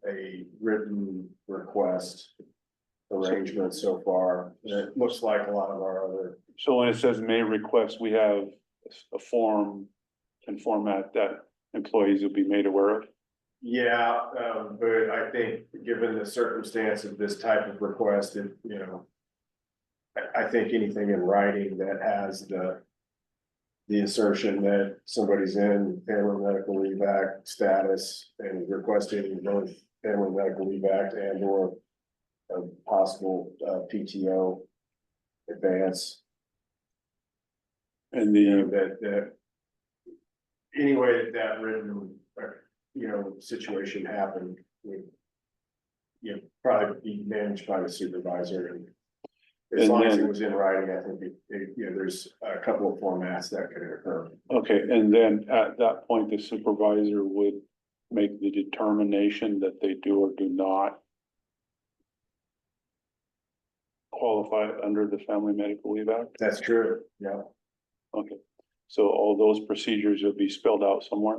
[SPEAKER 5] a written request arrangement so far. And it looks like a lot of our other,
[SPEAKER 1] So when it says may request, we have a form and format that employees will be made aware of?
[SPEAKER 5] yeah, but I think given the circumstance of this type of request, I think anything in writing that has the assertion that somebody's in Family Medical Leave Act status and requesting both Family Medical Leave Act and or a possible PTO advance.
[SPEAKER 1] And
[SPEAKER 5] That anyway, that written, situation happened would, probably be managed by the supervisor. And as
[SPEAKER 1] And
[SPEAKER 5] long as it
[SPEAKER 1] then-
[SPEAKER 5] was in writing, I think, there's a couple of formats that could occur.
[SPEAKER 1] okay, and then at that point, the supervisor would make the determination that they do or do not qualify under the Family Medical Leave Act?
[SPEAKER 5] That's true, yeah.
[SPEAKER 1] Okay, so all those procedures will be spelled out somewhere?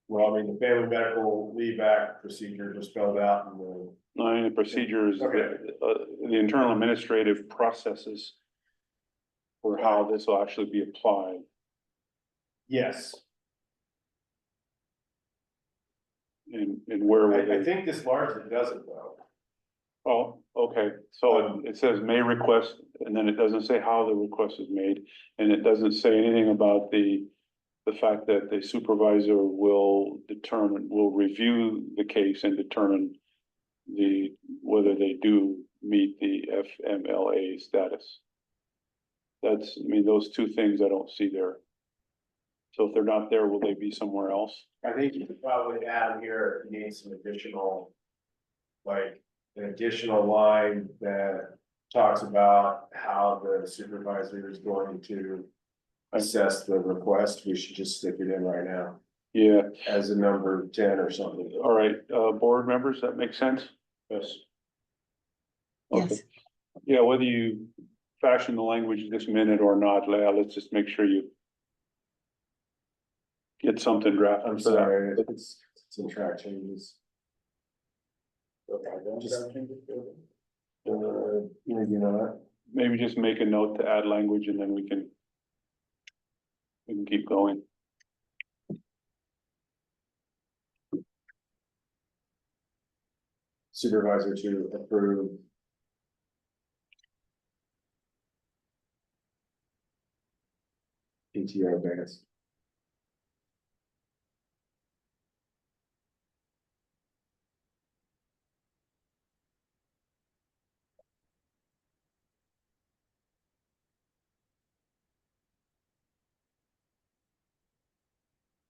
[SPEAKER 5] Well, I mean, the Family Medical Leave Act procedures are spelled out in the.
[SPEAKER 1] I mean, the procedures,
[SPEAKER 5] Okay.
[SPEAKER 1] the internal administrative processes for how this will actually be applied.
[SPEAKER 5] Yes,
[SPEAKER 1] And where will
[SPEAKER 5] I
[SPEAKER 1] they?
[SPEAKER 5] think this largely does it though.
[SPEAKER 1] Oh, okay, so it says may request, and then it doesn't say how the request is made, and it doesn't say anything about the fact that the supervisor will review the case and determine whether they do meet the FMLA status. That's, I mean, those two things I don't see there. So if they're not there, will they be somewhere else?
[SPEAKER 5] I think you could probably add in here, if you need some additional, like, an additional line that talks about how the supervisor is going to assess the request. We should just stick it in right now
[SPEAKER 1] Yeah,
[SPEAKER 5] as a number 10 or something.
[SPEAKER 1] all right, board members, that makes sense?
[SPEAKER 5] Yes.
[SPEAKER 1] Okay.
[SPEAKER 4] Yes,
[SPEAKER 1] Yeah, whether you fashion the language this minute or not, Leah, let's just make sure you get something drafted
[SPEAKER 5] I'm
[SPEAKER 1] for that.
[SPEAKER 5] sorry, it's in track changes. Just, maybe not.
[SPEAKER 1] Maybe just make a note to add language and then we can keep going.
[SPEAKER 5] Supervisor to approve. PTO advance.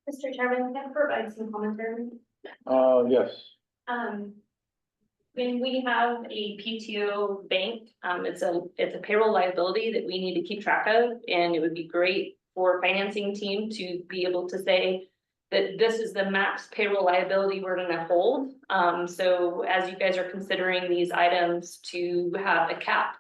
[SPEAKER 10] Mr. Chairman, can I provide some commentary?
[SPEAKER 1] Yes,
[SPEAKER 10] When we have a PTO bank, it's a payroll liability that we need to keep track of, and it would be great for financing team to be able to say that this is the max payroll liability we're gonna hold. So as you guys are considering these items to have a cap,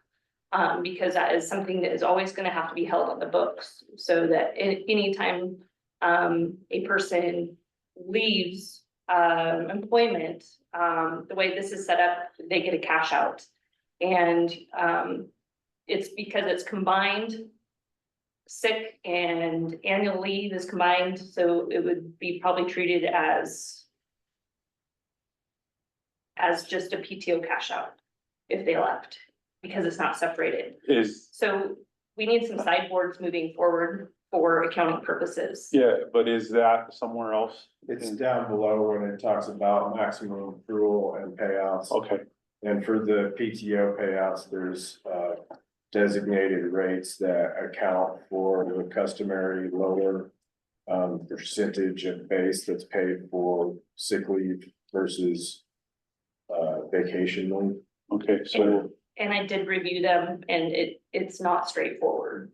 [SPEAKER 10] because that is something that is always gonna have to be held on the books, so that anytime a person leaves employment, the way this is set up, they get a cash out. And it's because it's combined. Sick and annual leave is combined, so it would be probably treated as just a PTO cash out if they left, because it's not separated. So we need some sideboards moving forward for accounting purposes.
[SPEAKER 1] but is that somewhere else?
[SPEAKER 5] It's down below when it talks about maximum accrual and payouts.
[SPEAKER 1] Okay,
[SPEAKER 5] And for the PTO payouts, there's designated rates that account for the customary lower percentage of base that's paid for sick leave versus vacation leave.
[SPEAKER 1] Okay, so,
[SPEAKER 10] And I did review them and it's not straightforward,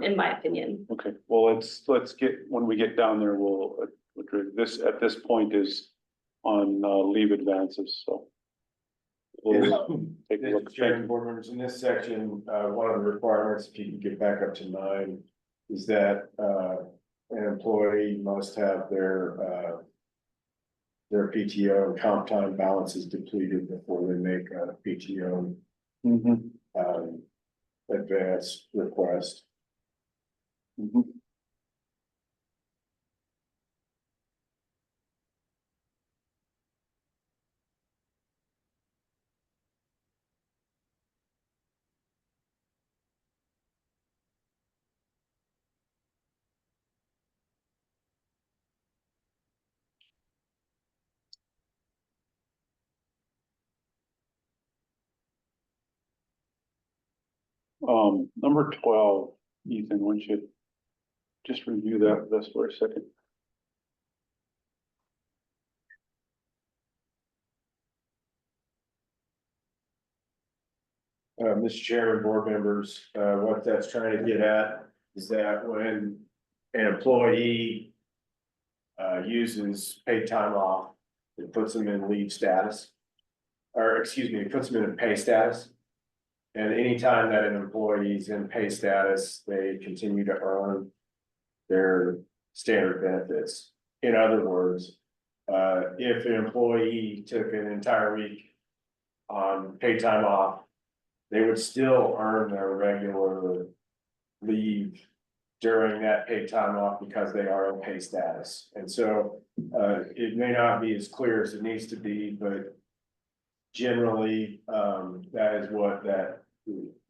[SPEAKER 10] in my opinion.
[SPEAKER 1] okay, well, let's get, when we get down there, we'll, this, at this point is on, leave advances, so. We'll take a look.
[SPEAKER 5] Mr. Chairman, board members, in this section, one of the requirements, if you can get back up to 9, is that an employee must have their PTO and comp time balances depleted before they make a PTO
[SPEAKER 1] Mhm,
[SPEAKER 5] advance request.
[SPEAKER 1] mhm. Number 12, Ethan, why don't you just review that with us for a second?
[SPEAKER 5] Mr. Chairman, board members, what that's trying to get at is that when an employee uses paid time off, it puts them in leave status. Or excuse me, it puts them in pay status. And anytime that an employee is in pay status, they continue to earn their standard benefits. In other words, if an employee took an entire week on paid time off, they would still earn their regular leave during that paid time off because they are in pay status. And so it may not be as clear as it needs to be, but generally, that is what that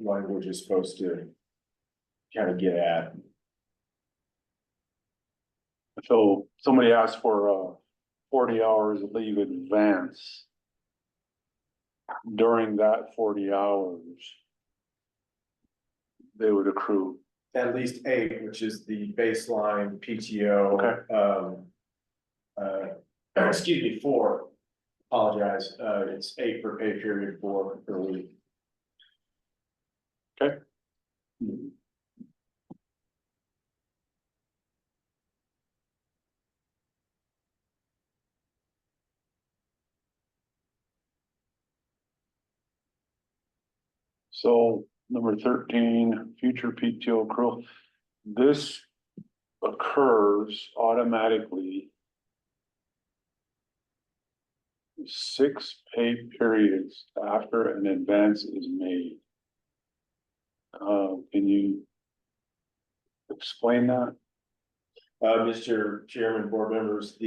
[SPEAKER 5] language is supposed to kind of get at.
[SPEAKER 1] So somebody asked for 40 hours of leave advance. During that 40 hours, they would accrue.
[SPEAKER 5] At least 8, which is the baseline PTO.
[SPEAKER 1] Okay.
[SPEAKER 5] Excuse me, 4. Apologize. It's 8 per pay period, 4 per week.
[SPEAKER 1] Okay. So number 13, future PTO accrual. This occurs automatically 6 pay periods after an advance is made. Can you explain that?
[SPEAKER 5] Mr. Chairman, board members,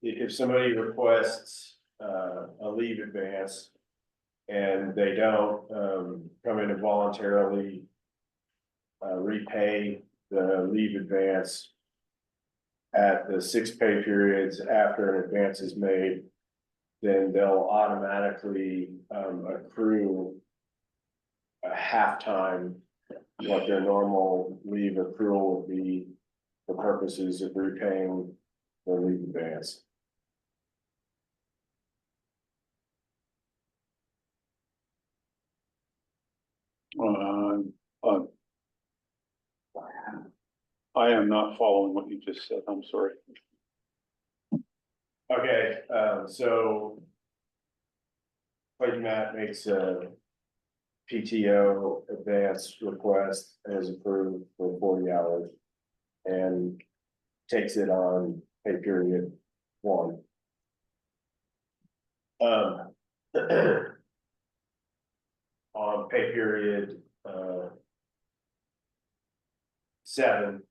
[SPEAKER 5] if somebody requests a leave advance and they don't come in and voluntarily repay the leave advance at the 6 pay periods after an advance is made, then they'll automatically accrue a halftime what their normal leave accrual would be for purposes of repaying the leave advance.
[SPEAKER 1] I am not following what you just said. I'm sorry.
[SPEAKER 5] Okay, so Clayton Matt makes a PTO advance request and is approved for 40 hours and takes it on pay period 1. On pay period 7,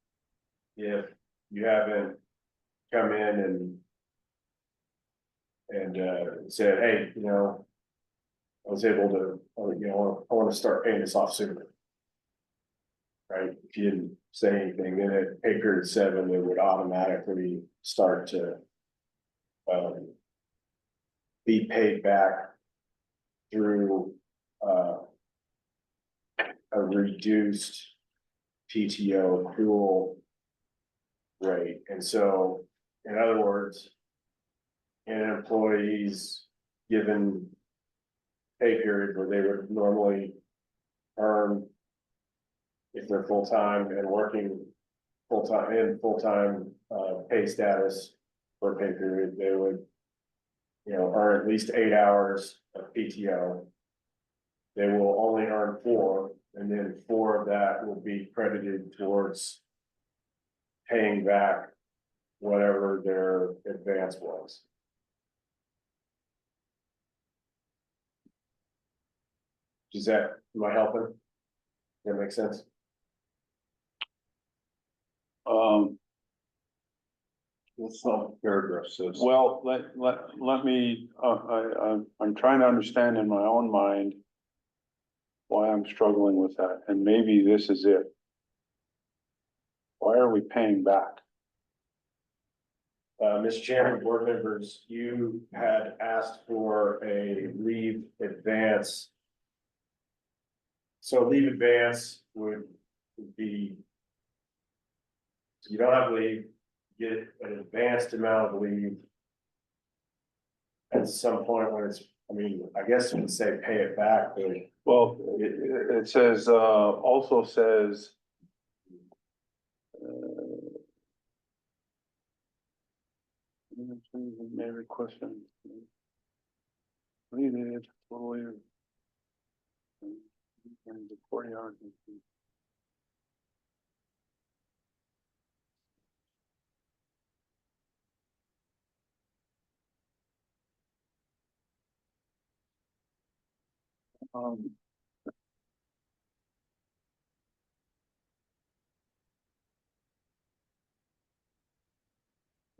[SPEAKER 5] if you haven't come in and said, hey, you know, I was able to, you know, I want to start paying this off sooner. Right, if you didn't say anything, then at pay period 7, it would automatically start to be paid back through, a reduced PTO accrual rate. And so, in other words, an employee's given pay period where they would normally earn, if they're full-time and working full-time pay status for pay period, they would, earn at least 8 hours of PTO. They will only earn 4, and then 4 of that will be credited towards paying back whatever their advance was. Am I helping? Does that make sense?
[SPEAKER 3] That's not what the paragraph says.
[SPEAKER 1] Well, let me, I'm trying to understand in my own mind why I'm struggling with that, and maybe this is it. Why are we paying back?
[SPEAKER 5] Mr. Chairman, board members, you had asked for a leave advance. So leave advance would be, you don't have leave, get an advanced amount of leave. At some point when it's, I guess you would say pay it back, but.
[SPEAKER 1] Well, it says, also says. May request. Needed, totally. 40 hours.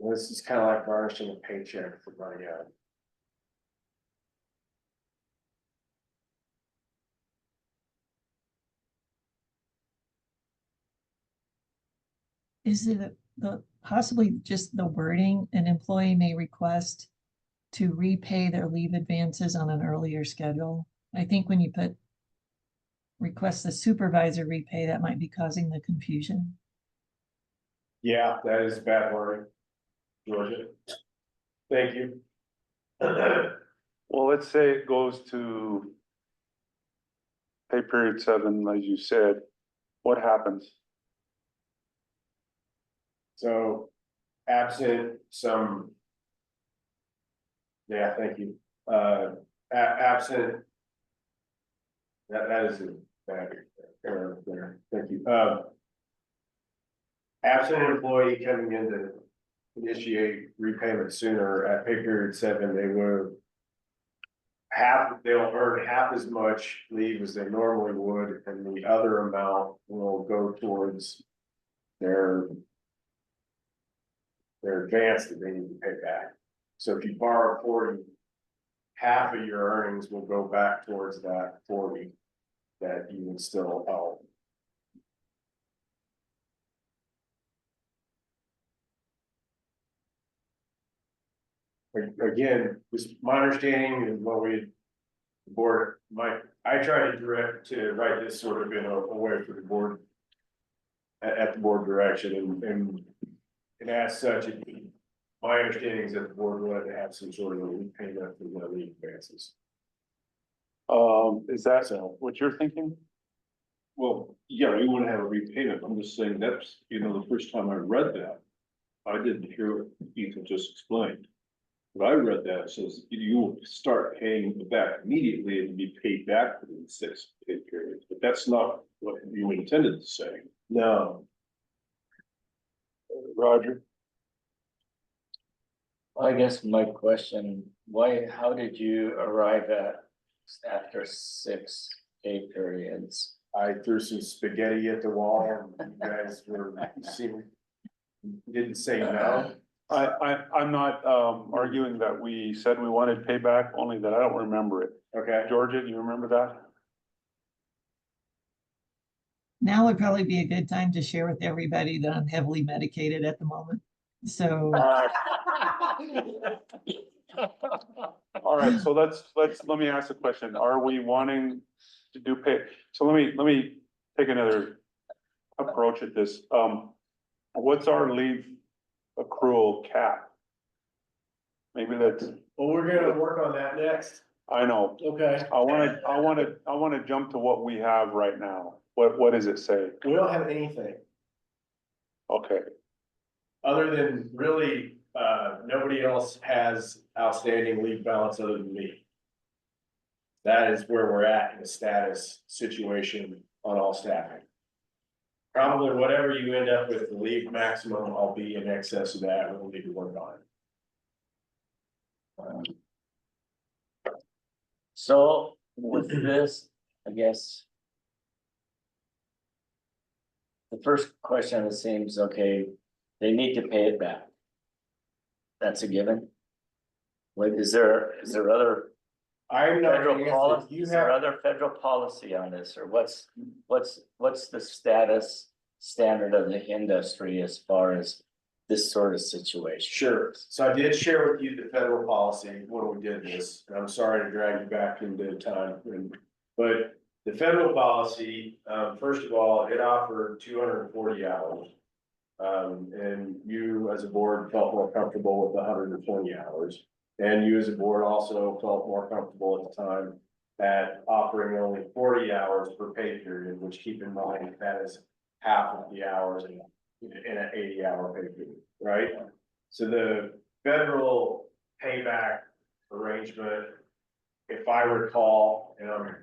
[SPEAKER 5] This is kind of like garnishing a paycheck for money out.
[SPEAKER 4] Is it the possibly just the wording, an employee may request to repay their leave advances on an earlier schedule? I think when you put request the supervisor repay, that might be causing the confusion.
[SPEAKER 5] Yeah, that is bad wording, Georgia. Thank you.
[SPEAKER 1] Well, let's say it goes to pay period 7, as you said, what happens?
[SPEAKER 5] So absent some. Yeah, thank you. Absent. That is a bad error there. Thank you. Absent employee coming in to initiate repayment sooner at pay period 7, they'll earn half as much leave as they normally would, and the other amount will go towards their advance that they need to pay back. So if you borrow 40, half of your earnings will go back towards that 40 that you would still owe. Again, this my understanding is what the board, I try to write this sort of in a way for the board at the board direction, and as such, my understanding is that the board wanted to have some sort of a repayment for the leave advances.
[SPEAKER 1] Is that what you're thinking?
[SPEAKER 3] Well, yeah, we want to have a repayment. I'm just saying that's, the first time I read that, I didn't hear what Ethan just explained. But I read that, it says you will start paying it back immediately and be paid back within 6 pay periods, but that's not what you intended to say.
[SPEAKER 5] No.
[SPEAKER 1] Roger?
[SPEAKER 6] I guess my question, how did you arrive at after 6 pay periods?
[SPEAKER 5] I threw some spaghetti at the wall, and you guys didn't say no.
[SPEAKER 1] I'm not arguing that we said we wanted payback, only that I don't remember it.
[SPEAKER 5] Okay.
[SPEAKER 1] Georgia, do you remember that?
[SPEAKER 4] Now would probably be a good time to share with everybody that I'm heavily medicated at the moment. So
[SPEAKER 1] All right, so let me ask a question. Are we wanting to do pay? So let me take another approach at this. What's our leave accrual cap? Maybe that's,
[SPEAKER 5] Well, we're gonna work on that next.
[SPEAKER 1] I know,
[SPEAKER 5] Okay.
[SPEAKER 1] I wanna jump to what we have right now. What does it say?
[SPEAKER 5] We don't have anything
[SPEAKER 1] Okay,
[SPEAKER 5] other than really, nobody else has outstanding leave balance other than me. That is where we're at in the status situation on all staffing. Probably whatever you end up with the leave maximum, I'll be in excess of that. We'll need to work on it.
[SPEAKER 6] So with this, I guess. The first question, it seems, okay, they need to pay it back. That's a given. Like, is there other
[SPEAKER 5] I'm not
[SPEAKER 6] federal
[SPEAKER 5] gonna answer.
[SPEAKER 6] policy,
[SPEAKER 5] You
[SPEAKER 6] is there
[SPEAKER 5] have,
[SPEAKER 6] other federal policy on this, or what's the status standard of the industry as far as this sort of situation?
[SPEAKER 5] sure. So I did share with you the federal policy when we did this, and I'm sorry to drag you back into time. But the federal policy, first of all, it offered 240 hours. And you as a board felt more comfortable with 120 hours. And you as a board also felt more comfortable at the time at offering only 40 hours per pay period, which keep in mind that is half of the hours in an 80-hour pay period, right? So the federal payback arrangement, if I recall, and I'm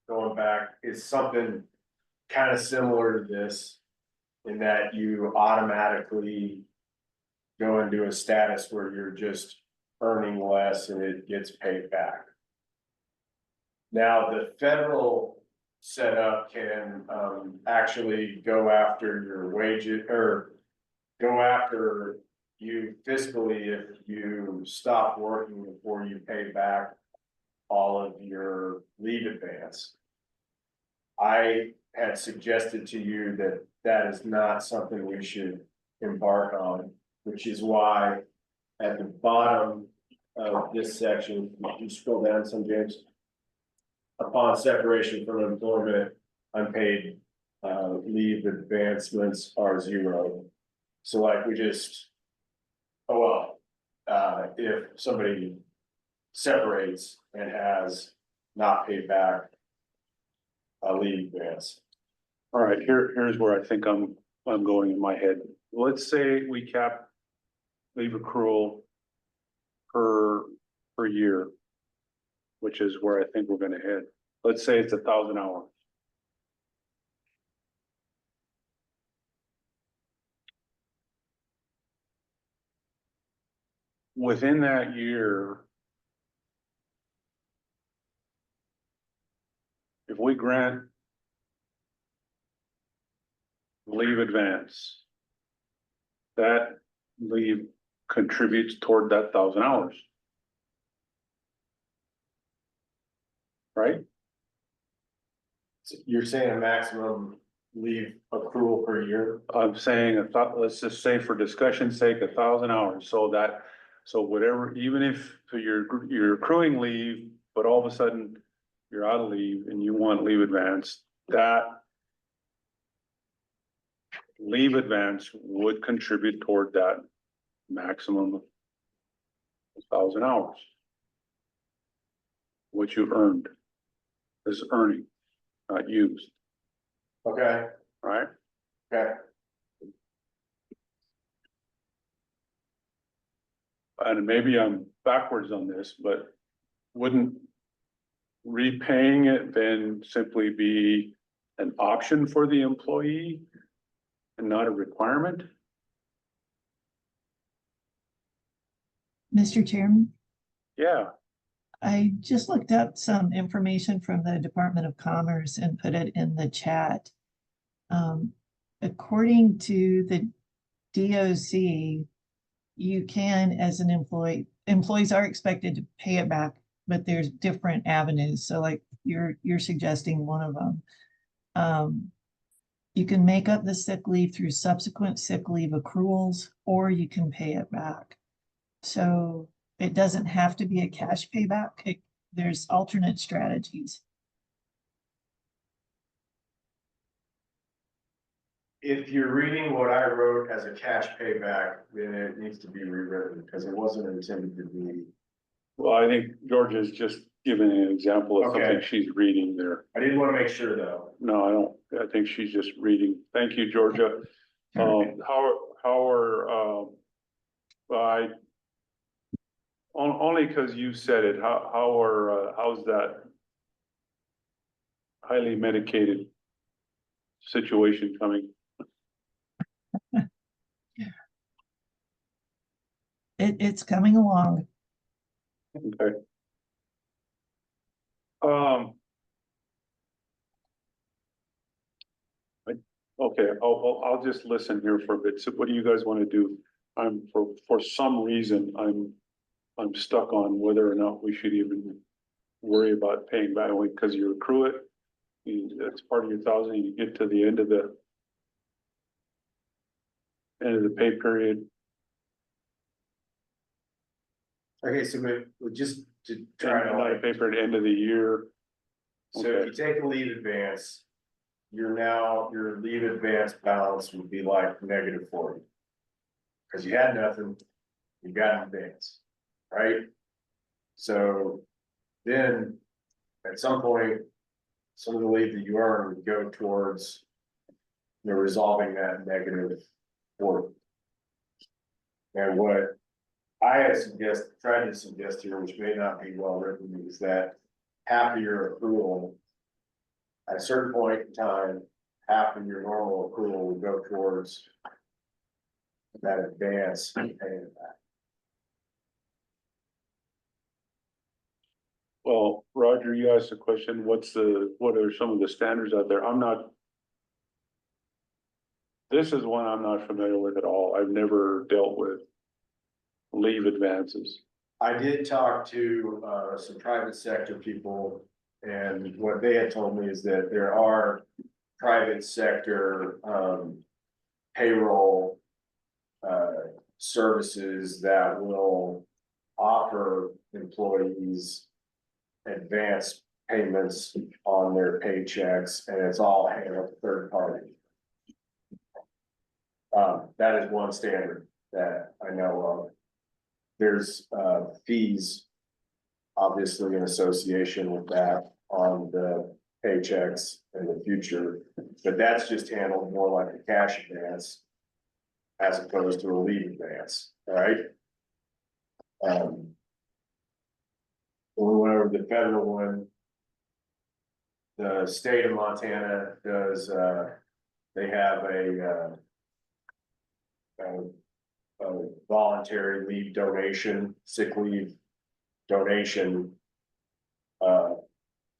[SPEAKER 5] going back, is something kind of similar to this, in that you automatically go into a status where you're just earning less and it gets paid back. Now, the federal setup can actually go after your wages, or go after you fiscally if you stop working before you pay back all of your leave advance. I had suggested to you that that is not something we should embark on, which is why at the bottom of this section, if you scroll down some, James. Upon separation from employment, unpaid leave advancements are 0. So like we just, if somebody separates and has not paid back a leave advance.
[SPEAKER 1] all right, here's where I think I'm going in my head. Let's say we cap leave accrual per year, which is where I think we're gonna head. Let's say it's 1,000 hours. Within that year, if we grant leave advance, that leave contributes toward that 1,000 hours. Right?
[SPEAKER 5] You're saying a maximum leave accrual per year?
[SPEAKER 1] I'm saying, let's just say for discussion's sake, 1,000 hours, so whatever, even if you're accruing leave, but all of a sudden you're out of leave and you want leave advance, that leave advance would contribute toward that maximum of 1,000 hours. What you earned is earning, not used,
[SPEAKER 5] Okay,
[SPEAKER 1] right?
[SPEAKER 5] okay.
[SPEAKER 1] And maybe I'm backwards on this, but wouldn't repaying it then simply be an option for the employee and not a requirement?
[SPEAKER 4] Mr. Chairman,
[SPEAKER 1] Yeah,
[SPEAKER 4] I just looked up some information from the Department of Commerce and put it in the chat. According to the DOC, you can, as an employee, employees are expected to pay it back, but there's different avenues. So like you're suggesting one of them. You can make up the sick leave through subsequent sick leave accruals, or you can pay it back. So it doesn't have to be a cash payback. There's alternate strategies.
[SPEAKER 5] If you're reading what I wrote as a cash payback, then it needs to be rewritten, because it wasn't intended to be.
[SPEAKER 1] Well, I think Georgia's just giving an example of something
[SPEAKER 5] Okay.
[SPEAKER 1] she's reading there.
[SPEAKER 5] I didn't want to make sure though.
[SPEAKER 1] No, I don't, I think she's just reading. Thank you, Georgia. How are, only because you said it, how's that highly medicated situation coming?
[SPEAKER 4] It's coming along.
[SPEAKER 1] Okay. Okay, I'll just listen here for a bit. So what do you guys want to do? For some reason, I'm stuck on whether or not we should even worry about paying back, only because you accrue it. It's part of your thousand, you get to the end of the pay period.
[SPEAKER 5] Okay, so we just to try to
[SPEAKER 1] Not a pay period, end of the year.
[SPEAKER 5] so if you take a leave advance, your leave advance balance would be like -40. Cause you had nothing, you got an advance, right? So then at some point, some of the leave that you earn would go towards resolving that -40. And what I had tried to suggest here, which may not be well written, is that half of your accrual, at a certain point in time, half of your normal accrual will go towards that advance and paying it back.
[SPEAKER 1] Well, Roger, you asked the question, what are some of the standards out there? This is one I'm not familiar with at all. I've never dealt with leave advances.
[SPEAKER 5] I did talk to some private sector people, and what they had told me is that there are private sector payroll services that will offer employees advance payments on their paychecks, and it's all handled third party. That is one standard that I know of. There's fees, obviously in association with that on the paychecks in the future, but that's just handled more like a cash advance as opposed to a leave advance, all right? When we went over the federal one, the state of Montana does, they have a voluntary leave donation, sick leave donation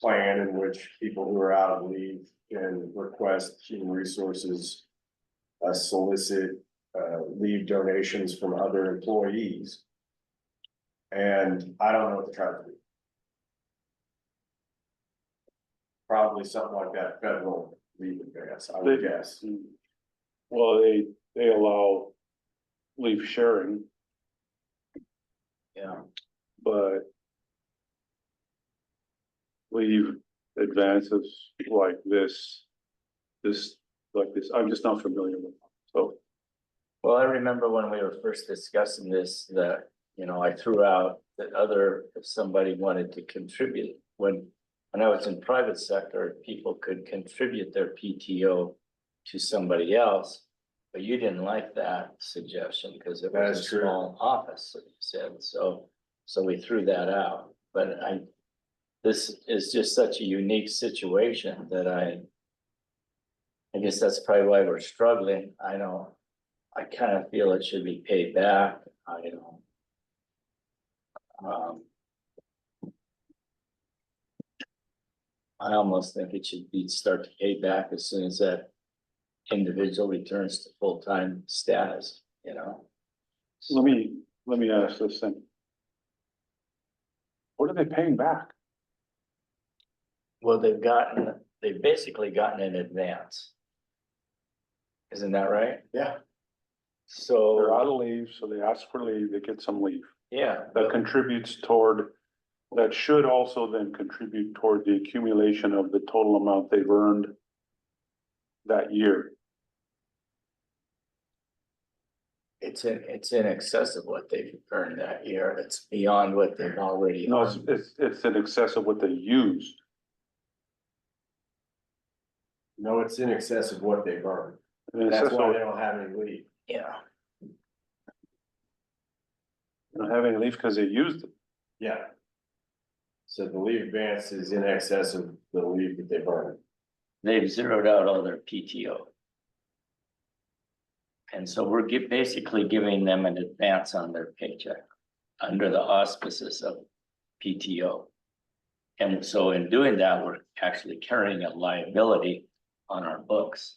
[SPEAKER 5] plan in which people who are out of leave can request human resources solicit leave donations from other employees. And I don't know what to try to do. Probably something like that federal leave advance, I would guess.
[SPEAKER 1] Well, they allow leave sharing,
[SPEAKER 6] Yeah,
[SPEAKER 1] but leave advances like this, I'm just not familiar with. So,
[SPEAKER 6] well, I remember when we were first discussing this, that, I threw out that if somebody wanted to contribute, when I was in private sector, people could contribute their PTO to somebody else. But you didn't like that suggestion because it was a small office, you said, so we threw that out. But this is just such a unique situation that I guess that's probably why we're struggling. I kind of feel it should be paid back. I almost think it should start to pay back as soon as that individual returns to full-time status,
[SPEAKER 1] let me ask this thing. What are they paying back?
[SPEAKER 6] Well, they've basically gotten an advance. Isn't that right?
[SPEAKER 5] Yeah.
[SPEAKER 1] They're
[SPEAKER 6] So,
[SPEAKER 1] out of leave, so they ask for leave, they get some leave.
[SPEAKER 6] Yeah,
[SPEAKER 1] that contributes toward, that should also then contribute toward the accumulation of the total amount they've earned that year.
[SPEAKER 6] it's in excess of what they've earned that year. It's beyond what they've already
[SPEAKER 1] No,
[SPEAKER 6] earned.
[SPEAKER 1] it's in excess of what they used.
[SPEAKER 5] No, it's in excess of what they've earned.
[SPEAKER 1] In
[SPEAKER 5] That's
[SPEAKER 1] excess
[SPEAKER 5] why
[SPEAKER 1] of,
[SPEAKER 5] they don't have any leave.
[SPEAKER 6] Yeah,
[SPEAKER 1] not having a leave because they used it.
[SPEAKER 5] Yeah. So the leave advance is in excess of the leave that they've earned.
[SPEAKER 6] they've zeroed out all their PTO. And so we're basically giving them an advance on their paycheck under the auspices of PTO. And so in doing that, we're actually carrying a liability on our books.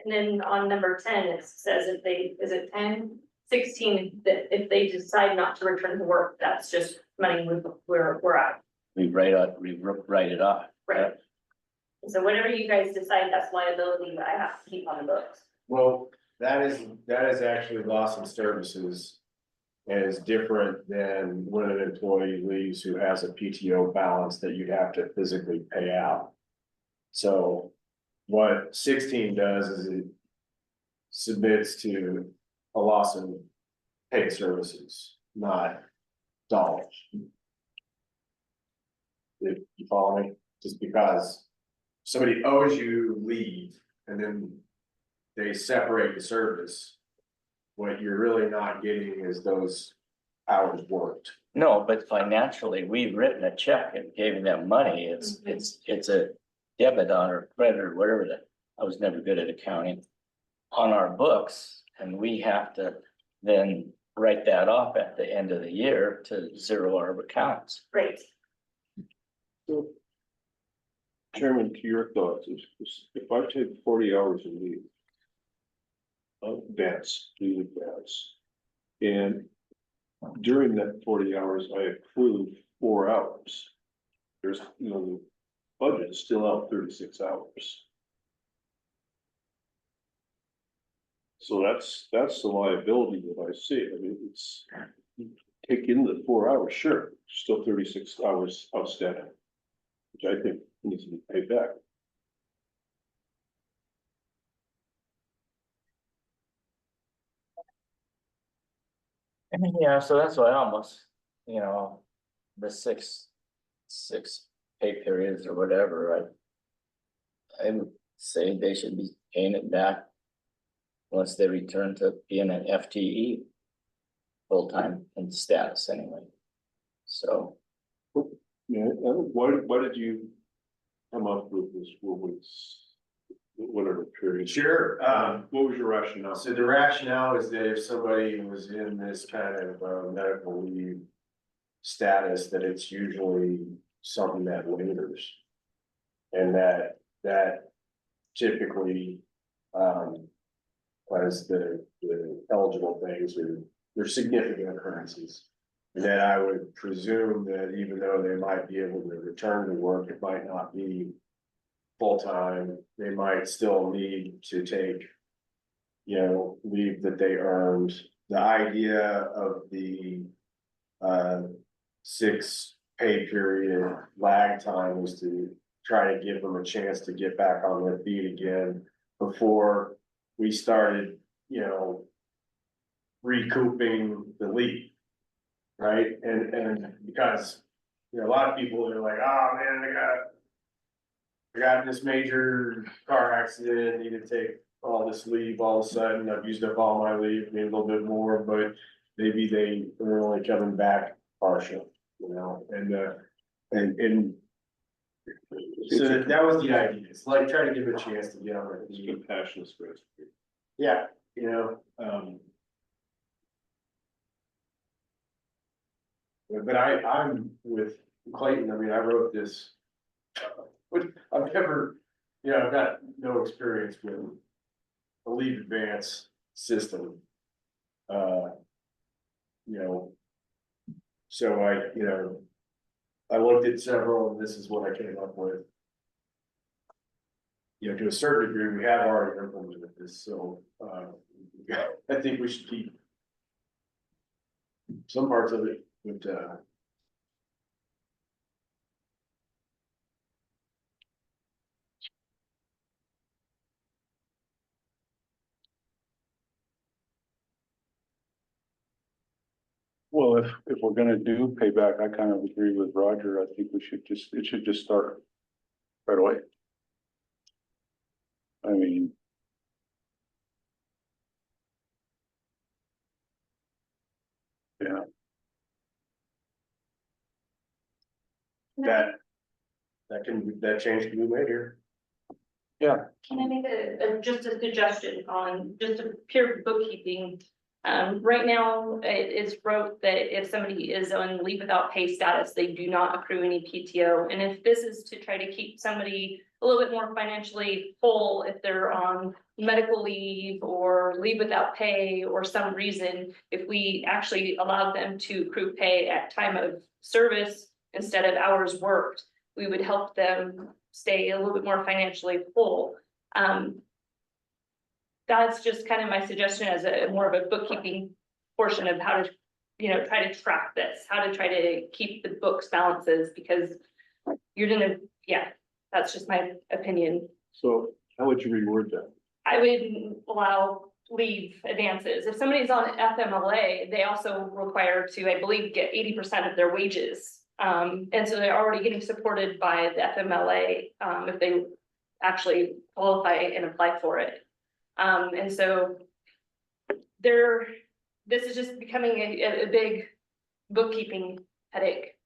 [SPEAKER 10] And then on number 10, it says if they, is it 10, 16, that if they decide not to return to work, that's just money we're out.
[SPEAKER 6] We write it off.
[SPEAKER 10] Right. So whatever you guys decide, that's liability that I have to keep on the books.
[SPEAKER 5] Well, that is actually loss in services. And is different than when an employee leaves who has a PTO balance that you'd have to physically pay out. So what 16 does is it submits to a loss in paid services, not dollars. If you follow me, just because somebody owes you leave and then they separate the service. What you're really not getting is those hours worked.
[SPEAKER 6] No, but financially, we've written a check and giving them money. It's a debit on or credit or whatever that, I was never good at accounting. On our books, and we have to then write that off at the end of the year to zero our accounts.
[SPEAKER 10] Right.
[SPEAKER 3] So, Chairman, to your thoughts, if I take 40 hours of leave, leave advance, and during that 40 hours, I accrue 4 hours. There's, the budget is still out 36 hours. So that's the liability that I see. I mean, it's, take in the 4 hours, sure, still 36 hours outstanding, which I think needs to be paid back.
[SPEAKER 6] Yeah, so that's why I almost, the six pay periods or whatever, I would say they should be paying it back once they return to being an FTE full-time in status anyway. So,
[SPEAKER 3] Yeah, why did you come up with this 4 weeks? Whatever period.
[SPEAKER 5] Sure,
[SPEAKER 3] What was your rationale?
[SPEAKER 5] so the rationale is that if somebody was in this kind of medical leave status, that it's usually something that lingers. And that typically, as the eligible things are, they're significant occurrences. And that I would presume that even though they might be able to return to work, it might not be full-time, they might still need to take, leave that they earned. The idea of the 6 pay period lag time was to try to give them a chance to get back on their feet again before we started, recouping the leave. Right, and because, a lot of people are like, oh man, I got this major car accident, need to take all this leave, all of a sudden, I've used up all my leave, maybe a little bit more, but maybe they are only coming back partial, and so that was the idea, it's like trying to give a chance to get on their
[SPEAKER 3] It's
[SPEAKER 5] feet.
[SPEAKER 3] compassionate spirit.
[SPEAKER 5] Yeah, but I'm with Clayton, I mean, I wrote this. But I've never, I've got no experience with a leave advance system. So I looked at several, and this is what I came up with. you know, to a certain degree, we have already implemented this, so, I think we should keep some parts of it, but,
[SPEAKER 1] Well, if we're gonna do payback, I kind of agree with Roger. I think it should just start right away. I mean. Yeah,
[SPEAKER 5] that change can be made here.
[SPEAKER 10] Can I make just a suggestion on just a pure bookkeeping? Right now, it is wrote that if somebody is on leave without pay status, they do not accrue any PTO. And if this is to try to keep somebody a little bit more financially whole, if they're on medical leave or leave without pay or some reason, if we actually allow them to accrue pay at time of service instead of hours worked, we would help them stay a little bit more financially whole. That's just kind of my suggestion as a more of a bookkeeping portion of how to, try to track this, how to try to keep the books balances, because you're gonna, that's just my opinion.
[SPEAKER 3] So how would you reword that?
[SPEAKER 10] I would allow leave advances. If somebody's on FMLA, they also require to, I believe, get 80% of their wages. And so they're already getting supported by the FMLA, if they actually qualify and apply for it. And so this is just becoming a big bookkeeping headache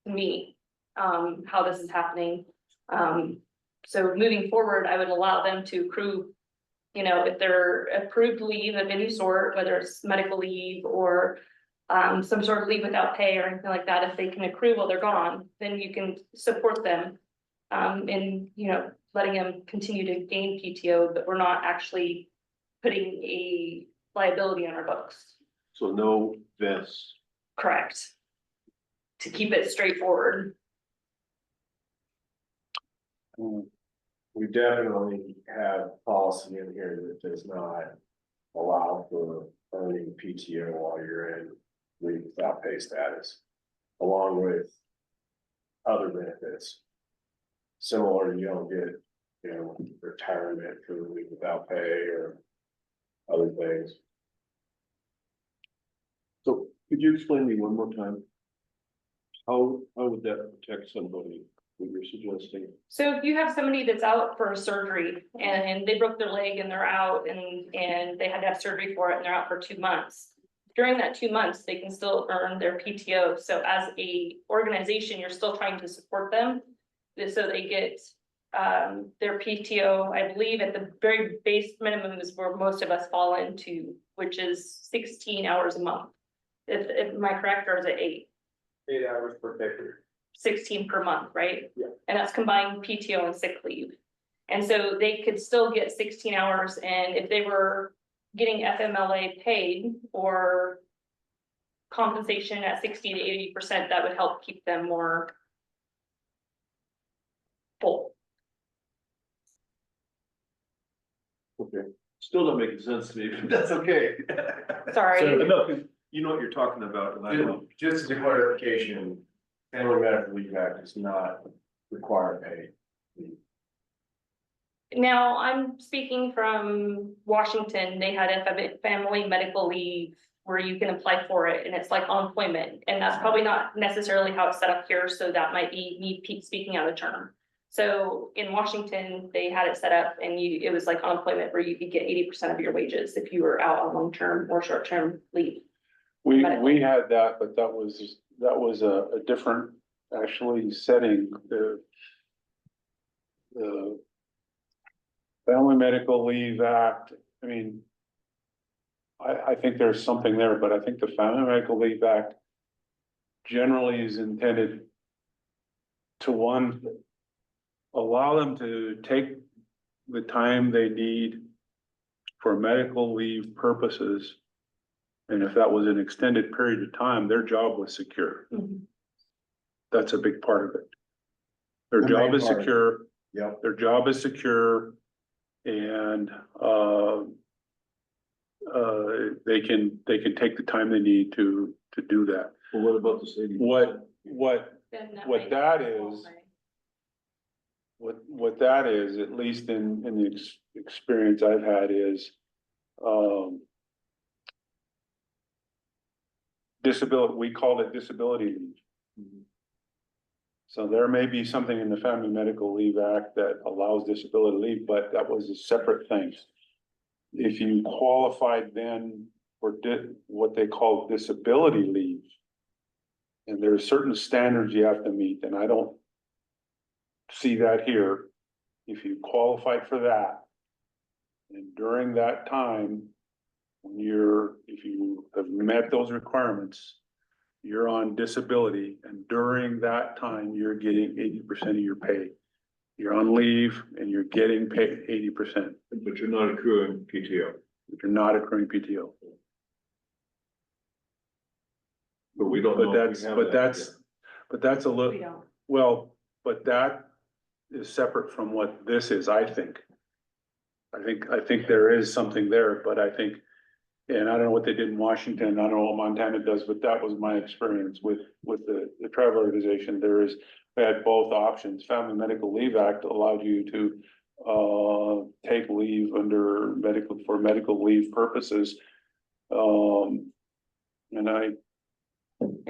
[SPEAKER 10] to me, how this is happening. So moving forward, I would allow them to accrue, if they're approved leave of any sort, whether it's medical leave or some sort of leave without pay or anything like that, if they can accrue while they're gone, then you can support them in, letting them continue to gain PTO, but we're not actually putting a liability on our books.
[SPEAKER 3] So no vests.
[SPEAKER 10] Correct. To keep it straightforward.
[SPEAKER 5] We definitely have policy in here that does not allow for earning PTO while you're in leave without pay status, along with other benefits. Similar, you don't get, retirement for leave without pay or other things.
[SPEAKER 3] So could you explain to me one more time? How would that protect somebody, what you're suggesting?
[SPEAKER 10] So if you have somebody that's out for a surgery and they broke their leg and they're out and they had to have surgery for it and they're out for 2 months. During that 2 months, they can still earn their PTO. So as a organization, you're still trying to support them. So they get their PTO, I believe at the very base minimum is where most of us fall into, which is 16 hours a month. If am I correct, or is it 8?
[SPEAKER 2] 8 hours per pay period.
[SPEAKER 10] 16 per month, right?
[SPEAKER 2] Yeah.
[SPEAKER 10] And that's combined PTO and sick leave. And so they could still get 16 hours, and if they were getting FMLA paid or compensation at 60 to 80%, that would help keep them more full.
[SPEAKER 3] Okay, still not making sense to me, but that's okay.
[SPEAKER 10] Sorry.
[SPEAKER 5] So-
[SPEAKER 3] No, 'cause you know what you're talking about, and I don't.
[SPEAKER 5] Just as a clarification, Family Medical Leave Act does not require pay.
[SPEAKER 10] Now, I'm speaking from Washington. They had a family medical leave where you can apply for it, and it's like unemployment. And that's probably not necessarily how it's set up here, so that might be me speaking out of turn. So in Washington, they had it set up and it was like unemployment where you could get 80% of your wages if you were out on long-term or short-term leave.
[SPEAKER 1] we had that, but that was a different actually setting. The Family Medical Leave Act, I mean, I think there's something there, but I think the Family Medical Leave Act generally is intended to allow them to take the time they need for medical leave purposes. And if that was an extended period of time, their job was secure.
[SPEAKER 10] Mhm.
[SPEAKER 1] That's a big part of it. Their
[SPEAKER 5] The
[SPEAKER 1] job
[SPEAKER 5] main
[SPEAKER 1] is
[SPEAKER 5] part.
[SPEAKER 1] secure,
[SPEAKER 5] Yep.
[SPEAKER 1] their job is secure, And, they can take the time they need to do that.
[SPEAKER 3] Well, what about this 80%?
[SPEAKER 1] What that is, what that is, at least in the experience I've had is, disability, we called it disability leave. So there may be something in the Family Medical Leave Act that allows disability leave, but that was a separate thing. If you qualified then for what they call disability leave, and there are certain standards you have to meet, and I don't see that here. If you qualified for that, and during that time, if you have met those requirements, you're on disability, and during that time, you're getting 80% of your pay. You're on leave and you're getting paid 80%,
[SPEAKER 3] But you're not accruing PTO.
[SPEAKER 1] but you're not accruing PTO.
[SPEAKER 3] But we don't know.
[SPEAKER 1] But
[SPEAKER 3] if we have that yet.
[SPEAKER 1] that's a
[SPEAKER 9] We
[SPEAKER 1] little,
[SPEAKER 9] don't.
[SPEAKER 1] well, but that is separate from what this is, I think. I think there is something there, but I think, and I don't know what they did in Washington, I don't know what Montana does, but that was my experience with the travel organization. We had both options. Family Medical Leave Act allowed you to take leave under for medical leave purposes. And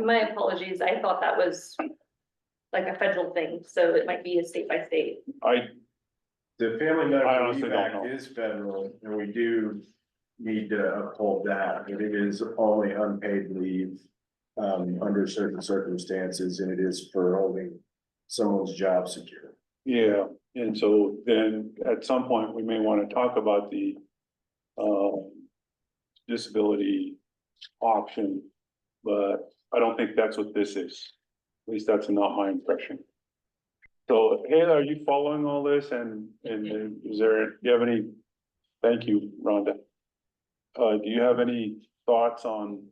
[SPEAKER 10] my apologies, I thought that was like a federal thing, so it might be a state by state.
[SPEAKER 5] The Family
[SPEAKER 1] I
[SPEAKER 5] Medical
[SPEAKER 1] honestly
[SPEAKER 5] Leave
[SPEAKER 1] don't
[SPEAKER 5] Act
[SPEAKER 1] know.
[SPEAKER 5] is federal, and we do need to uphold that, but it is only unpaid leave under certain circumstances, and it is for holding someone's job secure.
[SPEAKER 1] yeah, and so then at some point, we may want to talk about the disability option, but I don't think that's what this is. At least that's not my impression. So, hey, are you following all this? And is there, do you have any, thank you, Rhonda. Do you have any thoughts on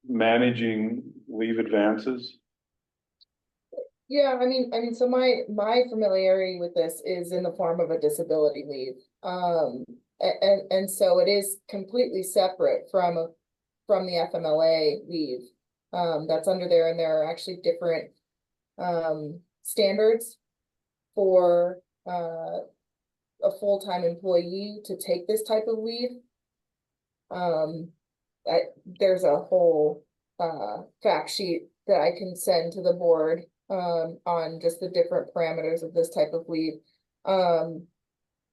[SPEAKER 1] managing leave advances?
[SPEAKER 8] Yeah, I mean, so my familiarity with this is in the form of a disability leave. And so it is completely separate from the FMLA leave. That's under there, and there are actually different standards for a full-time employee to take this type of leave. There's a whole fact sheet that I can send to the board on just the different parameters of this type of leave.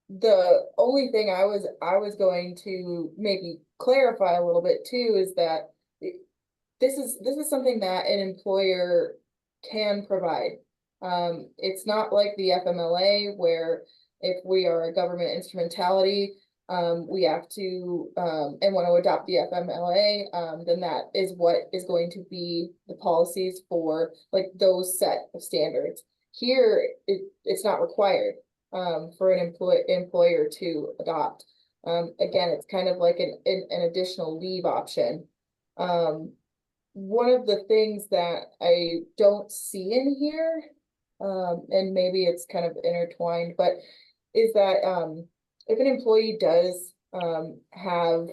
[SPEAKER 8] The only thing I was going to maybe clarify a little bit too is that this is something that an employer can provide. It's not like the FMLA where if we are a government instrumentality, we have to and want to adopt the FMLA, then that is what is going to be the policies for like those set of standards. Here, it's not required for an employer to adopt. Again, it's kind of like an additional leave option. One of the things that I don't see in here, and maybe it's kind of intertwined, but is that if an employee does have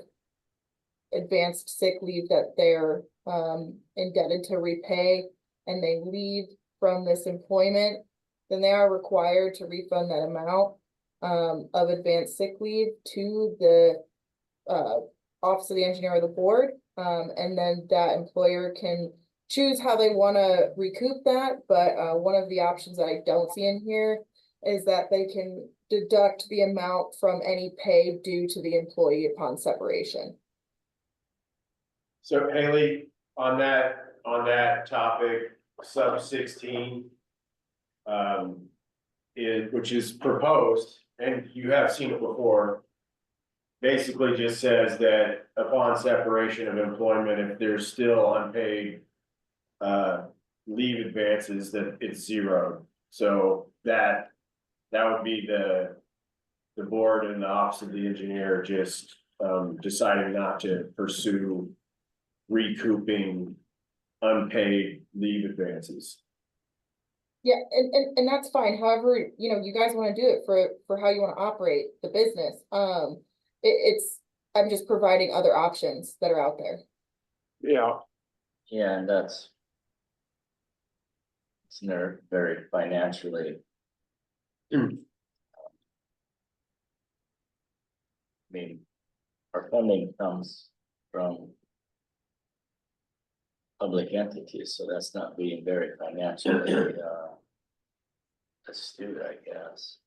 [SPEAKER 8] advanced sick leave that they're indebted to repay and they leave from this employment, then they are required to refund that amount of advanced sick leave to the Office of the Engineer or the board. And then that employer can choose how they want to recoup that. But one of the options that I don't see in here is that they can deduct the amount from any pay due to the employee upon separation.
[SPEAKER 5] So Haley, on that topic, sub 16, which is proposed, and you have seen it before, basically just says that upon separation of employment, if there's still unpaid leave advances, that it's zero. So that would be the board and the Office of the Engineer just deciding not to pursue recouping unpaid leave advances.
[SPEAKER 8] Yeah, and that's fine, however, you know, you guys wanna do it for how you wanna operate the business, it's, I'm just providing other options that are out there.
[SPEAKER 1] Yeah,
[SPEAKER 6] Yeah, and that's. It's never very financially. I mean, our funding comes from. Public entities, so that's not being very financially, astute, I guess.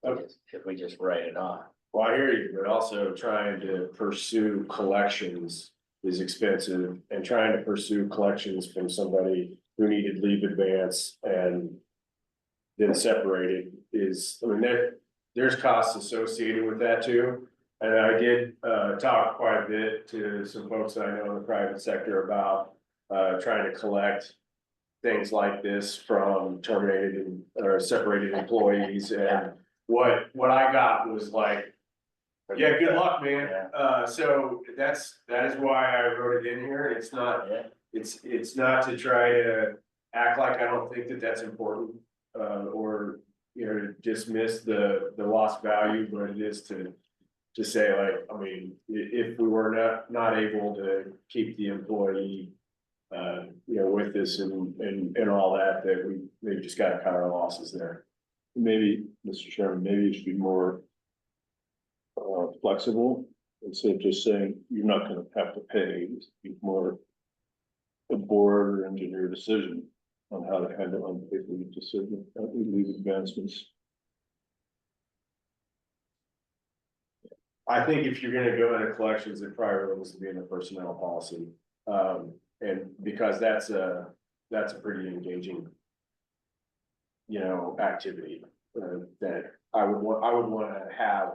[SPEAKER 6] If we just write it off.
[SPEAKER 5] Well, I hear you, but also trying to pursue collections is expensive, and trying to pursue collections from somebody who needed leave advance and then separated is, I mean, there's costs associated with that too. And I did talk quite a bit to some folks that I know in the private sector about trying to collect things like this from terminated or separated employees. And what I got was like, yeah, good luck, man. So that is why I wrote it in here. It's not, it's not to try to act like I don't think that that's important, or, you know, dismiss the lost value, but it is to say, like, I mean, if we were not able to keep the employee, you know, with us and all that, that we just gotta cut our losses there.
[SPEAKER 3] Maybe, Mr. Chairman, maybe you should be more flexible, instead of just saying you're not gonna have to pay. Be more a board or engineer decision on how to handle unpaid leave decision, leave advancements.
[SPEAKER 5] I think if you're gonna go into collections, it probably really needs to be in the personnel policy. And because that's a pretty engaging, you know, activity, that I would wanna have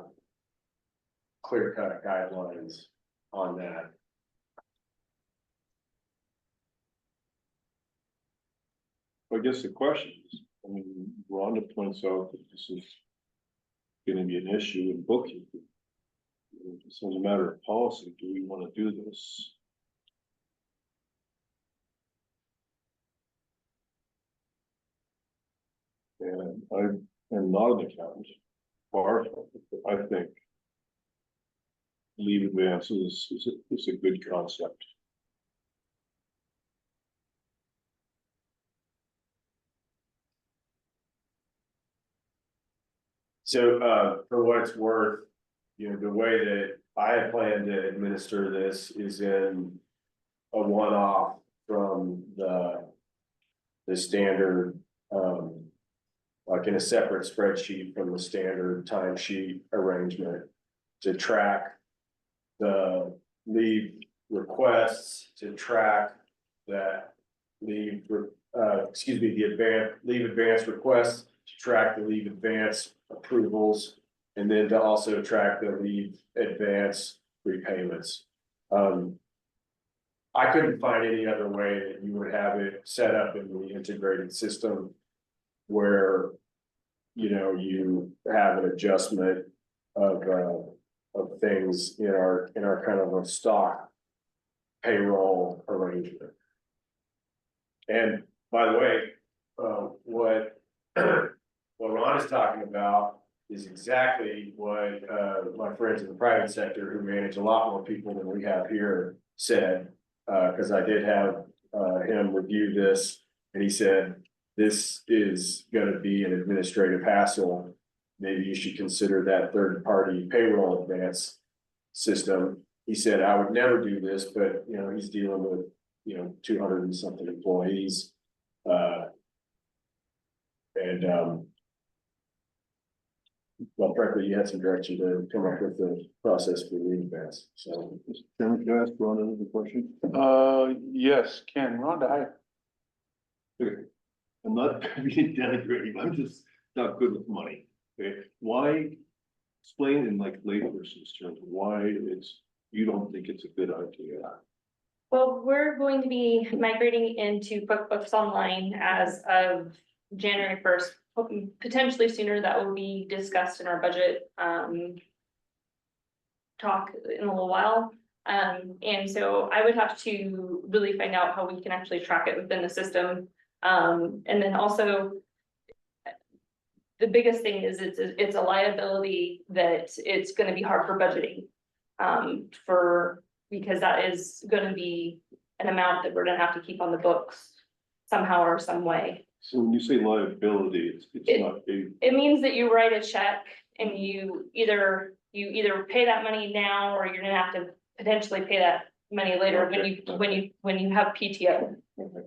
[SPEAKER 5] clear-cut guidelines on that.
[SPEAKER 3] I guess the question is, I mean, Rhonda points out that this is gonna be an issue in bookkeeping. So as a matter of policy, do we wanna do this? And I am not an accountant, far from it, but I think leave advances is a good concept.
[SPEAKER 5] So, for what it's worth, you know, the way that I had planned to administer this is in a one-off from the standard, like in a separate spreadsheet from the standard timesheet arrangement to track the leave requests, to track that leave, the leave advance requests, to track the leave advance approvals, and then to also track the leave advance repayments. I couldn't find any other way that you would have it set up in the integrated system where, you know, you have an adjustment of things in our kind of a stock payroll arrangement. And by the way, what Ron is talking about is exactly what my friends in the private sector who manage a lot more people than we have here said, because I did have him review this, and he said, this is gonna be an administrative hassle. Maybe you should consider that third-party payroll advance system. He said, I would never do this, but, you know, he's dealing with, you know, 200 and something employees. Well, frankly, you had some direction to come up with the process for leave advance, so.
[SPEAKER 3] Chairman, can I ask Ron another question?
[SPEAKER 1] yes, Ken, Rhonda,
[SPEAKER 3] I'm not being denigrating, I'm just not good with money, okay? Why, explain in like layperson's terms, why you don't think it's a good idea?
[SPEAKER 10] Well, we're going to be migrating into QuickBooks Online as of January 1st, potentially sooner. That will be discussed in our budget talk in a little while. And so I would have to really find out how we can actually track it within the system. And then also. The biggest thing is it's a liability that it's gonna be hard for budgeting. Because that is gonna be an amount that we're gonna have to keep on the books somehow or some way.
[SPEAKER 3] So when you say liability, it's not a,
[SPEAKER 10] It means that you write a check and you either pay that money now, or you're gonna have to potentially pay that money later when you have PTO.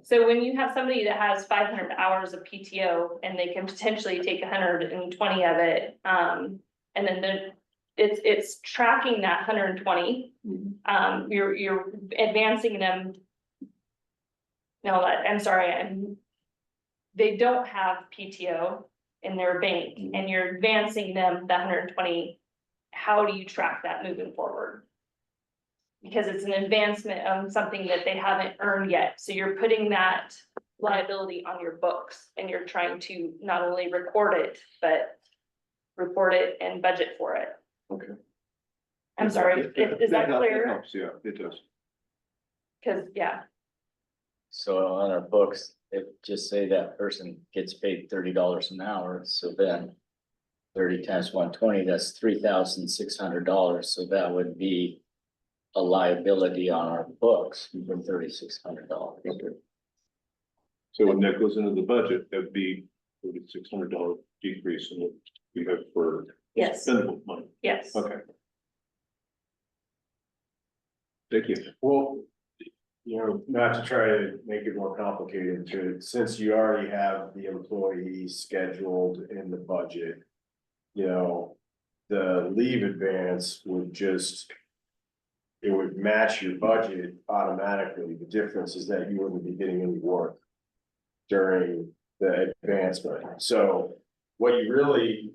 [SPEAKER 10] So when you have somebody that has 500 hours of PTO and they can potentially take 120 of it, and then it's tracking that 120. You're advancing them. No, I'm sorry, they don't have PTO in their bank and you're advancing them the 120. How do you track that moving forward? Because it's an advancement of something that they haven't earned yet. So you're putting that liability on your books and you're trying to not only record it, but report it and budget for it.
[SPEAKER 3] okay.
[SPEAKER 10] I'm sorry, is that clear?
[SPEAKER 3] helps, yeah, it does.
[SPEAKER 10] Cause yeah,
[SPEAKER 6] So on our books, it just say that person gets paid $30 an hour, so then 30 times 120, that's $3,600, so that would be a liability on our books for $3,600.
[SPEAKER 3] So when that goes into the budget, that'd be $600 decrease in what we have for
[SPEAKER 10] yes,
[SPEAKER 3] spendable money.
[SPEAKER 10] yes.
[SPEAKER 3] Okay. Thank you.
[SPEAKER 5] Well, you know, not to try to make it more complicated, since you already have the employees scheduled in the budget. You know, the leave advance would just. It would match your budget automatically. The difference is that you wouldn't be getting any work during the advancement. So what you really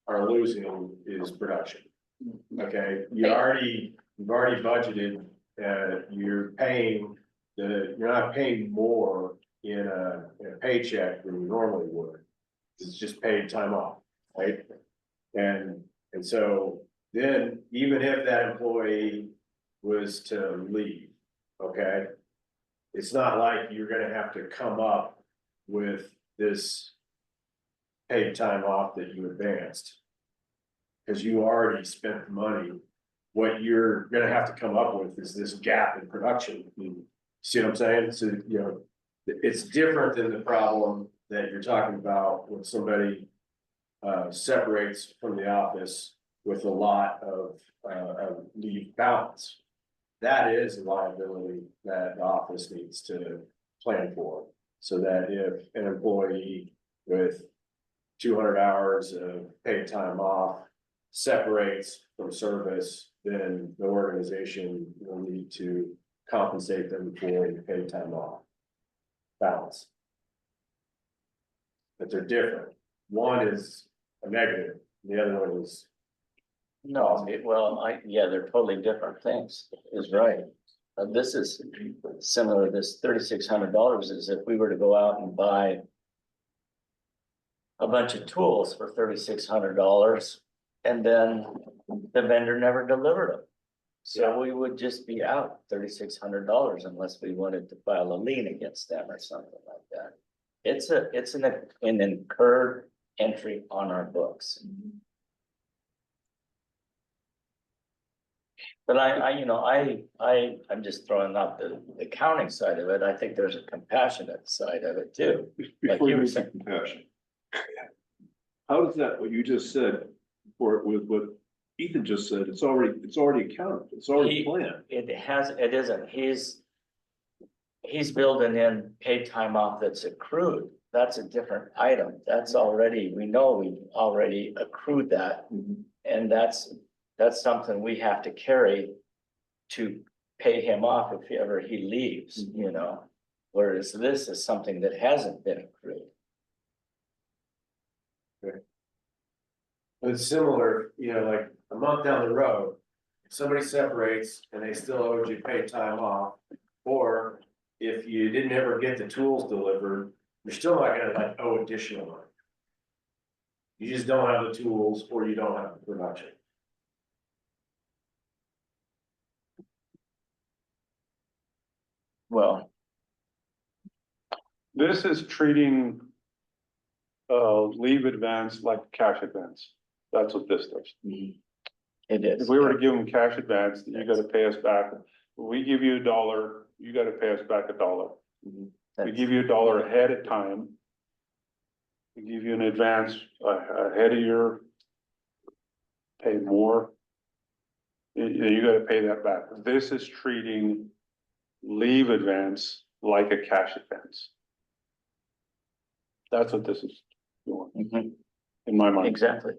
[SPEAKER 5] are losing is production. Okay, you've already budgeted, you're not paying more in a paycheck than you normally would. It's just paid time off, right? And so then even if that employee was to leave, okay? It's not like you're gonna have to come up with this paid time off that you advanced. Cause you already spent the money. What you're gonna have to come up with is this gap in production. See what I'm saying? So, you know, it's different than the problem that you're talking about when somebody separates from the office with a lot of leave balance. That is a liability that the office needs to plan for, so that if an employee with 200 hours of paid time off separates from service, then the organization will need to compensate them for the paid time off balance. But they're different. One is a negative, the other one is.
[SPEAKER 6] No, yeah, they're totally different things, is right. This is similar, this $3,600 is if we were to go out and buy a bunch of tools for $3,600 and then the vendor never delivered them. So we would just be out $3,600 unless we wanted to file a lien against them or something like that. It's an incurred entry on our books. But I'm just throwing out the accounting side of it. I think there's a compassionate side of it too. Like
[SPEAKER 3] Before
[SPEAKER 6] you
[SPEAKER 3] you
[SPEAKER 6] were
[SPEAKER 3] say
[SPEAKER 6] saying.
[SPEAKER 3] compassion. How does that, what you just said, with what Ethan just said, it's already accounted, it's already planned.
[SPEAKER 6] It isn't, he's building in paid time off that's accrued. That's a different item. That's already, we know we already accrued that. And that's something we have to carry to pay him off if ever he leaves, you know? Whereas this is something that hasn't been accrued.
[SPEAKER 5] But it's similar, you know, like a month down the road, if somebody separates and they still owed you paid time off. Or if you didn't ever get the tools delivered, you're still not gonna like owe additional money. You just don't have the tools or you don't have the production.
[SPEAKER 6] Well,
[SPEAKER 1] This is treating leave advance like cash advance. That's what this does.
[SPEAKER 6] It is.
[SPEAKER 1] If we were to give them cash advance, then you gotta pay us back. We give you $1, you gotta pay us back $1. We
[SPEAKER 6] That's-
[SPEAKER 1] give you $1 ahead of time. We give you an advance ahead of your pay more. You gotta pay that back. This is treating leave advance like a cash advance. That's what this is doing,
[SPEAKER 6] Mhm.
[SPEAKER 1] in my mind.
[SPEAKER 6] Exactly.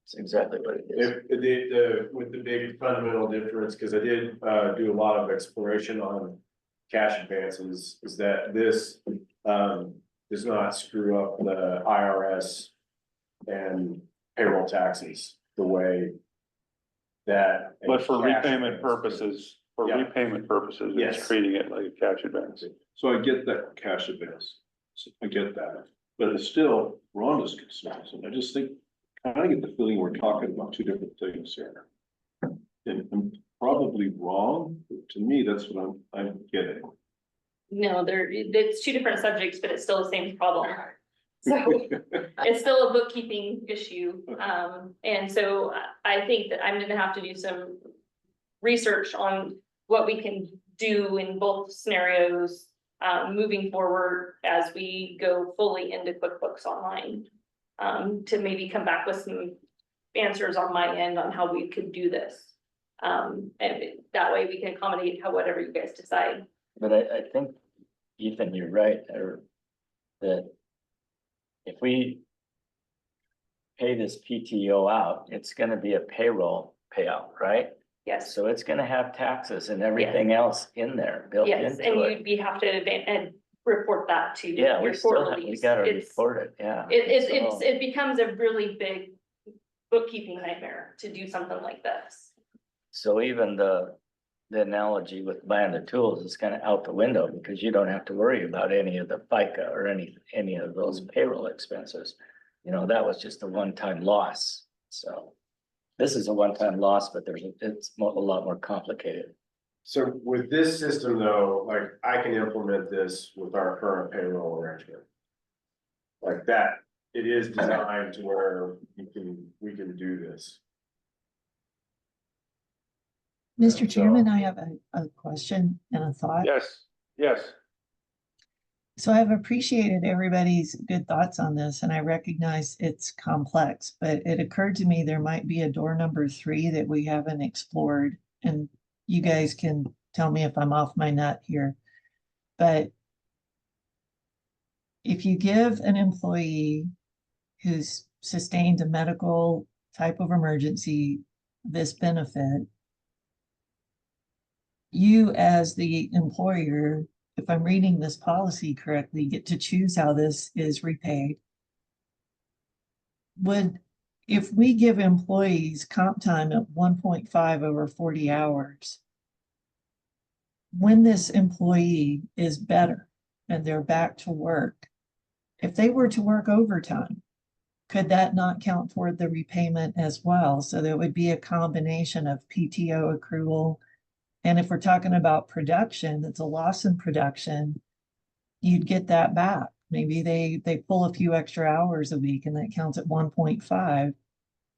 [SPEAKER 6] It's exactly what it is.
[SPEAKER 5] With the big fundamental difference, because I did do a lot of exploration on cash advances, is that this does not screw up the IRS and payroll taxes the way that. a
[SPEAKER 1] But for
[SPEAKER 5] cash
[SPEAKER 1] repayment
[SPEAKER 5] advance
[SPEAKER 1] purposes,
[SPEAKER 5] Yeah.
[SPEAKER 1] it's treating it like a cash advance.
[SPEAKER 3] So I get that cash advance, so I get that, but it's still Rhonda's concerns, and I just think, kind of get the feeling we're talking about two different things here. And I'm probably wrong, but to me, that's what I'm getting.
[SPEAKER 10] No, it's two different subjects, but it's still the same problem. So it's still a bookkeeping issue. And so I think that I'm gonna have to do some research on what we can do in both scenarios, moving forward as we go fully into QuickBooks Online. To maybe come back with some answers on my end on how we could do this. And that way we can accommodate whatever you guys decide.
[SPEAKER 6] But I think, Ethan, you're right, or that if we pay this PTO out, it's gonna be a payroll payout, right?
[SPEAKER 10] Yes,
[SPEAKER 6] So it's gonna have taxes and everything else in there built
[SPEAKER 10] yes,
[SPEAKER 6] into
[SPEAKER 10] and
[SPEAKER 6] it.
[SPEAKER 10] you'd be have to and report that to
[SPEAKER 6] Yeah, we
[SPEAKER 10] your
[SPEAKER 6] still have,
[SPEAKER 10] quarterly.
[SPEAKER 6] we gotta report it, yeah. So-
[SPEAKER 10] It becomes a really big bookkeeping nightmare to do something like this.
[SPEAKER 6] So even the analogy with buying the tools is kind of out the window because you don't have to worry about any of the FICA or any of those payroll expenses. You know, that was just a one-time loss, so. This is a one-time loss, but it's a lot more complicated.
[SPEAKER 5] So with this system though, like I can implement this with our current payroll arrangement. Like that, it is designed to where we can do this.
[SPEAKER 4] Mr. Chairman, I have a question and a thought.
[SPEAKER 1] Yes,
[SPEAKER 4] So I've appreciated everybody's good thoughts on this, and I recognize it's complex, but it occurred to me there might be a door number 3 that we haven't explored, and you guys can tell me if I'm off my nut here. But if you give an employee who's sustained a medical type of emergency this benefit, you as the employer, if I'm reading this policy correctly, get to choose how this is repaid. If we give employees comp time at 1.5 over 40 hours, when this employee is better and they're back to work, if they were to work overtime, could that not count toward the repayment as well? So there would be a combination of PTO accrual. And if we're talking about production, it's a loss in production, you'd get that back. Maybe they pull a few extra hours a week and that counts at 1.5.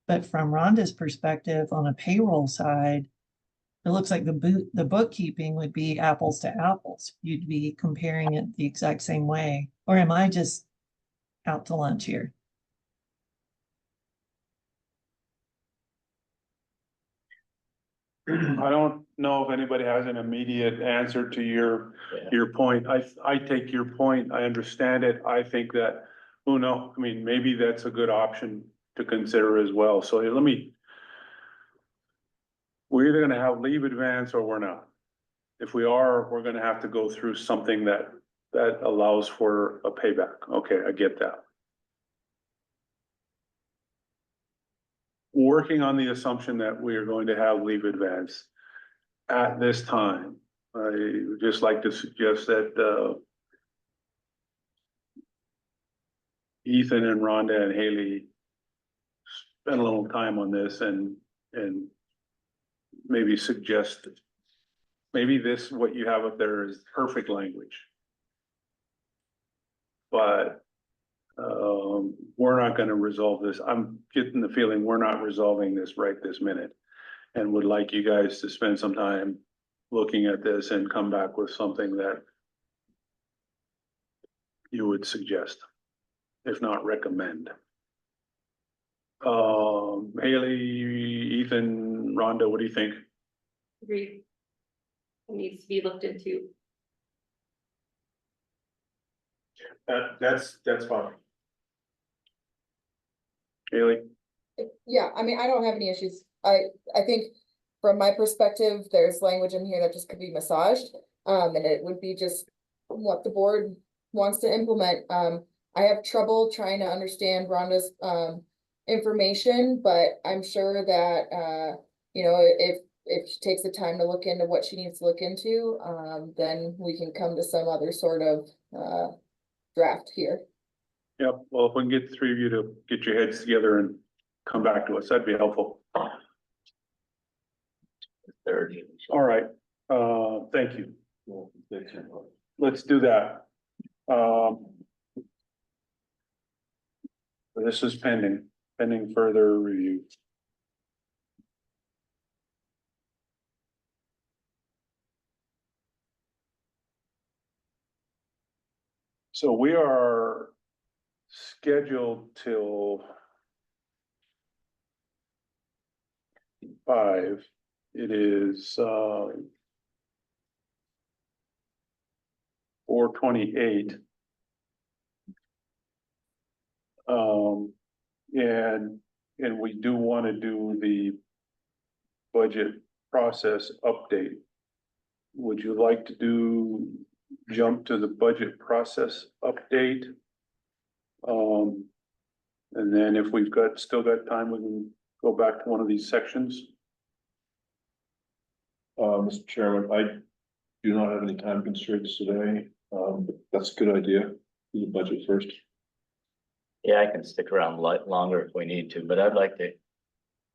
[SPEAKER 4] But from Rhonda's perspective on a payroll side, it looks like the bookkeeping would be apples to apples. You'd be comparing it the exact same way. Or am I just out to lunch here?
[SPEAKER 1] I don't know if anybody has an immediate answer to your
[SPEAKER 6] Yeah.
[SPEAKER 1] point. I take your point. I understand it. I think that, who knows? I mean, maybe that's a good option to consider as well. So we're either gonna have leave advance or we're not. If we are, we're gonna have to go through something that allows for a payback. Okay, I get that. Working on the assumption that we are going to have leave advance at this time, I would just like to suggest that Ethan and Rhonda and Haley spend a little time on this and maybe suggest, maybe this, what you have up there is perfect language. but we're not gonna resolve this. I'm getting the feeling we're not resolving this right this minute. And would like you guys to spend some time looking at this and come back with something that you would suggest, if not recommend. Haley, Ethan, Rhonda, what do you think?
[SPEAKER 10] Agreed. It needs to be looked into.
[SPEAKER 5] That's fine.
[SPEAKER 1] Haley?
[SPEAKER 8] Yeah, I mean, I don't have any issues. I think from my perspective, there's language in here that just could be massaged. And it would be just what the board wants to implement. I have trouble trying to understand Rhonda's, information, but I'm sure that, you know, if she takes the time to look into what she needs to look into, then we can come to some other sort of, draft here.
[SPEAKER 1] Yep, well, if we can get the three of you to get your heads together and come back to us, that'd be helpful.
[SPEAKER 6] Third.
[SPEAKER 1] All right, thank you. Let's do that. This is pending further review. So we are scheduled till 5. It is 4:28. And we do want to do the budget process update. Would you like to jump to the budget process update? And then if we've still got time, we can go back to one of these sections.
[SPEAKER 3] Mr. Chairman, I do not have any time constraints today. That's a good idea. Do the budget first.
[SPEAKER 6] Yeah, I can stick around longer if we need to, but I'd like to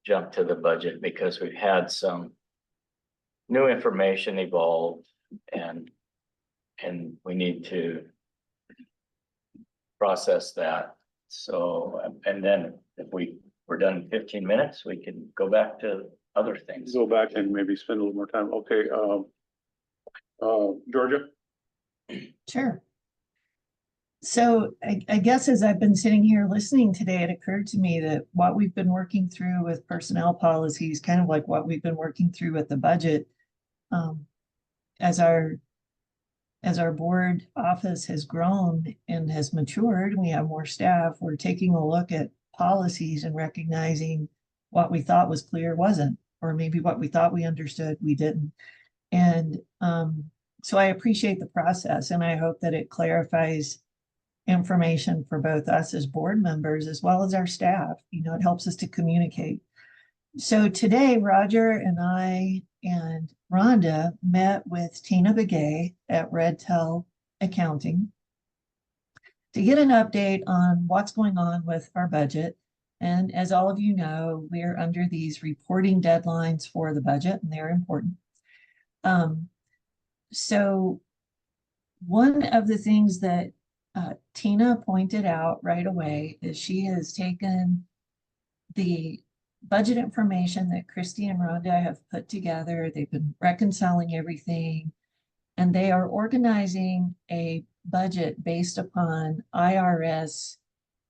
[SPEAKER 6] jump to the budget because we've had some new information evolved and we need to process that. So, and then if we're done in 15 minutes, we can go back to other things.
[SPEAKER 1] Go back and maybe spend a little more time. Okay, Georgia?
[SPEAKER 4] Sure. So I guess as I've been sitting here listening today, it occurred to me that what we've been working through with personnel policies, kind of like what we've been working through with the budget, as our board office has grown and has matured, we have more staff, we're taking a look at policies and recognizing what we thought was clear wasn't, or maybe what we thought we understood, we didn't. And so I appreciate the process and I hope that it clarifies information for both us as board members as well as our staff. You know, it helps us to communicate. So today, Roger and I and Rhonda met with Tina Begay at Red Tail Accounting to get an update on what's going on with our budget. And as all of you know, we're under these reporting deadlines for the budget, and they're important. So one of the things that Tina pointed out right away is she has taken the budget information that Christy and Rhonda have put together. They've been reconciling everything, and they are organizing a budget based upon IRS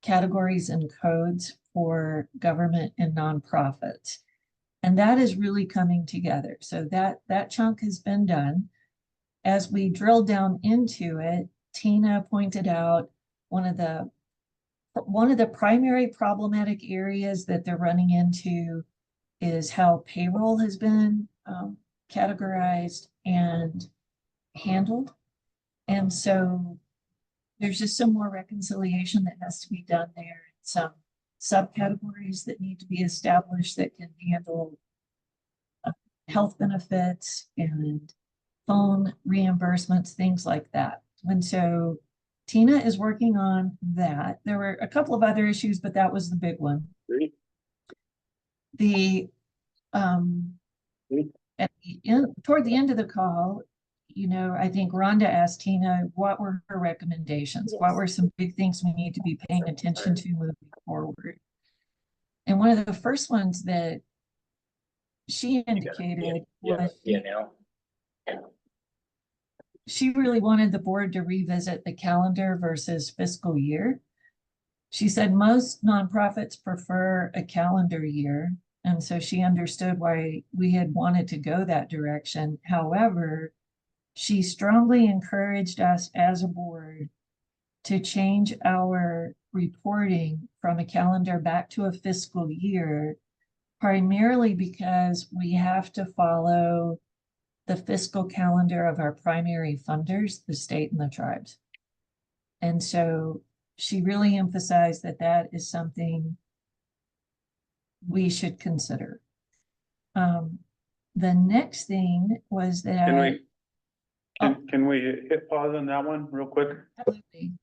[SPEAKER 4] categories and codes for government and nonprofits. And that is really coming together. So that chunk has been done. As we drill down into it, Tina pointed out one of the primary problematic areas that they're running into is how payroll has been categorized and handled. And so there's just some more reconciliation that has to be done there. Some subcategories that need to be established that can handle health benefits and phone reimbursements, things like that. And so Tina is working on that. There were a couple of other issues, but that was the big one. Toward the end of the call, you know, I think Rhonda asked Tina, what were her recommendations? What
[SPEAKER 8] Yes.
[SPEAKER 4] were some big things we need to be paying attention to moving forward? And one of the first ones that she indicated was she really wanted the board to revisit the calendar versus fiscal year. She said most nonprofits prefer a calendar year, and so she understood why we had wanted to go that direction. However, she strongly encouraged us as a board to change our reporting from a calendar back to a fiscal year, primarily because we have to follow the fiscal calendar of our primary funders, the state and the tribes. And so she really emphasized that that is something we should consider. The next thing was that.
[SPEAKER 1] Can we hit pause on that one real quick?
[SPEAKER 4] Absolutely.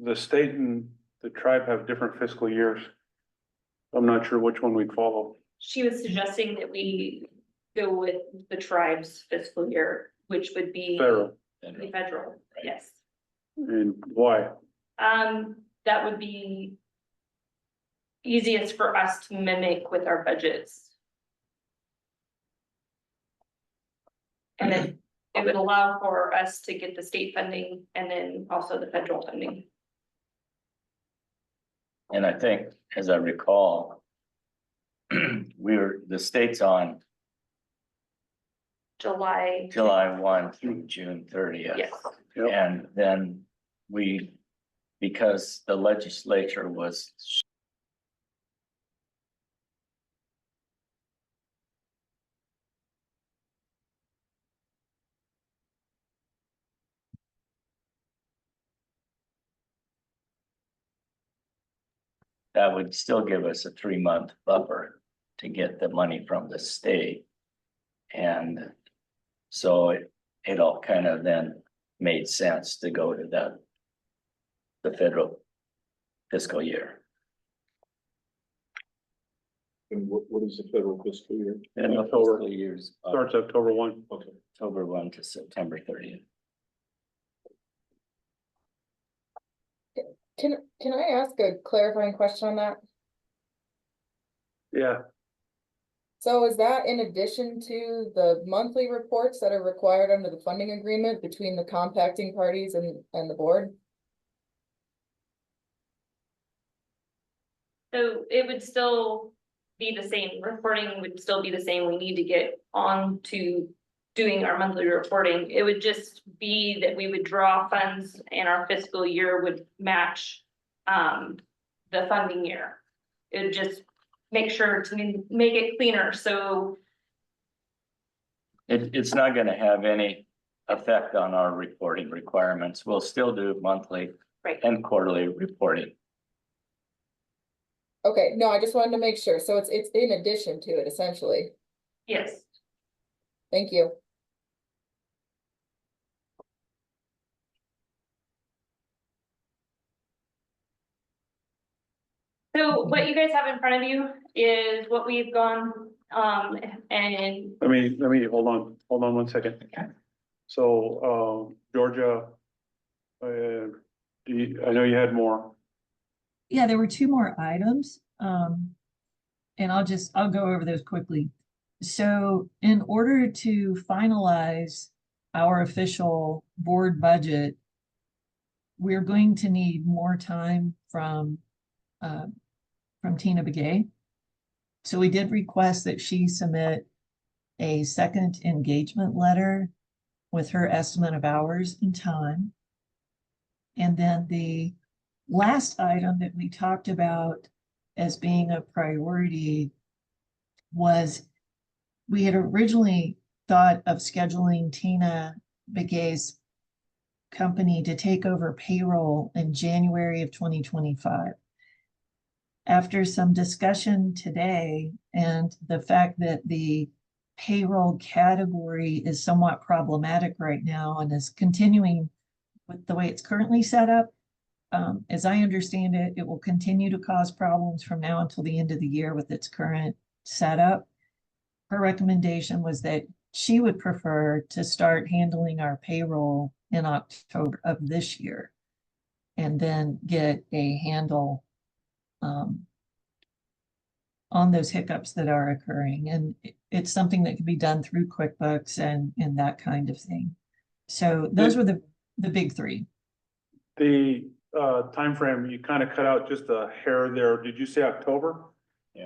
[SPEAKER 1] The state and the tribe have different fiscal years. I'm not sure which one we'd follow.
[SPEAKER 10] She was suggesting that we go with the tribe's fiscal year, which would be.
[SPEAKER 1] Federal.
[SPEAKER 10] The federal, yes.
[SPEAKER 1] And why?
[SPEAKER 10] That would be easiest for us to mimic with our budgets. And then it would allow for us to get the state funding and then also the federal funding.
[SPEAKER 6] And I think, as I recall, the state's on
[SPEAKER 10] July.
[SPEAKER 6] July 1 through June 30th.
[SPEAKER 10] Yes.
[SPEAKER 1] Yep.
[SPEAKER 6] And then because the legislature was that would still give us a 3-month buffer to get the money from the state. And so it all kind of then made sense to go to the federal fiscal year.
[SPEAKER 3] And what is the federal fiscal year?
[SPEAKER 6] And the
[SPEAKER 1] October.
[SPEAKER 6] fiscal years,
[SPEAKER 1] Starts October 1.
[SPEAKER 3] Okay.
[SPEAKER 6] October 1 to September 30th.
[SPEAKER 8] Can I ask a clarifying question on that?
[SPEAKER 1] Yeah,
[SPEAKER 8] So is that in addition to the monthly reports that are required under the funding agreement between the compacting parties and the board?
[SPEAKER 10] So it would still be the same, reporting would still be the same, we need to get on to doing our monthly reporting. It would just be that we would draw funds and our fiscal year would match the funding year. It would just make sure to make it cleaner, so.
[SPEAKER 6] It's not gonna have any effect on our reporting requirements. We'll still do monthly
[SPEAKER 10] Right.
[SPEAKER 6] and quarterly reporting.
[SPEAKER 8] Okay, no, I just wanted to make sure. So it's in addition to it, essentially.
[SPEAKER 10] Yes.
[SPEAKER 8] Thank you.
[SPEAKER 10] So what you guys have in front of you is what we've gone, and
[SPEAKER 1] let me, hold on 1 second.
[SPEAKER 10] Okay.
[SPEAKER 1] So, Georgia, I know you had more.
[SPEAKER 4] Yeah, there were 2 more items. And I'll go over those quickly. So in order to finalize our official board budget, we're going to need more time from Tina Begay. So we did request that she submit a second engagement letter with her estimate of hours and time. And then the last item that we talked about as being a priority was we had originally thought of scheduling Tina Begay's company to take over payroll in January of 2025. After some discussion today and the fact that the payroll category is somewhat problematic right now and is continuing with the way it's currently set up, as I understand it, it will continue to cause problems from now until the end of the year with its current setup. her recommendation was that she would prefer to start handling our payroll in October of this year. And then get a handle on those hiccups that are occurring. And it's something that can be done through QuickBooks and that kind of thing. So those were the big three.
[SPEAKER 1] The timeframe, you kind of cut out just a hair there. Did you say October?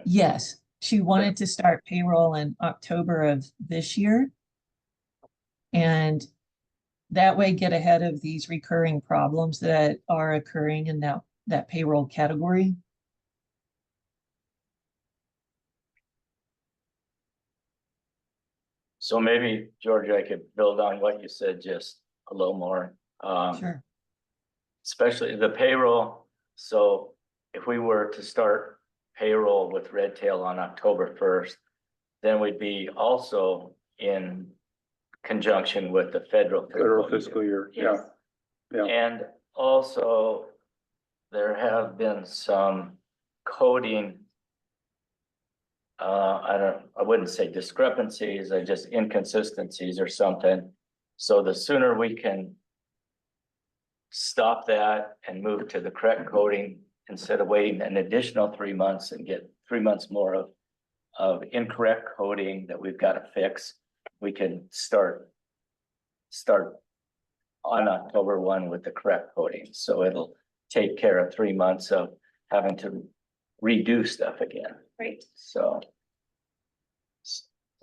[SPEAKER 4] Yes, she wanted to start payroll in October of this year. And that way get ahead of these recurring problems that are occurring in that payroll category.
[SPEAKER 6] So maybe, Georgia, I could build on what you said just a little more.
[SPEAKER 4] Sure.
[SPEAKER 6] Especially the payroll. So if we were to start payroll with Red Tail on October 1st, then we'd be also in conjunction with the federal
[SPEAKER 1] Fiscal year, yeah.
[SPEAKER 10] Yes.
[SPEAKER 1] Yeah.
[SPEAKER 6] And also, there have been some coding. I wouldn't say discrepancies, I just inconsistencies or something. So the sooner we can stop that and move to the correct coding instead of waiting an additional 3 months and get 3 months more of incorrect coding that we've got to fix, we can start on October 1 with the correct coding. So it'll take care of 3 months of having to redo stuff again.
[SPEAKER 10] Right.
[SPEAKER 6] So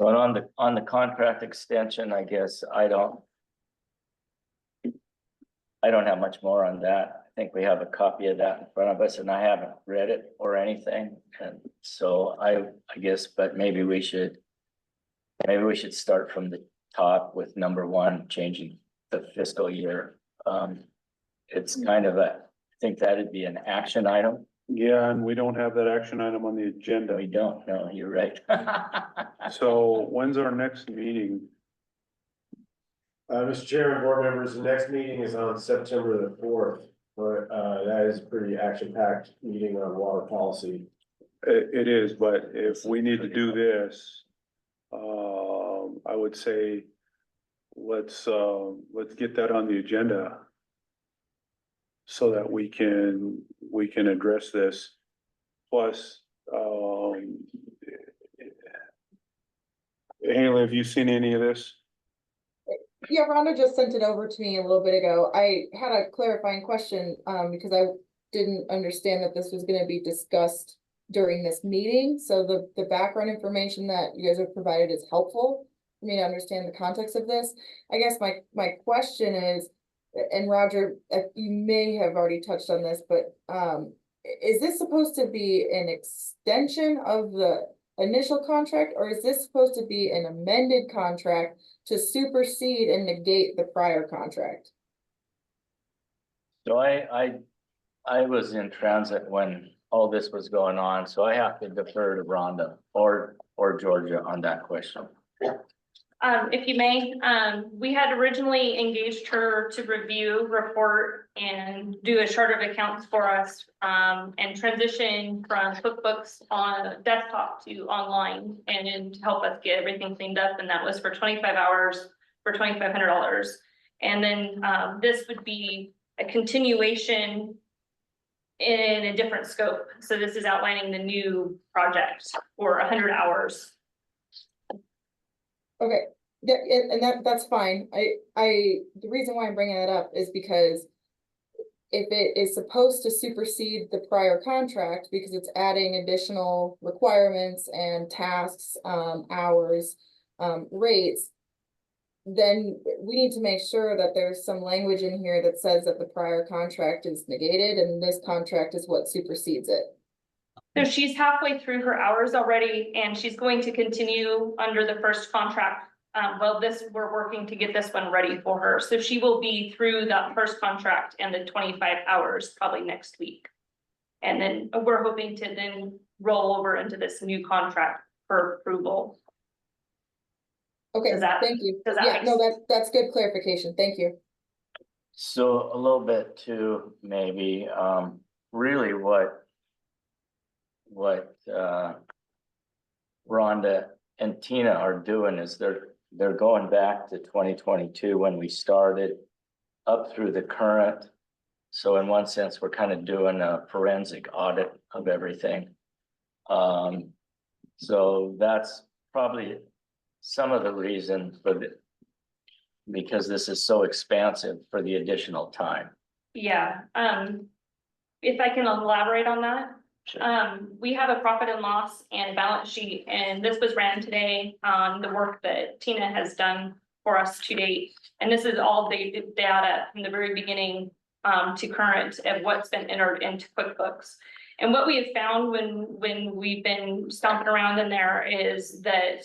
[SPEAKER 6] on the contract extension, I guess I don't have much more on that. I think we have a copy of that in front of us and I haven't read it or anything. And so I guess, but maybe we should start from the top with number 1, changing the fiscal year. It's kind of I think that'd be an action item.
[SPEAKER 1] Yeah, and we don't have that action item on the agenda.
[SPEAKER 6] We don't know, you're right.
[SPEAKER 1] So when's our next meeting?
[SPEAKER 5] Mr. Chairman, board members, the next meeting is on September the 4th, but that is a pretty action-packed meeting on water policy.
[SPEAKER 1] It is, but if we need to do this, I would say let's get that on the agenda so that we can address this. Plus, Haley, have you seen any of this?
[SPEAKER 8] Yeah, Rhonda just sent it over to me a little bit ago. I had a clarifying question, because I didn't understand that this was gonna be discussed during this meeting. So the background information that you guys have provided is helpful for me to understand the context of this. I guess my question is, and Roger, you may have already touched on this, but, is this supposed to be an extension of the initial contract, or is this supposed to be an amended contract to supersede and negate the prior contract?
[SPEAKER 6] So I was in transit when all this was going on, so I have to defer to Rhonda or Georgia on that question.
[SPEAKER 10] If you may, we had originally engaged her to review, report, and do a chart of accounts for us, and transition from QuickBooks on desktop to online, and then to help us get everything cleaned up, and that was for 25 hours for $2,500. And then this would be a continuation in a different scope. So this is outlining the new project for 100 hours.
[SPEAKER 8] Okay, yeah, and that's fine. The reason why I'm bringing that up is because if it is supposed to supersede the prior contract because it's adding additional requirements and tasks, hours, rates, then we need to make sure that there's some language in here that says that the prior contract is negated and this contract is what supersedes it.
[SPEAKER 10] So she's halfway through her hours already, and she's going to continue under the first contract. We're working to get this one ready for her. So she will be through that first contract and the 25 hours probably next week. And then we're hoping to then roll over into this new contract for approval.
[SPEAKER 8] Okay,
[SPEAKER 10] Does that-
[SPEAKER 8] thank you.
[SPEAKER 10] does that
[SPEAKER 8] Yeah,
[SPEAKER 10] make
[SPEAKER 8] no,
[SPEAKER 10] sense?
[SPEAKER 8] that's good clarification. Thank you.
[SPEAKER 6] So a little bit too, maybe, really what Rhonda and Tina are doing is they're going back to 2022 when we started up through the current. So in one sense, we're kind of doing a forensic audit of everything. So that's probably some of the reason for because this is so expansive for the additional time.
[SPEAKER 10] Yeah, if I can elaborate on that. We have a profit and loss and balance sheet, and this was ran today on the work that Tina has done for us to date. And this is all the data from the very beginning to current of what's been entered into QuickBooks. And what we have found when we've been stomping around in there is that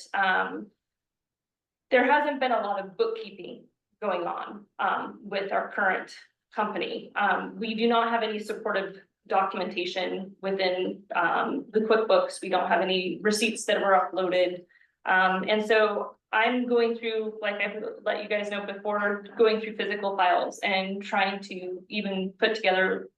[SPEAKER 10] there hasn't been a lot of bookkeeping going on with our current company. We do not have any supportive documentation within the QuickBooks. We don't have any receipts that were uploaded. And so I'm going through, like I've let you guys know before, going through physical files and trying to even put together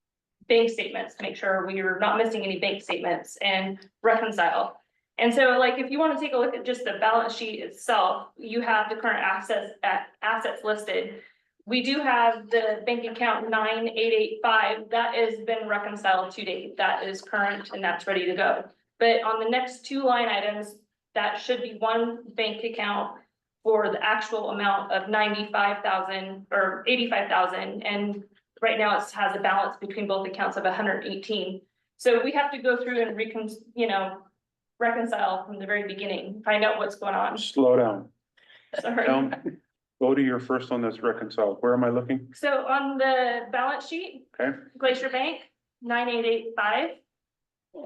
[SPEAKER 10] bank statements to make sure we are not missing any bank statements and reconcile. And so like, if you want to take a look at just the balance sheet itself, you have the current assets listed. We do have the bank account 9885 that has been reconciled to date. That is current and that's ready to go. But on the next two line items, that should be one bank account for the actual amount of 95,000 or 85,000. And right now it has a balance between both accounts of 118. So we have to go through and reconcile from the very beginning, find out what's going on.
[SPEAKER 1] Slow down.
[SPEAKER 10] Sorry.
[SPEAKER 1] Go to your first one that's reconciled. Where am I looking?
[SPEAKER 10] So on the balance sheet,
[SPEAKER 1] Okay.
[SPEAKER 10] Glacier Bank, 9885.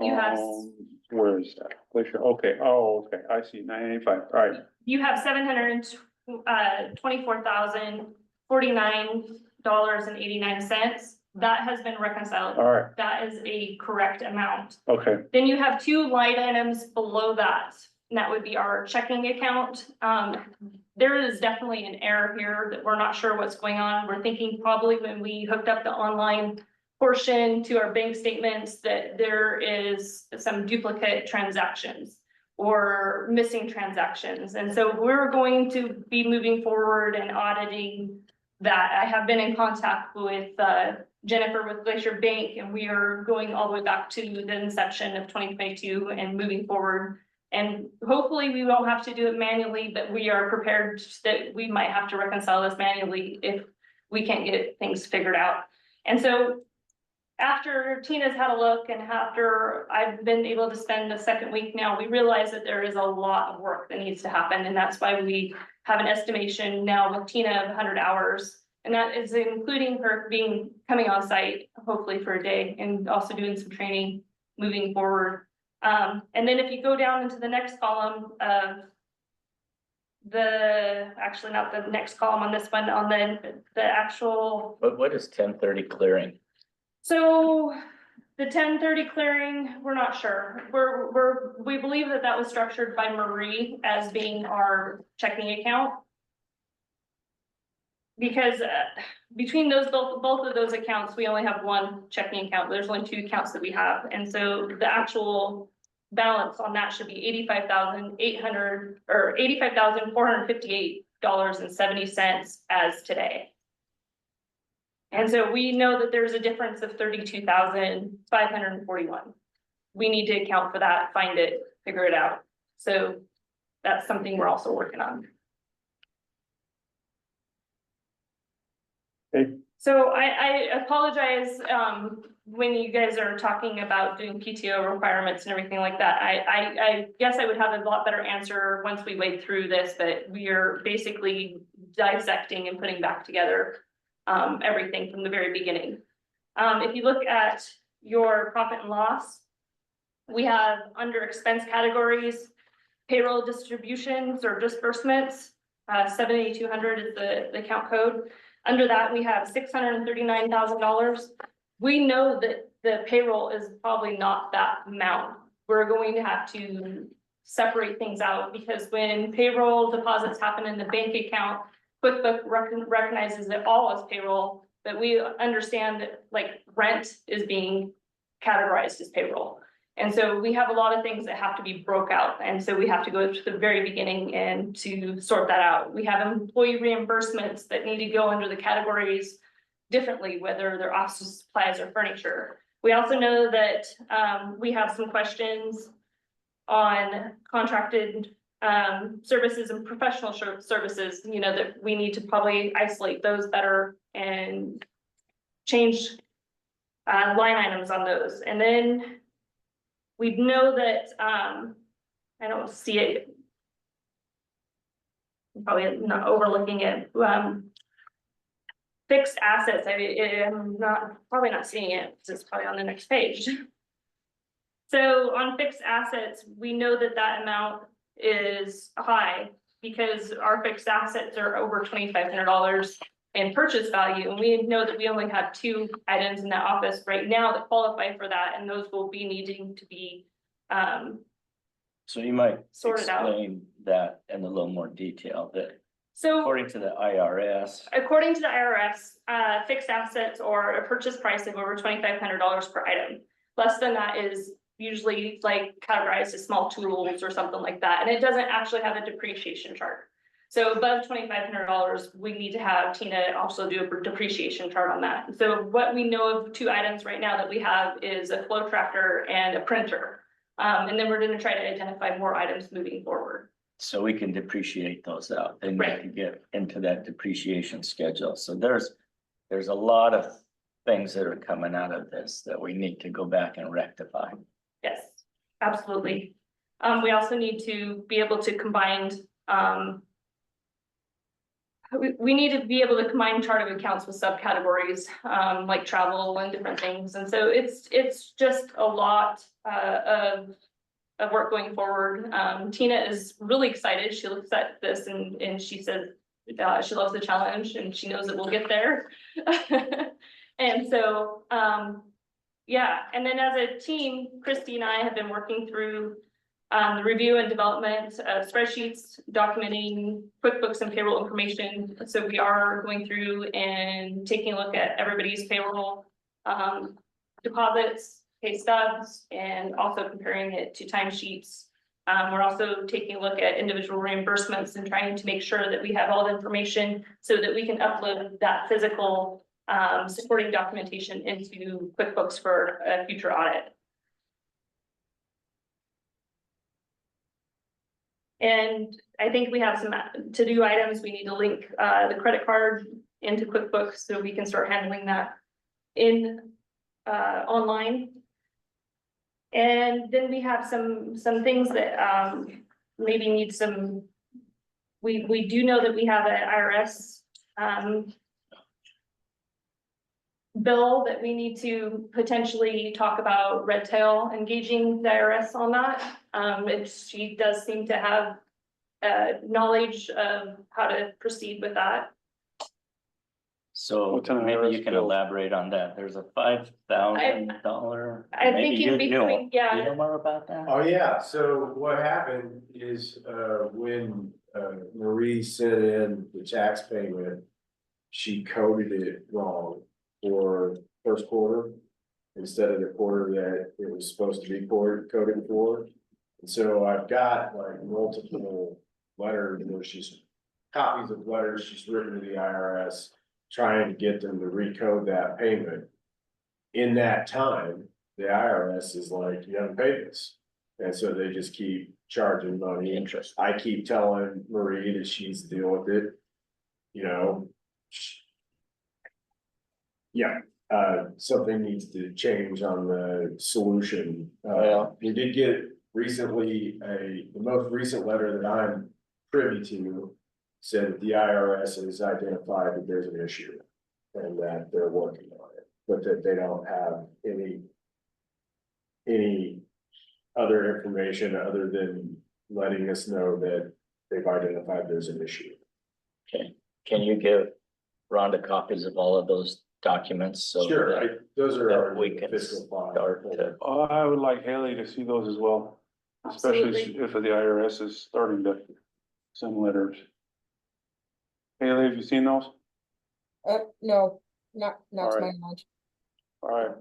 [SPEAKER 10] You have,
[SPEAKER 1] Where is that? Glacier, okay, oh, okay, I see, 985, all right.
[SPEAKER 10] you have $724,049.89. That has been reconciled.
[SPEAKER 1] All right,
[SPEAKER 10] That is a correct amount.
[SPEAKER 1] okay,
[SPEAKER 10] Then you have two line items below that, and that would be our checking account. There is definitely an error here that we're not sure what's going on. We're thinking probably when we hooked up the online portion to our bank statements that there is some duplicate transactions or missing transactions. And so we're going to be moving forward and auditing that. I have been in contact with Jennifer with Glacier Bank, and we are going all the way back to the inception of 2022 and moving forward. And hopefully we won't have to do it manually, but we are prepared that we might have to reconcile this manually if we can't get things figured out. And so after Tina's had a look and after I've been able to spend the second week now, we realize that there is a lot of work that needs to happen. And that's why we have an estimation now with Tina of 100 hours. And that is including her coming on site, hopefully for a day, and also doing some training moving forward. And then if you go down into the next column of actually not the next column on this one, on the actual.
[SPEAKER 6] What is 1030 clearing?
[SPEAKER 10] So the 1030 clearing, we're not sure. We believe that was structured by Marie as being our checking account. Because between both of those accounts, we only have one checking account. There's only two accounts that we have. And so the actual balance on that should be $85,800 or $85,458.70 as today. And so we know that there's a difference of $32,541. We need to account for that, find it, figure it out. So that's something we're also working on.
[SPEAKER 1] okay,
[SPEAKER 10] So I apologize when you guys are talking about doing PTO requirements and everything like that. I guess I would have a lot better answer once we wade through this, but we are basically dissecting and putting back together everything from the very beginning. If you look at your profit and loss, we have under expense categories, payroll distributions or disbursements, 7,200 is the account code. Under that, we have $639,000. We know that the payroll is probably not that amount. We're going to have to separate things out because when payroll deposits happen in the bank account, QuickBooks recognizes it all as payroll, but we understand that like rent is being categorized as payroll. And so we have a lot of things that have to be broke out, and so we have to go to the very beginning and to sort that out. We have employee reimbursements that need to go under the categories differently, whether they're office supplies or furniture. We also know that we have some questions on contracted services and professional services, you know, that we need to probably isolate those better and change line items on those. And then we know that I don't see it. I'm probably not overlooking it. Fixed assets, I'm probably not seeing it, because it's probably on the next page. So on fixed assets, we know that that amount is high because our fixed assets are over $2,500 in purchase value. And we know that we only have 2 items in that office right now that qualify for that, and those will be needing to be
[SPEAKER 6] So you might
[SPEAKER 10] sorted out.
[SPEAKER 6] explain that in a little more detail, that
[SPEAKER 10] So
[SPEAKER 6] according to the IRS,
[SPEAKER 10] according to the IRS, fixed assets or a purchase price of over $2,500 per item. Less than that is usually like categorized as small tools or something like that, and it doesn't actually have a depreciation chart. So above $2,500, we need to have Tina also do a depreciation chart on that. So what we know of 2 items right now that we have is a flow tractor and a printer. And then we're gonna try to identify more items moving forward.
[SPEAKER 6] so we can depreciate those out, they need
[SPEAKER 10] Right.
[SPEAKER 6] to get into that depreciation schedule, so there's a lot of things that are coming out of this that we need to go back and rectify.
[SPEAKER 10] Yes, absolutely. We also need to be able to combine, we need to be able to combine chart of accounts with subcategories, like travel and different things. And so it's just a lot, of work going forward. Tina is really excited. She looks at this and she says, she loves the challenge and she knows that we'll get there. And so, yeah, and then as a team, Christy and I have been working through the review and development of spreadsheets, documenting QuickBooks and payroll information. So we are going through and taking a look at everybody's payroll deposits, pay stubs, and also comparing it to timesheets. We're also taking a look at individual reimbursements and trying to make sure that we have all the information so that we can upload that physical supporting documentation into QuickBooks for a future audit. And I think we have some to-do items. We need to link the credit card into QuickBooks so we can start handling that in online. And then we have some things that maybe need some, we do know that we have an IRS bill that we need to potentially talk about Red Tail engaging the IRS on that. She does seem to have knowledge of how to proceed with that.
[SPEAKER 6] So
[SPEAKER 1] What's an
[SPEAKER 6] maybe you
[SPEAKER 1] IRS
[SPEAKER 6] can
[SPEAKER 1] bill?
[SPEAKER 6] elaborate on that, there's a $5,000.
[SPEAKER 10] I
[SPEAKER 6] maybe
[SPEAKER 10] think in
[SPEAKER 6] you know-
[SPEAKER 10] between, yeah.
[SPEAKER 6] You know more about that?
[SPEAKER 5] Oh, yeah, so what happened is, when, Marie sent in the tax payment, she coded it wrong for first quarter instead of the quarter that it was supposed to be coded for. And so I've got like multiple letters where copies of letters she's written to the IRS, trying to get them to recode that payment. In that time, the IRS is like, you haven't paid this. And so they just keep charging money.
[SPEAKER 6] Interest.
[SPEAKER 5] I keep telling Marie that she needs to deal with it, you know. Yeah, something needs to change on the solution.
[SPEAKER 6] Well-
[SPEAKER 5] We did get recently the most recent letter that I'm privy to said that the IRS has identified that there's an issue and that they're working on it, but that they don't have any other information other than letting us know that they've identified there's an issue.
[SPEAKER 6] Okay, can you give Rhonda copies of all of those documents? So
[SPEAKER 5] Sure,
[SPEAKER 6] that
[SPEAKER 5] those are
[SPEAKER 6] that
[SPEAKER 5] our
[SPEAKER 6] we can
[SPEAKER 5] fiscal file.
[SPEAKER 6] start to-
[SPEAKER 1] I would like Haley to see those as well, especially
[SPEAKER 10] Absolutely.
[SPEAKER 1] if the IRS is starting to send letters. Haley, have you seen those?
[SPEAKER 8] No, not to my
[SPEAKER 1] Alright.
[SPEAKER 8] knowledge.
[SPEAKER 1] All right.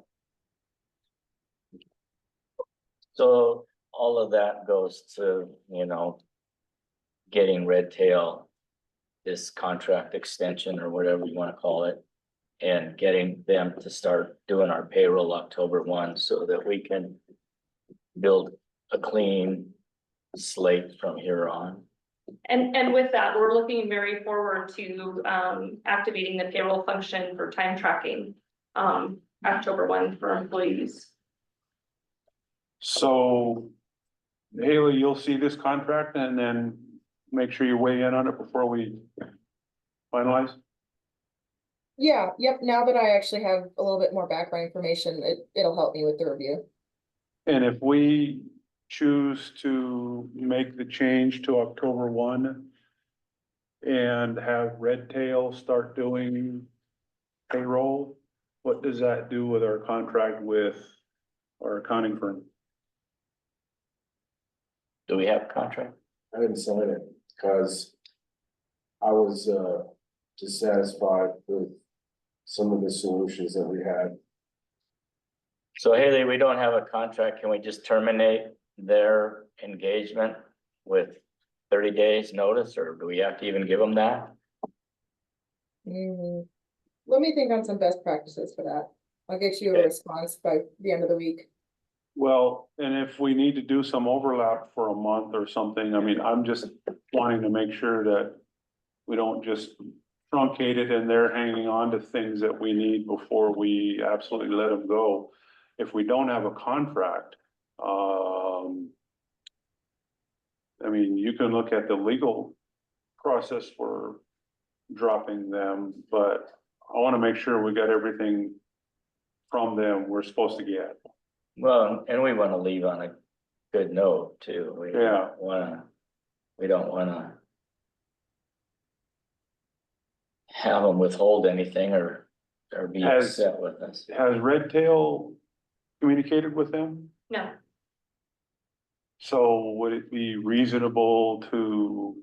[SPEAKER 6] So all of that goes to, you know, getting Red Tail this contract extension or whatever you want to call it, and getting them to start doing our payroll October 1 so that we can build a clean slate from here on.
[SPEAKER 10] And with that, we're looking very forward to activating the payroll function for time tracking. October 1 for employees.
[SPEAKER 1] So Haley, you'll see this contract and then make sure you weigh in on it before we finalize?
[SPEAKER 8] Yeah, yep, now that I actually have a little bit more background information, it'll help me with the review.
[SPEAKER 1] And if we choose to make the change to October 1 and have Red Tail start doing payroll, what does that do with our contract with our accounting firm?
[SPEAKER 6] Do we have a contract?
[SPEAKER 5] I didn't sign it because I was dissatisfied with some of the solutions that we had.
[SPEAKER 6] So Haley, we don't have a contract. Can we just terminate their engagement with 30 days notice, or do we have to even give them that?
[SPEAKER 8] Let me think on some best practices for that. I'll get you a
[SPEAKER 6] Okay.
[SPEAKER 8] response by the end of the week.
[SPEAKER 1] Well, and if we need to do some overlap for a month or something, I mean, I'm just wanting to make sure that we don't just truncate it and they're hanging on to things that we need before we absolutely let them go. If we don't have a contract, I mean, you can look at the legal process for dropping them, but I want to make sure we got everything from them we're supposed to get.
[SPEAKER 6] Well, and we want to leave on a good note too. We
[SPEAKER 1] Yeah.
[SPEAKER 6] we don't wanna have them withhold anything or be
[SPEAKER 1] Has-
[SPEAKER 6] upset with us.
[SPEAKER 1] Has Red Tail communicated with them?
[SPEAKER 10] No,
[SPEAKER 1] So would it be reasonable to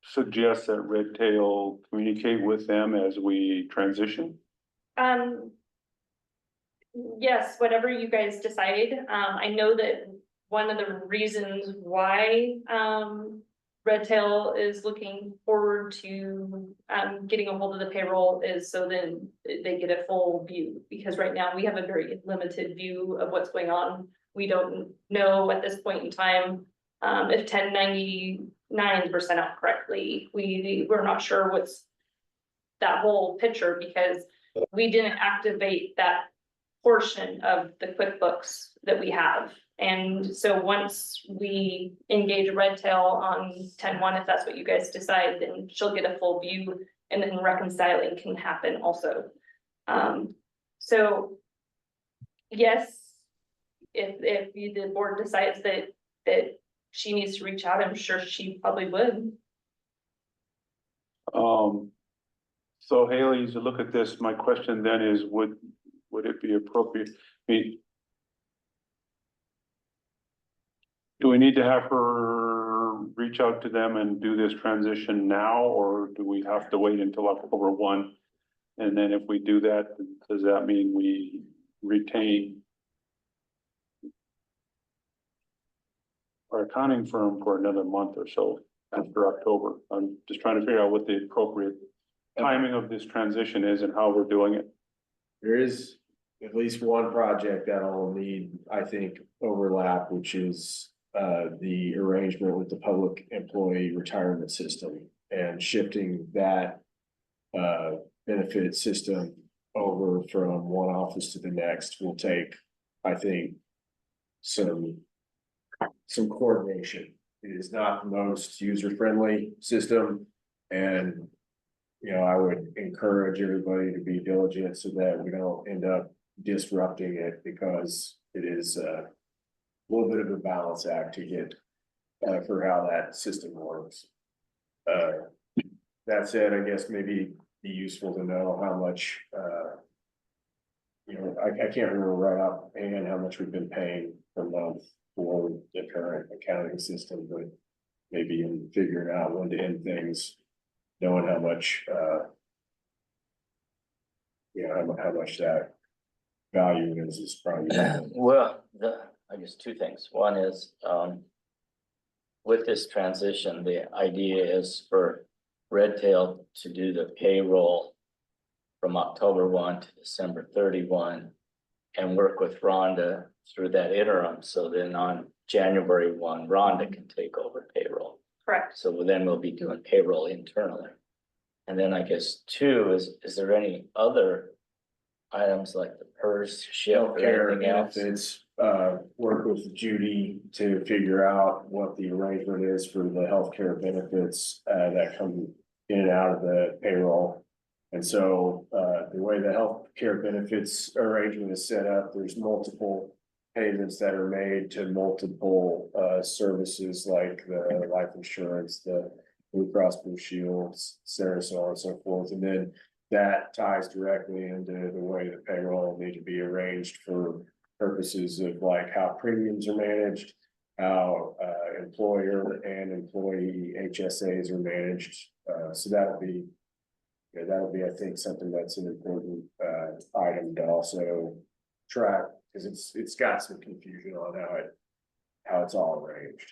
[SPEAKER 1] suggest that Red Tail communicate with them as we transition?
[SPEAKER 10] yes, whatever you guys decide. I know that one of the reasons why Red Tail is looking forward to getting a hold of the payroll is so then they get a full view, because right now we have a very limited view of what's going on. We don't know at this point in time if 1099s were sent out correctly. We're not sure what's that whole picture, because we didn't activate that portion of the QuickBooks that we have. And so once we engage Red Tail on 10/1, if that's what you guys decide, then she'll get a full view, and then reconciling can happen also. So yes, if the board decides that she needs to reach out, I'm sure she probably would.
[SPEAKER 1] So Haley, as you look at this, my question then is, would it be appropriate? I mean, do we need to have her reach out to them and do this transition now, or do we have to wait until October 1? And then if we do that, does that mean we retain our accounting firm for another month or so after October? I'm just trying to figure out what the appropriate timing of this transition is and how we're doing it.
[SPEAKER 5] There is at least one project that'll need, I think, overlap, which is the arrangement with the public employee retirement system, and shifting that benefit system over from one office to the next will take, I think, some coordination. It is not the most user-friendly system, and you know, I would encourage everybody to be diligent so that we don't end up disrupting it, because it is a little bit of a balance act to get for how that system works. That said, I guess maybe be useful to know how much, you know, I can't remember right offhand how much we've been paying per month for the current accounting system, but maybe in figuring out when to end things, knowing how much, you know, how much that value is probably.
[SPEAKER 6] Well, I guess two things. One is, with this transition, the idea is for Red Tail to do the payroll from October 1 to December 31 and work with Rhonda through that interim. So then on January 1, Rhonda can take over payroll.
[SPEAKER 10] Correct.
[SPEAKER 6] So then we'll be doing payroll internally. And then I guess two is there any other items like the PERS shift or
[SPEAKER 5] Healthcare
[SPEAKER 6] anything else?
[SPEAKER 5] benefits, work with Judy to figure out what the arrangement is for the healthcare benefits, that come in and out of the payroll. And so, the way the healthcare benefits arrangement is set up, there's multiple payments that are made to multiple, services like the life insurance, the Blue Cross Blue Shields, so on and so forth. And then that ties directly into the way the payroll need to be arranged for purposes of like how premiums are managed, how employer and employee HSAs are managed. So that'll be, I think, something that's an important item to also track, because it's got some confusion on how it's all arranged.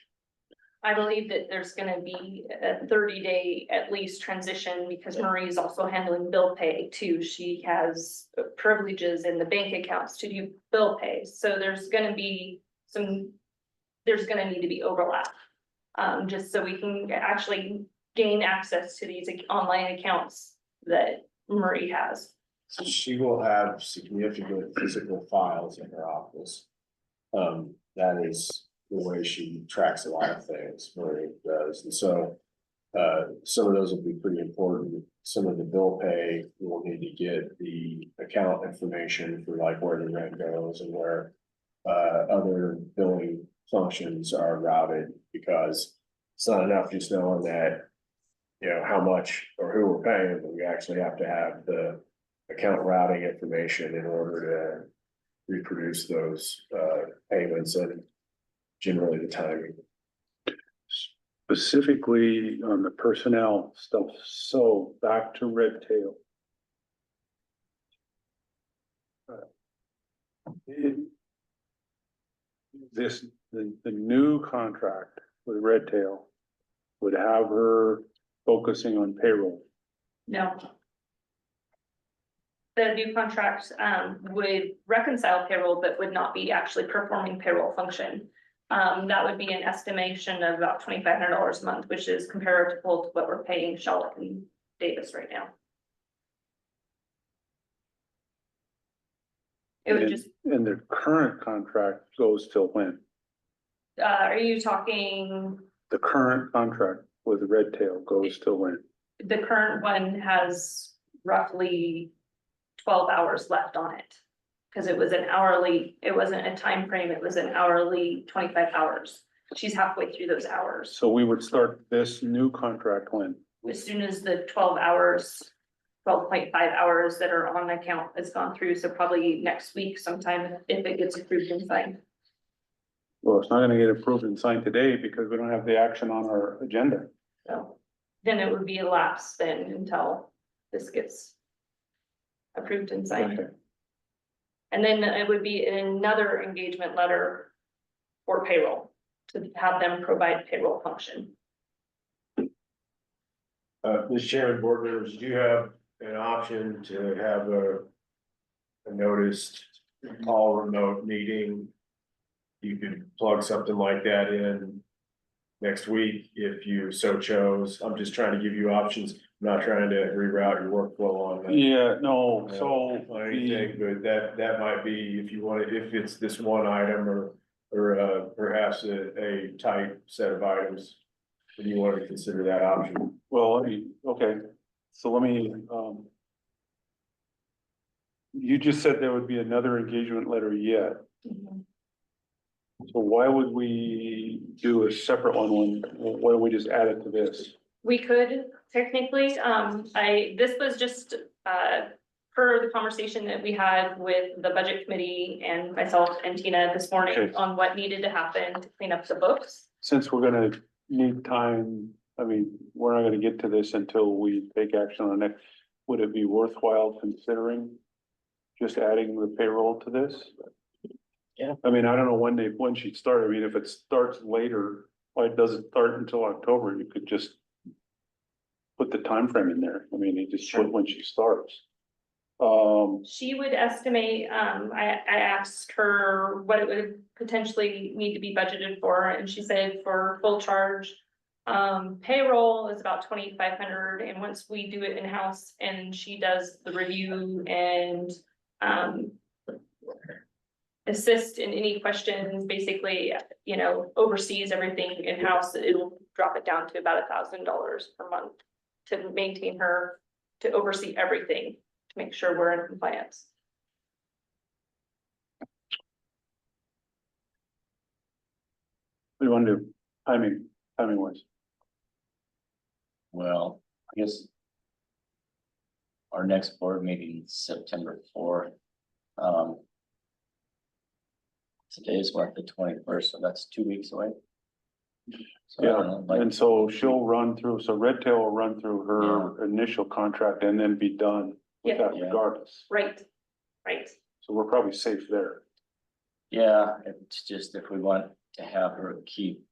[SPEAKER 10] I believe that there's gonna be a 30-day at least transition because Marie is also handling bill pay too. She has privileges in the bank accounts to do bill pay. So there's gonna be there's gonna need to be overlap. Just so we can actually gain access to these online accounts that Marie has.
[SPEAKER 5] She will have significant physical files in her office. That is the way she tracks a lot of things, Marie does, and so. Some of those will be pretty important. Some of the bill pay, we'll need to get the account information for like where the rent goes and where. Other billing functions are routed, because it's not enough just knowing that. You know, how much or who we're paying, but we actually have to have the account routing information in order to reproduce those payments and generally the timing.
[SPEAKER 1] Specifically on the personnel stuff, so back to Red Tail. The new contract with Red Tail would have her focusing on payroll.
[SPEAKER 10] No. The new contract would reconcile payroll, but would not be actually performing payroll function. That would be an estimation of about $2,500 a month, which is comparable to what we're paying Charlotte and Davis right now. It would just,
[SPEAKER 1] And the current contract goes till when?
[SPEAKER 10] are you talking,
[SPEAKER 1] The current contract with Red Tail goes till when?
[SPEAKER 10] the current one has roughly 12 hours left on it. Cause it was an hourly, it wasn't a time frame. It was an hourly 25 hours. She's halfway through those hours.
[SPEAKER 1] So we would start this new contract when?
[SPEAKER 10] As soon as the 12 hours, 12.5 hours that are on account has gone through, so probably next week sometime if it gets approved and signed.
[SPEAKER 1] Well, it's not gonna get approved and signed today because we don't have the action on our agenda.
[SPEAKER 10] So then it would be a lapse then until this gets approved and signed.
[SPEAKER 1] Okay.
[SPEAKER 10] And then it would be another engagement letter for payroll to have them provide payroll function.
[SPEAKER 5] Mr. Chairman, board members, you have an option to have a noticed all remote meeting. You could plug something like that in next week if you so chose. I'm just trying to give you options. I'm not trying to reroute your workflow on that.
[SPEAKER 1] Yeah, no, so
[SPEAKER 5] Or anything, but that might be if you want it, if it's this one item or perhaps a tight set of items. Then you want to consider that option.
[SPEAKER 1] well, okay, so let me, you just said there would be another engagement letter yet. So why would we do a separate one why don't we just add it to this?
[SPEAKER 10] We could technically, this was just, per the conversation that we had with the budget committee and myself and Tina this morning
[SPEAKER 1] Okay.
[SPEAKER 10] on what needed to happen to clean up the books.
[SPEAKER 1] Since we're gonna need time, I mean, we're not gonna get to this until we take action on it. Would it be worthwhile considering just adding the payroll to this?
[SPEAKER 6] Yeah.
[SPEAKER 1] I mean, I don't know when she'd start. I mean, if it starts later, why it doesn't start until October, you could just put the time frame in there. I mean, you just put when she starts.
[SPEAKER 10] She would estimate, I asked her what it would potentially need to be budgeted for, and she said for full charge. Payroll is about 2,500, and once we do it in-house and she does the review and, assist in any questions, basically, you know, oversees everything in-house, it'll drop it down to about $1,000 per month to maintain her, to oversee everything, to make sure we're in compliance.
[SPEAKER 1] what do you want to do? Timing wise.
[SPEAKER 6] Well, I guess. Our next board meeting is September 4th. Today's the 21st, so that's 2 weeks away. So I don't know, like,
[SPEAKER 1] And so she'll run through, so Red Tail will run through her initial contract and then be done with
[SPEAKER 10] Yeah.
[SPEAKER 1] that regardless.
[SPEAKER 10] Right, right.
[SPEAKER 1] So we're probably safe there.
[SPEAKER 6] yeah, it's just if we want to have her keep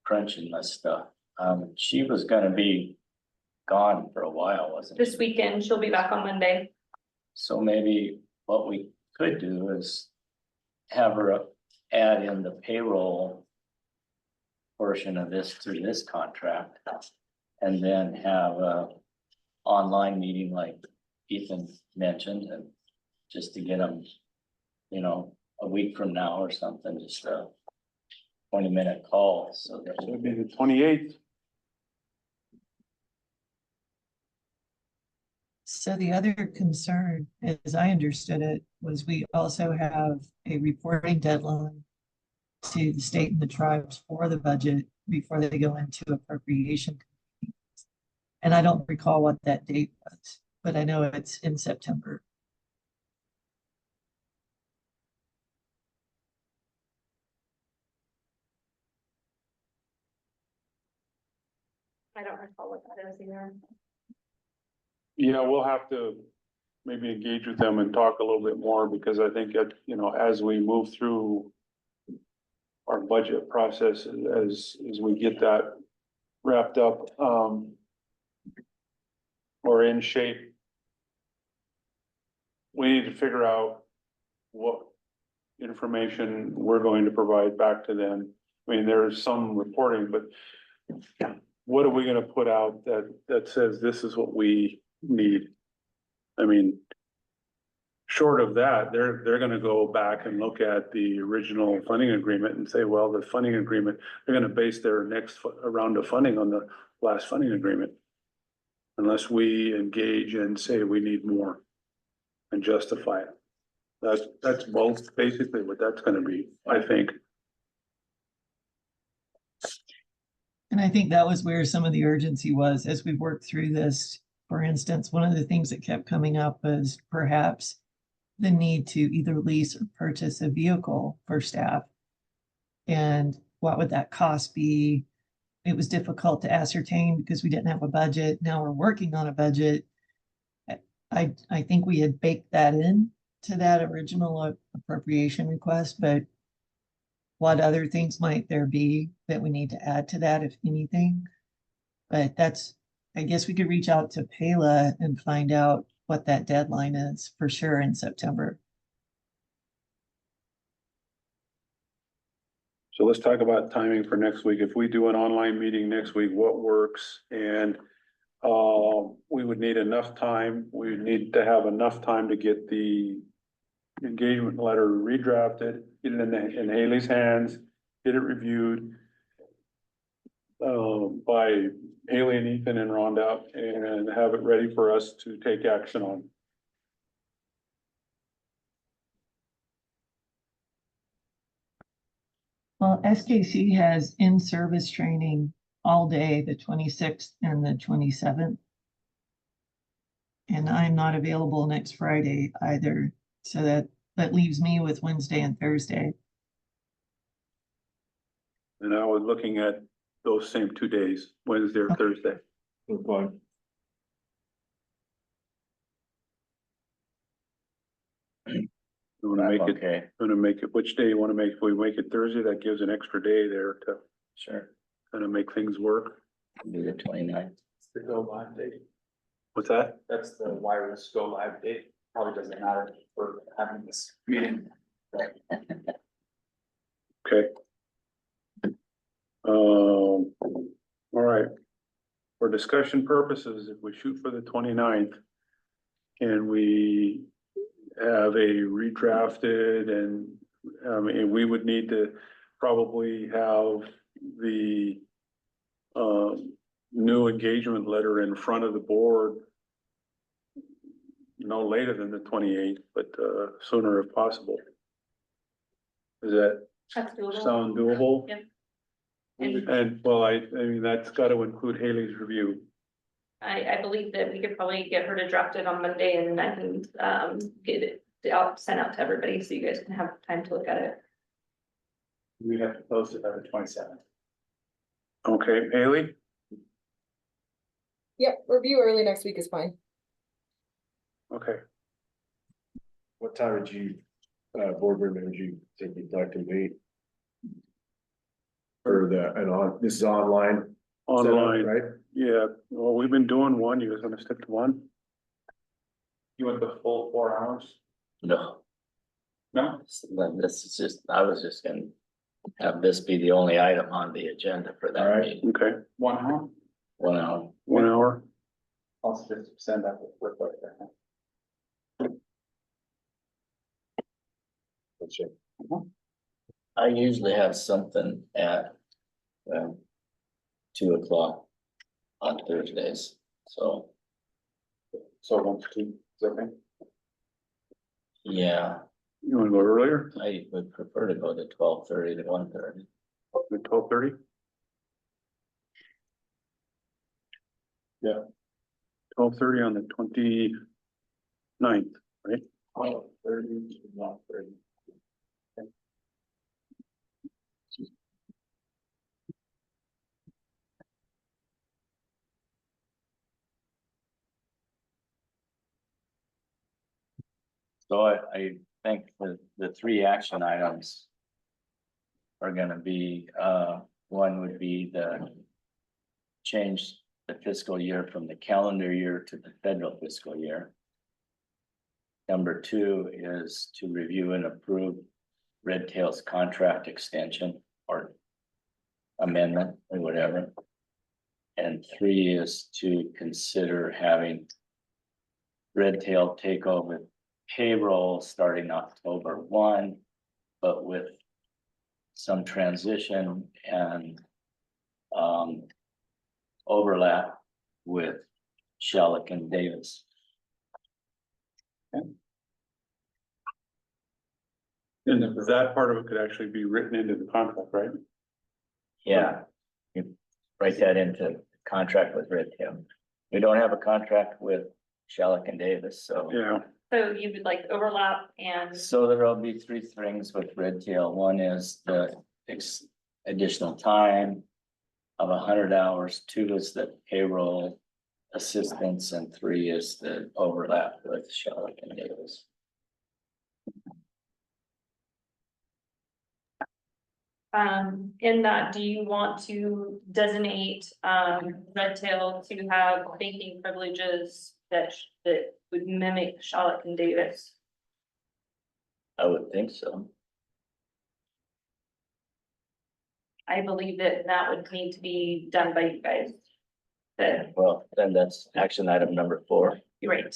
[SPEAKER 6] crunching this stuff. She was gonna be gone for a while, wasn't she?
[SPEAKER 10] This weekend, she'll be back on Monday.
[SPEAKER 6] So maybe what we could do is have her add in the payroll portion of this through this contract. And then have a online meeting like Ethan mentioned, and just to get them, you know, a week from now or something, just a 20-minute call, so that.
[SPEAKER 1] So it'd be the 28th.
[SPEAKER 4] So the other concern, as I understood it, was we also have a reporting deadline to the state and the tribes for the budget before they go into appropriation. And I don't recall what that date was, but I know it's in September.
[SPEAKER 10] I don't recall what that is either.
[SPEAKER 1] Yeah, we'll have to maybe engage with them and talk a little bit more, because I think that, you know, as we move through our budget process, as we get that wrapped up, or in shape, we need to figure out what information we're going to provide back to them. I mean, there's some reporting, but what are we gonna put out that says this is what we need? I mean, short of that, they're gonna go back and look at the original funding agreement and say, well, the funding agreement, they're gonna base their next round of funding on the last funding agreement. Unless we engage and say we need more and justify it. That's both basically what that's gonna be, I think.
[SPEAKER 4] And I think that was where some of the urgency was as we worked through this. For instance, one of the things that kept coming up was perhaps the need to either lease or purchase a vehicle for staff. And what would that cost be? It was difficult to ascertain because we didn't have a budget. Now we're working on a budget. I think we had baked that in to that original appropriation request, but what other things might there be that we need to add to that, if anything? But that's, I guess we could reach out to Pela and find out what that deadline is for sure in September.
[SPEAKER 1] So let's talk about timing for next week. If we do an online meeting next week, what works? And we would need enough time. We would need to have enough time to get the engagement letter redrafted, get it in Haley's hands, get it reviewed by Haley and Ethan and Rhonda, and have it ready for us to take action on.
[SPEAKER 4] Well, SKC has in-service training all day, the 26th and the 27th. And I'm not available next Friday either. So that leaves me with Wednesday and Thursday.
[SPEAKER 1] And I was looking at those same 2 days, Wednesday or
[SPEAKER 4] Okay.
[SPEAKER 1] Thursday.
[SPEAKER 3] Okay.
[SPEAKER 1] You wanna make it,
[SPEAKER 6] Okay,
[SPEAKER 1] gonna make it, which day you wanna make, if we make it Thursday, that gives an extra day there to
[SPEAKER 6] sure,
[SPEAKER 1] kind of make things work.
[SPEAKER 6] do the 29th.
[SPEAKER 2] It's the go live date.
[SPEAKER 1] What's that?
[SPEAKER 2] That's the wireless go live date. Probably doesn't matter for having this meeting.
[SPEAKER 1] Okay. All right. For discussion purposes, if we shoot for the 29th, can we have a redrafted and, we would need to probably have the new engagement letter in front of the board no later than the 28th, but sooner if possible. Does that
[SPEAKER 10] That's doable.
[SPEAKER 1] sound doable?
[SPEAKER 10] Yep. And
[SPEAKER 1] And well, I mean, that's got to include Haley's review.
[SPEAKER 10] I believe that we could probably get her to draft it on Monday and I can, get it out, sent out to everybody so you guys can have time to look at it.
[SPEAKER 2] We have to post it by the 27th.
[SPEAKER 1] Okay, Haley?
[SPEAKER 8] Yep, review early next week is fine.
[SPEAKER 1] Okay,
[SPEAKER 5] What time would you, board member, would you think you'd like to meet? Or this is online? setup,
[SPEAKER 1] online,
[SPEAKER 5] Right?
[SPEAKER 1] yeah, well, we've been doing one, you guys wanna stick to one?
[SPEAKER 2] You want the full 4 hours?
[SPEAKER 6] No,
[SPEAKER 2] No?
[SPEAKER 6] then this is just, I was just gonna have this be the only item on the agenda for that
[SPEAKER 5] Alright.
[SPEAKER 6] meeting.
[SPEAKER 1] Okay,
[SPEAKER 2] 1 hour?
[SPEAKER 6] 1 hour.
[SPEAKER 1] 1 hour,
[SPEAKER 2] I'll just send that with right there.
[SPEAKER 5] Let's see.
[SPEAKER 6] I usually have something at, 2 o'clock on Thursdays, so,
[SPEAKER 2] So 1 to 2, is that okay?
[SPEAKER 6] yeah,
[SPEAKER 1] you wanna go earlier,
[SPEAKER 6] I would prefer to go to 12:30 to 1:30.
[SPEAKER 1] at 12:30?
[SPEAKER 5] Yeah.
[SPEAKER 1] 12:30 on the 29th, right?
[SPEAKER 2] 12:30 to 1:30.
[SPEAKER 6] So I think the 3 action items are gonna be, one would be the change the fiscal year from the calendar year to the federal fiscal year. Number 2 is to review and approve Red Tail's contract extension or amendment or whatever. And 3 is to consider having Red Tail take over payroll starting October 1, but with some transition and overlap with Shellick and Davis.
[SPEAKER 1] And that part of it could actually be written into the contract, right?
[SPEAKER 6] Yeah, you write that into contract with Red Tail. We don't have a contract with Shellick and Davis, so.
[SPEAKER 1] Yeah,
[SPEAKER 10] So you would like overlap and
[SPEAKER 6] So there'll be 3 things with Red Tail. One is the additional time of 100 hours. 2 is the payroll assistance, and 3 is the overlap with Shellick and Davis.
[SPEAKER 10] in that, do you want to designate, Red Tail to have banking privileges that would mimic Charlotte and Davis?
[SPEAKER 6] I would think so.
[SPEAKER 10] I believe that that would need to be done by you guys. But
[SPEAKER 6] Well, then that's action item number 4.
[SPEAKER 10] you're right.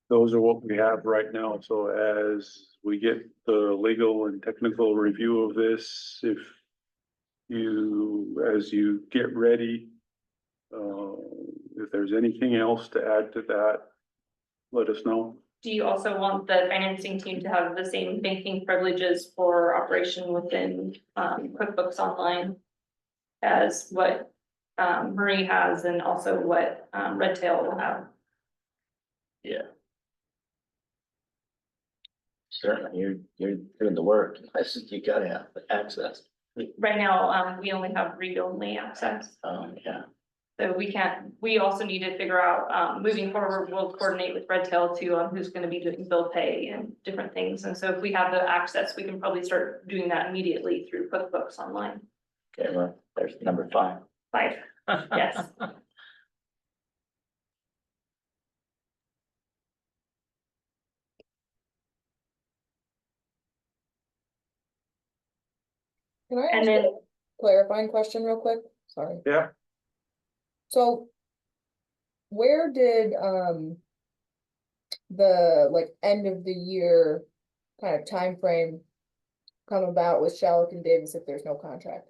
[SPEAKER 1] those are what we have right now, so as we get the legal and technical review of this, as you get ready, if there's anything else to add to that, let us know.
[SPEAKER 10] Do you also want the financing team to have the same banking privileges for operation within QuickBooks Online as what Marie has and also what Red Tail will have?
[SPEAKER 6] Yeah. Certainly, you're doing the work. You gotta have access.
[SPEAKER 10] Right now, we only have read-only access.
[SPEAKER 6] Yeah.
[SPEAKER 10] So we also need to figure out, moving forward, we'll coordinate with Red Tail too on who's gonna be doing bill pay and different things. And so if we have the access, we can probably start doing that immediately through QuickBooks Online.
[SPEAKER 6] Okay, well, there's number 5.
[SPEAKER 10] 5, yes.
[SPEAKER 8] Can I
[SPEAKER 10] And
[SPEAKER 8] ask
[SPEAKER 10] then,
[SPEAKER 8] a clarifying question real quick? Sorry.
[SPEAKER 1] Yeah.
[SPEAKER 8] So where did, the like end of the year kind of time frame come about with Shalleck and Davis if there's no contract?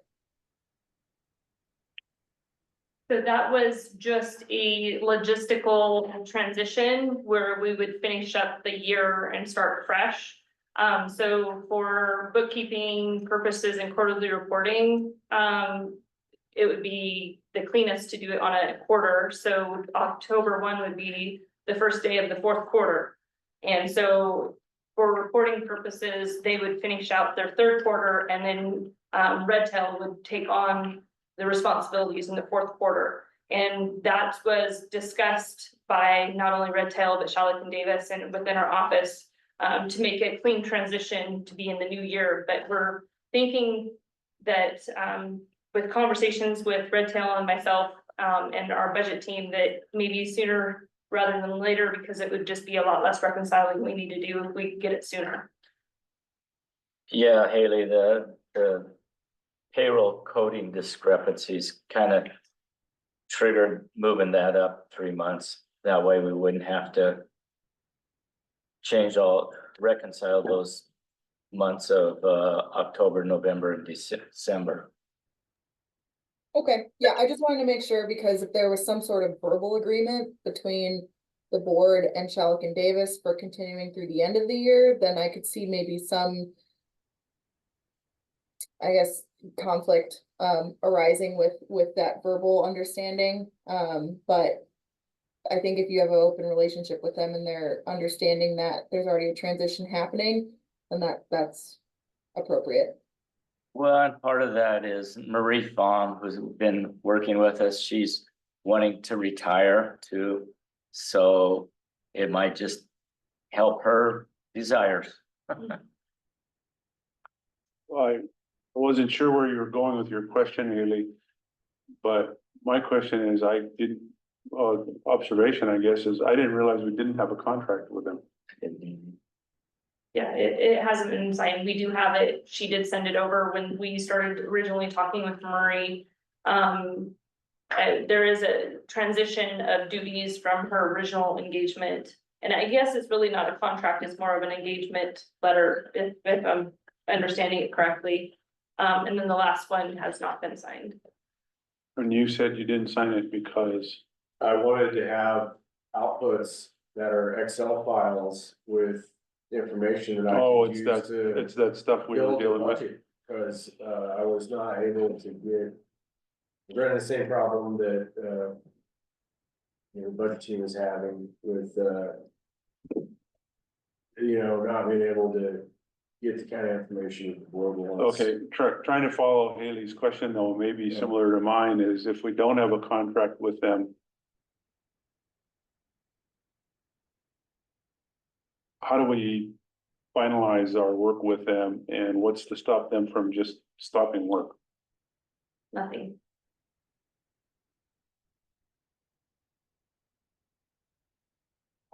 [SPEAKER 10] so that was just a logistical transition where we would finish up the year and start fresh. So for bookkeeping purposes and quarterly reporting, it would be the cleanest to do it on a quarter. So October 1 would be the first day of the fourth quarter. And so for reporting purposes, they would finish out their third quarter, and then Red Tail would take on the responsibilities in the fourth quarter. And that was discussed by not only Red Tail, but Shalleck and Davis and within our office, to make a clean transition to be in the new year. But we're thinking that with conversations with Red Tail and myself and our budget team, that maybe sooner rather than later, because it would just be a lot less reconciling we need to do if we get it sooner.
[SPEAKER 6] Yeah, Haley, the payroll coding discrepancies kind of triggered moving that up 3 months. That way we wouldn't have to reconcile those months of October, November, and December.
[SPEAKER 8] Okay, yeah, I just wanted to make sure because if there was some sort of verbal agreement between the board and Shalleck and Davis for continuing through the end of the year, then I could see maybe some, I guess, conflict arising with that verbal understanding. But I think if you have an open relationship with them and they're understanding that there's already a transition happening, then that's appropriate.
[SPEAKER 6] Well, and part of that is Marie Fong, who's been working with us, she's wanting to retire too. So it might just help her desires.
[SPEAKER 1] I wasn't sure where you were going with your question, Haley. But my question is, observation, I guess, is I didn't realize we didn't have a contract with them.
[SPEAKER 10] Yeah, it hasn't been signed. We do have it. She did send it over when we started originally talking with Murray. There is a transition of duties from her original engagement. And I guess it's really not a contract, it's more of an engagement letter, if I'm understanding it correctly. And then the last one has not been signed.
[SPEAKER 1] And you said you didn't sign it because,
[SPEAKER 5] I wanted to have outputs that are Excel files with information that I
[SPEAKER 1] oh,
[SPEAKER 5] could
[SPEAKER 1] it's
[SPEAKER 5] use to
[SPEAKER 1] it's that stuff we were
[SPEAKER 5] build the
[SPEAKER 1] dealing with.
[SPEAKER 5] budget. Cause I was not able to we're in the same problem that the budget team is having with not being able to get the kind of information the board wants.
[SPEAKER 1] Okay, trying to follow Haley's question though, maybe similar to mine, is if we don't have a contract with them, how do we finalize our work with them, and what's to stop them from just stopping work?
[SPEAKER 10] Nothing.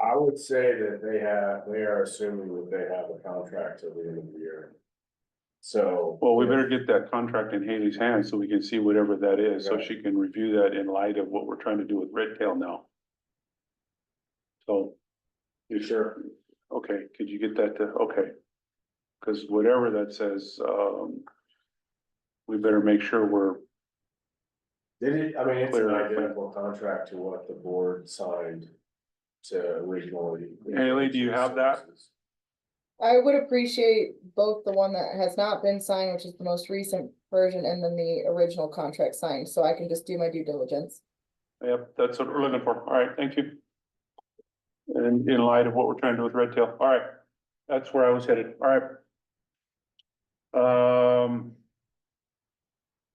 [SPEAKER 5] I would say that they are assuming that they have a contract till the end of the year. So.
[SPEAKER 1] Well, we better get that contract in Haley's hands so we can see whatever that is, so
[SPEAKER 5] Right.
[SPEAKER 1] she can review that in light of what we're trying to do with Red Tail now. So, you sure? Okay, could you get that to, okay. Cause whatever that says, we better make sure we're,
[SPEAKER 5] It's an
[SPEAKER 1] Clear.
[SPEAKER 5] identical contract to what the board signed to originally.
[SPEAKER 1] Haley, do you have that?
[SPEAKER 8] I would appreciate both the one that has not been signed, which is the most recent version, and then the original contract signed, so I can just do my due diligence.
[SPEAKER 1] Yep, that's what we're looking for. All right, thank you. And in light of what we're trying to do with Red Tail, all right, that's where I was headed, all right.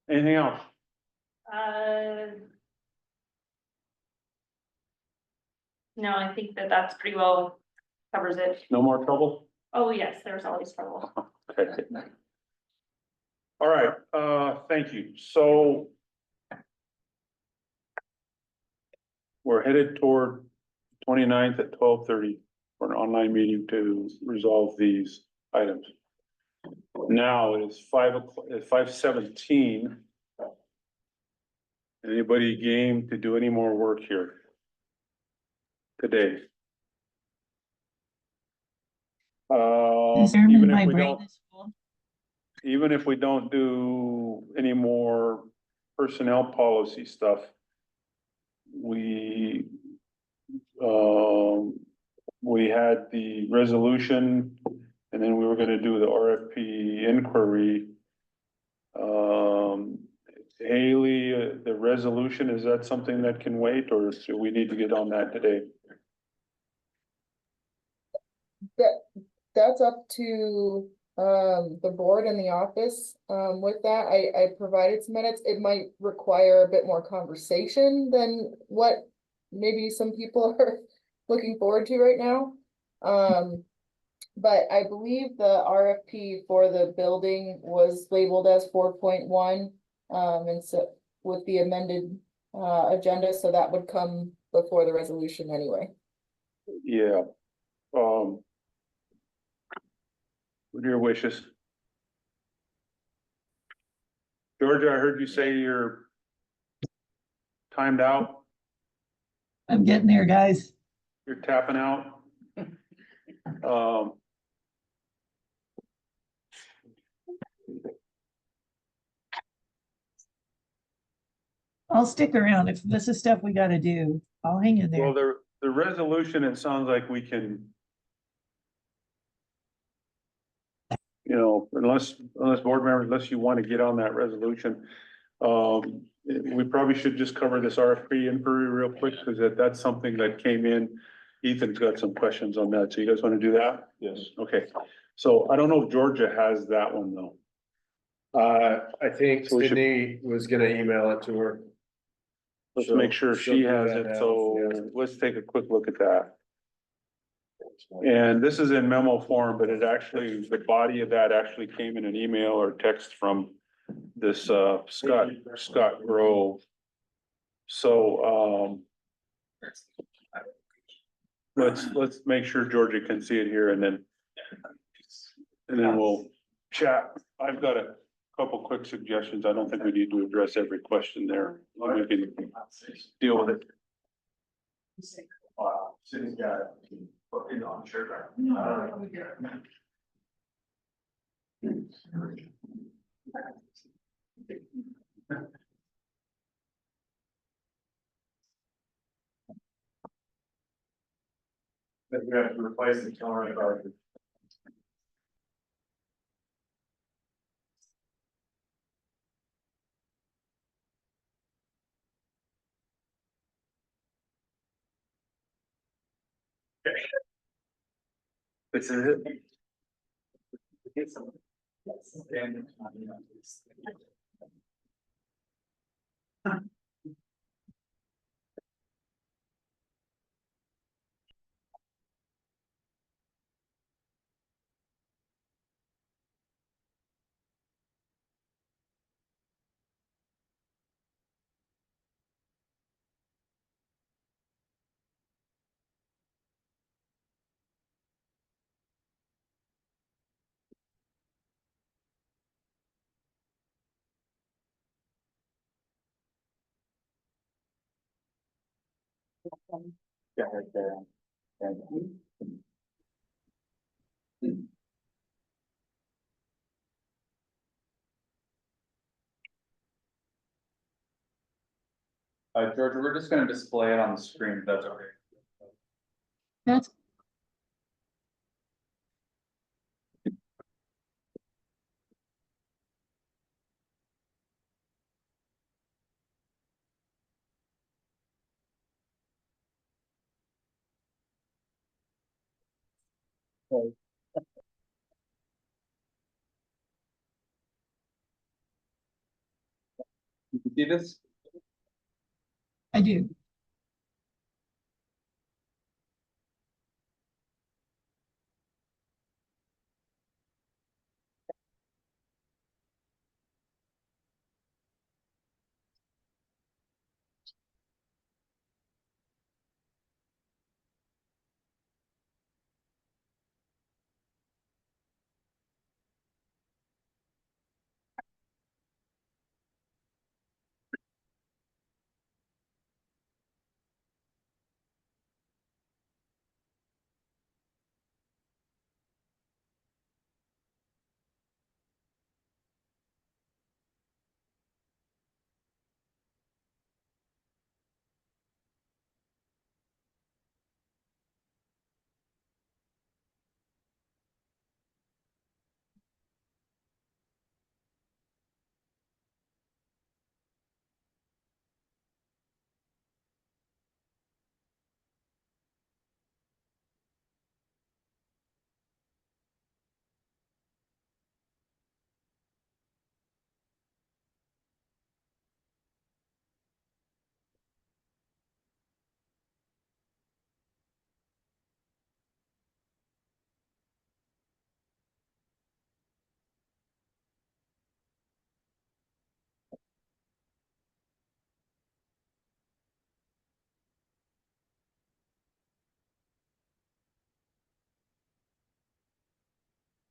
[SPEAKER 1] Anything else?
[SPEAKER 10] No, I think that that's pretty well covers it.
[SPEAKER 1] No more trouble?
[SPEAKER 10] Oh, yes, there's always trouble.
[SPEAKER 1] Okay. All right, thank you. So we're headed toward 29th at 12:30 for an online meeting to resolve these items. Now it is 5 o'clock, 5:17. Anybody game to do any more work here today?
[SPEAKER 4] Chairman,
[SPEAKER 1] Even
[SPEAKER 4] my
[SPEAKER 1] if we
[SPEAKER 4] brain
[SPEAKER 1] don't,
[SPEAKER 4] is full.
[SPEAKER 1] even if we don't do any more personnel policy stuff, we, we had the resolution, and then we were gonna do the RFP inquiry. Haley, the resolution, is that something that can wait, or do we need to get on that today?
[SPEAKER 8] That's up to the board and the office. With that, I provided some minutes. It might require a bit more conversation than what maybe some people are looking forward to right now. But I believe the RFP for the building was labeled as 4.1. And so with the amended agenda, so that would come before the resolution anyway.
[SPEAKER 1] Yeah. What are your wishes? Georgia, I heard you say you're timed out,
[SPEAKER 4] I'm getting there, guys.
[SPEAKER 1] you're tapping out. Um.
[SPEAKER 4] I'll stick around. If this is stuff we gotta do, I'll hang in
[SPEAKER 1] Well,
[SPEAKER 4] there.
[SPEAKER 1] the resolution, it sounds like we can. You know, unless board members, unless you want to get on that resolution. We probably should just cover this RFP inquiry real quick, because that's something that came in. Ethan's got some questions on that, so you guys want to do that?
[SPEAKER 3] Yes.
[SPEAKER 1] Okay, so I don't know if Georgia has that one though.
[SPEAKER 5] I think
[SPEAKER 1] So we should-
[SPEAKER 5] Sydney was gonna email it to her.
[SPEAKER 1] Let's make sure
[SPEAKER 5] She'll
[SPEAKER 1] she
[SPEAKER 5] do
[SPEAKER 1] has
[SPEAKER 5] that
[SPEAKER 1] it,
[SPEAKER 5] now,
[SPEAKER 1] so
[SPEAKER 5] yeah.
[SPEAKER 1] let's take a quick look at that. And this is in memo form, but it actually, the body of that actually came in an email or text from this Scott Grove. So, let's make sure Georgia can see it here, and then we'll chat. I've got a couple quick suggestions. I don't think we need to address every question there. We can deal with it.
[SPEAKER 2] City's got it on shirt. That we have to replace the current garbage.
[SPEAKER 1] This is it.
[SPEAKER 2] Yeah, right there. And George, we're just gonna display it on the screen, if that's okay.
[SPEAKER 4] That's,
[SPEAKER 2] You can see this?
[SPEAKER 4] I do.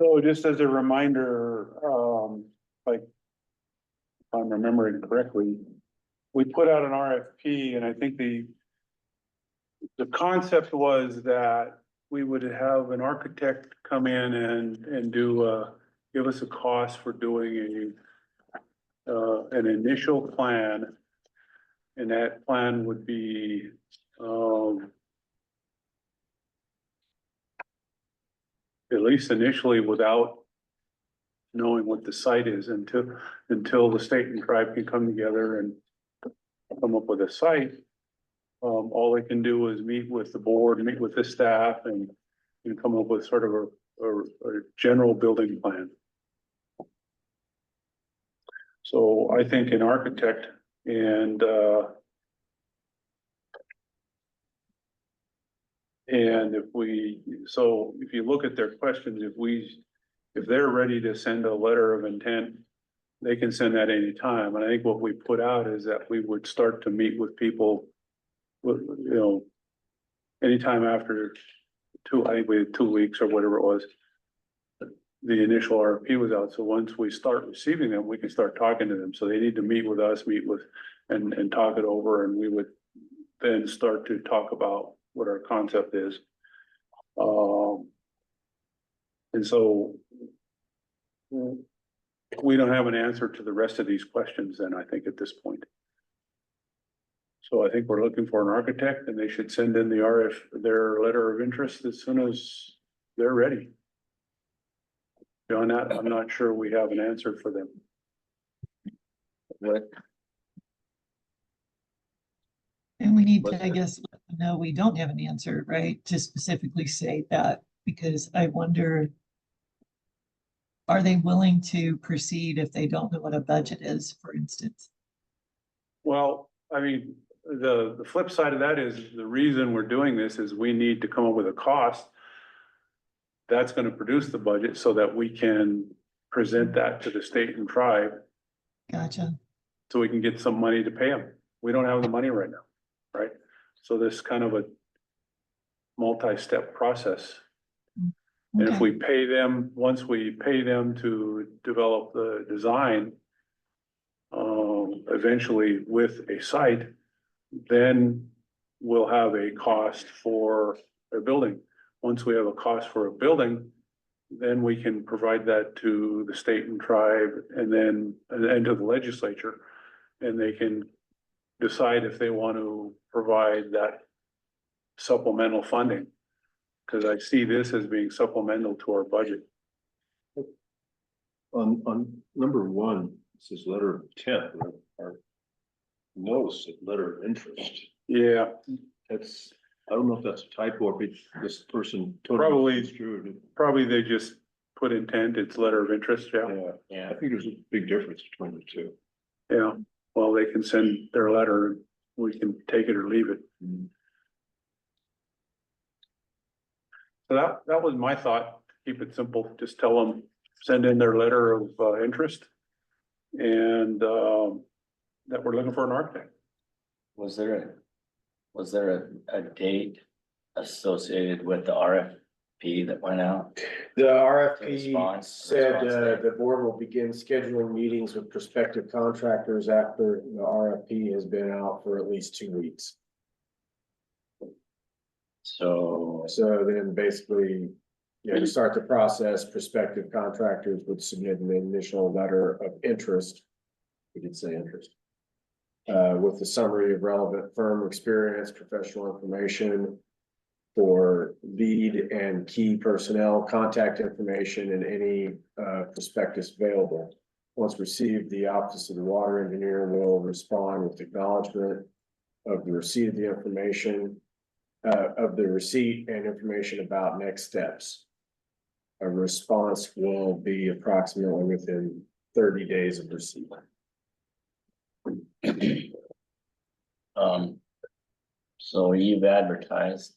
[SPEAKER 1] So just as a reminder, like, if I'm remembering correctly, we put out an RFP and I think the concept was that we would have an architect come in and do, give us a cost for doing an initial plan. And that plan would be, at least initially without knowing what the site is until the state and tribe can come together and come up with a site. All they can do is meet with the board, meet with the staff and come up with sort of a general building plan. So I think an architect and if you look at their questions, if they're ready to send a letter of intent, they can send that anytime. And I think what we put out is that we would start to meet with people with, anytime after I think we had 2 weeks or whatever it was. The initial RFP was out. So once we start receiving them, we can start talking to them. So they need to meet with us, and talk it over, and we would then start to talk about what our concept is. And so we don't have an answer to the rest of these questions then, I think, at this point. So I think we're looking for an architect and they should send in their letter of interest as soon as they're ready. Beyond that, I'm not sure we have an answer for them.
[SPEAKER 6] What,
[SPEAKER 4] And we need to, I guess, let them know we don't have an answer, right? To specifically say that, because I wonder, are they willing to proceed if they don't know what a budget is, for instance?
[SPEAKER 1] Well, I mean, the flip side of that is the reason we're doing this is we need to come up with a cost that's going to produce the budget so that we can present that to the state and tribe.
[SPEAKER 4] Gotcha.
[SPEAKER 1] So we can get some money to pay them. We don't have the money right now, right? So this kind of a multi-step process. And if
[SPEAKER 4] Okay.
[SPEAKER 1] we pay them, once we pay them to develop the design, eventually with a site, then we'll have a cost for a building. Once we have a cost for a building, then we can provide that to the state and tribe and to the legislature. And they can decide if they want to provide that supplemental funding. Because I see this as being supplemental to our budget.
[SPEAKER 3] On number one, it says letter of intent, or notice of letter of interest.
[SPEAKER 1] Yeah,
[SPEAKER 3] That's, I don't know if that's a typo or if this person
[SPEAKER 1] Probably.
[SPEAKER 3] misconstrued it.
[SPEAKER 1] probably they just put intent, it's letter of interest, yeah.
[SPEAKER 3] Yeah, I think there's a big difference between the two.
[SPEAKER 1] Yeah, well, they can send their letter, we can take it or leave it. So that was my thought, keep it simple, just tell them, send in their letter of interest. And that we're looking for an architect.
[SPEAKER 6] was there a date associated with the RFP that went out?
[SPEAKER 5] The RFP
[SPEAKER 6] Response
[SPEAKER 5] said
[SPEAKER 6] date.
[SPEAKER 5] the board will begin scheduling meetings with prospective contractors after the RFP has been out for at least 2 weeks.
[SPEAKER 6] So,
[SPEAKER 5] So then basically, to start the process, prospective contractors would submit an initial letter of interest. We did say interest. With a summary of relevant firm experience, professional information for lead and key personnel, contact information, and any prospectus available. Once received, the Office of the Water Engineer will respond with acknowledgement of the receipt of the information, of the receipt and information about next steps. A response will be approximately within 30 days of receipt.
[SPEAKER 6] so you've advertised.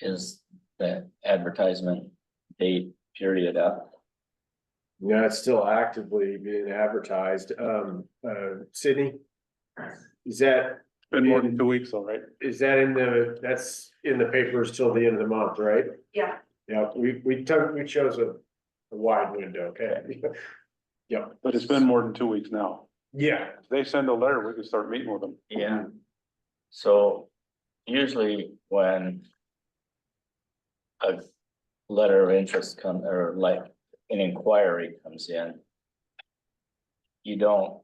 [SPEAKER 6] Is the advertisement date period up?
[SPEAKER 5] Yeah, it's still actively being advertised. Sydney? Is that,
[SPEAKER 1] Been more than 2 weeks, all right?
[SPEAKER 5] that's in the papers till the end of the month, right?
[SPEAKER 9] Yeah,
[SPEAKER 5] Yeah, we chose a wide window, okay? Yeah,
[SPEAKER 1] But it's been more than 2 weeks now.
[SPEAKER 5] yeah,
[SPEAKER 1] If they send a letter, we can start meeting with them.
[SPEAKER 6] Yeah. So usually when a letter of interest or like an inquiry comes in, you don't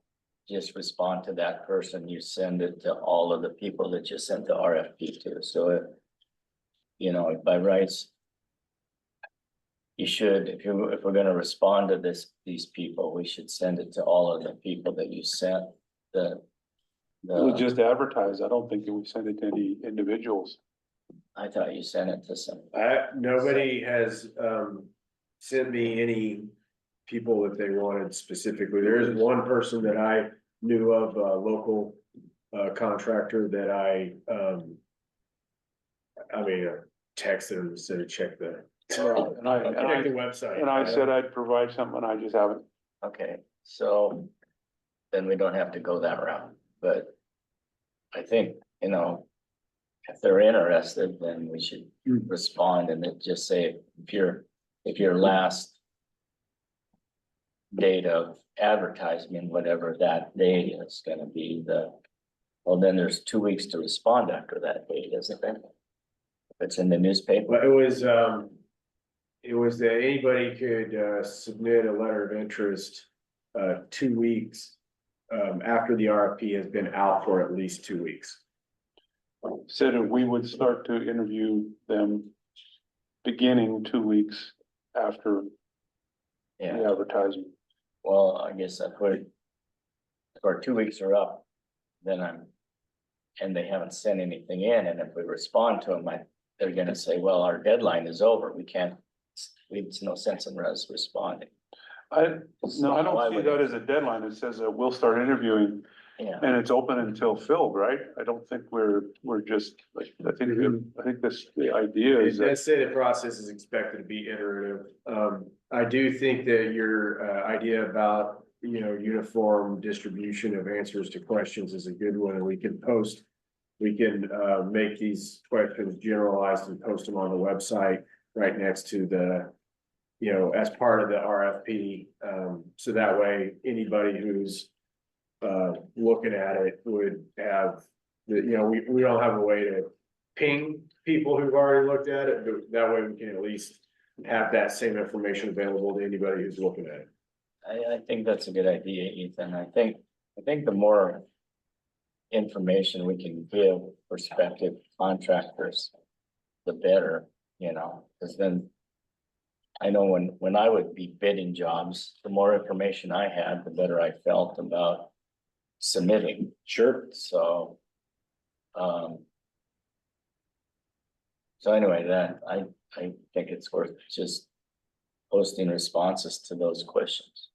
[SPEAKER 6] just respond to that person, you send it to all of the people that you sent the RFP to, so it, you know, by rights, you should, if we're gonna respond to these people, we should send it to all of the people that you sent the.
[SPEAKER 1] It was just advertised. I don't think that we sent it to any individuals.
[SPEAKER 6] I thought you sent it to some.
[SPEAKER 5] nobody has, sent me any people that they wanted specifically. There is one person that I knew of, a local, contractor that I texted him and said, check the
[SPEAKER 1] And I
[SPEAKER 5] website.
[SPEAKER 1] and I said I'd provide something, and I just haven't.
[SPEAKER 6] Okay, so then we don't have to go that route, but I think, you know, if they're interested, then we should respond and then just say, if your last date of advertisement, whatever that date is gonna be, well, then there's 2 weeks to respond after that date, isn't there? If it's in the newspaper.
[SPEAKER 5] But it was that anybody could, submit a letter of interest, 2 weeks, after the RFP has been out for at least 2 weeks.
[SPEAKER 1] Said that we would start to interview them beginning 2 weeks after the
[SPEAKER 6] Yeah,
[SPEAKER 1] advertisement.
[SPEAKER 6] well, I guess I put, if our 2 weeks are up, then and they haven't sent anything in, and if we respond to them, they're gonna say, well, our deadline is over, it's no sense in us responding.
[SPEAKER 1] No, I don't see that as a deadline. It says that we'll start interviewing,
[SPEAKER 6] Yeah,
[SPEAKER 1] and it's open until filled, right? I don't think we're just, like, I think the idea is
[SPEAKER 5] It
[SPEAKER 1] that.
[SPEAKER 5] does say the process is expected to be iterative. I do think that your, idea about, uniform distribution of answers to questions is a good one, and we can make these questions generalized and post them on the website right next to the, as part of the RFP. So that way, anybody who's, looking at it would have, we don't have a way to ping people who've already looked at it, but that way we can at least have that same information available to anybody who's looking at it.
[SPEAKER 6] I think that's a good idea, Ethan. I think the more information we can give prospective contractors, the better, because then I know when I would be bidding jobs, the more information I had, the better I felt about submitting.
[SPEAKER 5] Sure.
[SPEAKER 6] So, so anyway, I think it's worth just posting responses to those questions.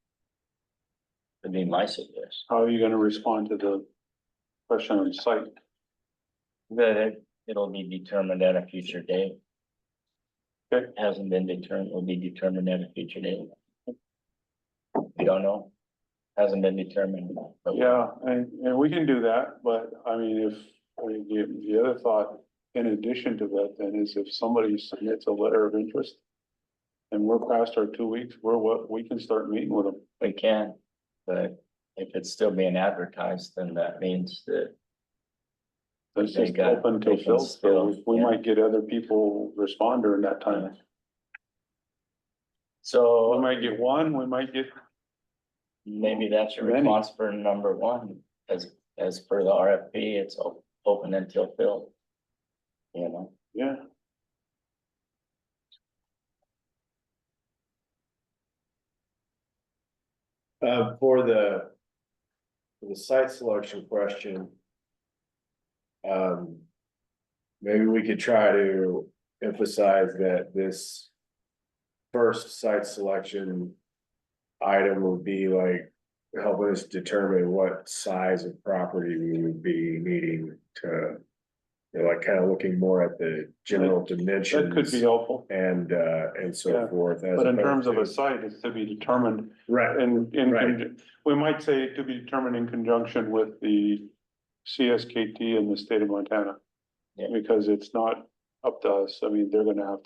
[SPEAKER 6] Would be my suggestion.
[SPEAKER 1] How are you gonna respond to the question on site?
[SPEAKER 6] That it'll be determined at a future date.
[SPEAKER 1] Okay.
[SPEAKER 6] Hasn't been determined, will be determined at a future date. We don't know. Hasn't been determined. but-
[SPEAKER 1] Yeah, and we can do that, but I mean, the other thought, in addition to that, then is if somebody submits a letter of interest. And we're past our 2 weeks, we can start meeting with them.
[SPEAKER 6] We can, but if it's still being advertised, then that means that
[SPEAKER 1] It's
[SPEAKER 6] They
[SPEAKER 1] just
[SPEAKER 6] got-
[SPEAKER 1] open till
[SPEAKER 6] they can
[SPEAKER 1] filled, so
[SPEAKER 6] still-
[SPEAKER 1] we
[SPEAKER 6] yeah.
[SPEAKER 1] might get other people respond during that time. We
[SPEAKER 6] so
[SPEAKER 1] might get one, we might get,
[SPEAKER 6] maybe that's your
[SPEAKER 1] Many.
[SPEAKER 6] response for number one, as per the RFP, it's open until filled.
[SPEAKER 1] yeah.
[SPEAKER 5] For the site selection question. Maybe we could try to emphasize that this first site selection item would be like helping us determine what size of property we would be needing to, like kind of looking more at the general dimensions.
[SPEAKER 1] That could be helpful,
[SPEAKER 5] And so
[SPEAKER 1] Yeah,
[SPEAKER 5] forth. as
[SPEAKER 1] but in
[SPEAKER 5] opposed
[SPEAKER 1] terms of
[SPEAKER 5] to-
[SPEAKER 1] a site, it's to be determined,
[SPEAKER 5] Right,
[SPEAKER 1] and
[SPEAKER 5] Right.
[SPEAKER 1] we might say to be determined in conjunction with the CSKT in the state of Montana.
[SPEAKER 6] Yeah.
[SPEAKER 1] Because it's not up to us. I mean, they're gonna have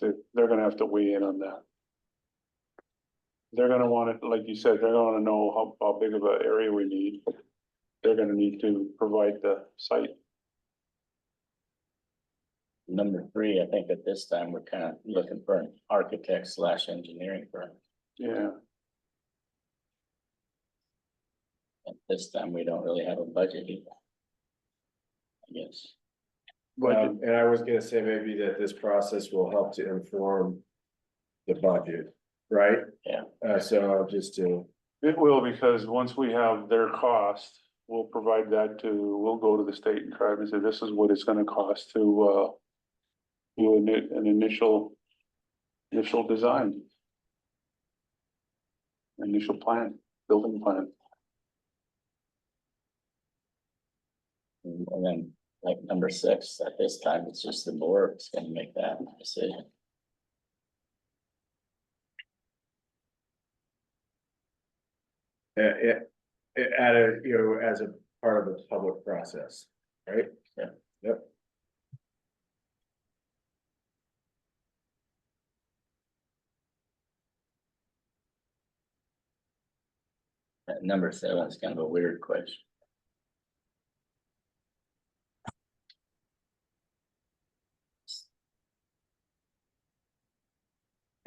[SPEAKER 1] to weigh in on that. They're gonna want it, like you said, they're gonna wanna know how big of an area we need. They're gonna need to provide the site.
[SPEAKER 6] Number three, I think at this time, we're kind of looking for an architect / engineering firm.
[SPEAKER 1] Yeah,
[SPEAKER 6] At this time, we don't really have a budget either. I guess.
[SPEAKER 1] but
[SPEAKER 5] And I was gonna say maybe that this process will help to inform the budget, right?
[SPEAKER 6] Yeah.
[SPEAKER 5] So just to,
[SPEAKER 1] it will, because once we have their cost, we'll provide that we'll go to the state and try to say, this is what it's gonna cost to, do an initial design. Initial plan, building plan.
[SPEAKER 6] And then like number 6, at this time, it's just the board that's gonna make that decision.
[SPEAKER 5] at a, you know, as a part of the public process, right?
[SPEAKER 6] Yeah.
[SPEAKER 5] Yep.
[SPEAKER 6] Number 7 is kind of a weird question.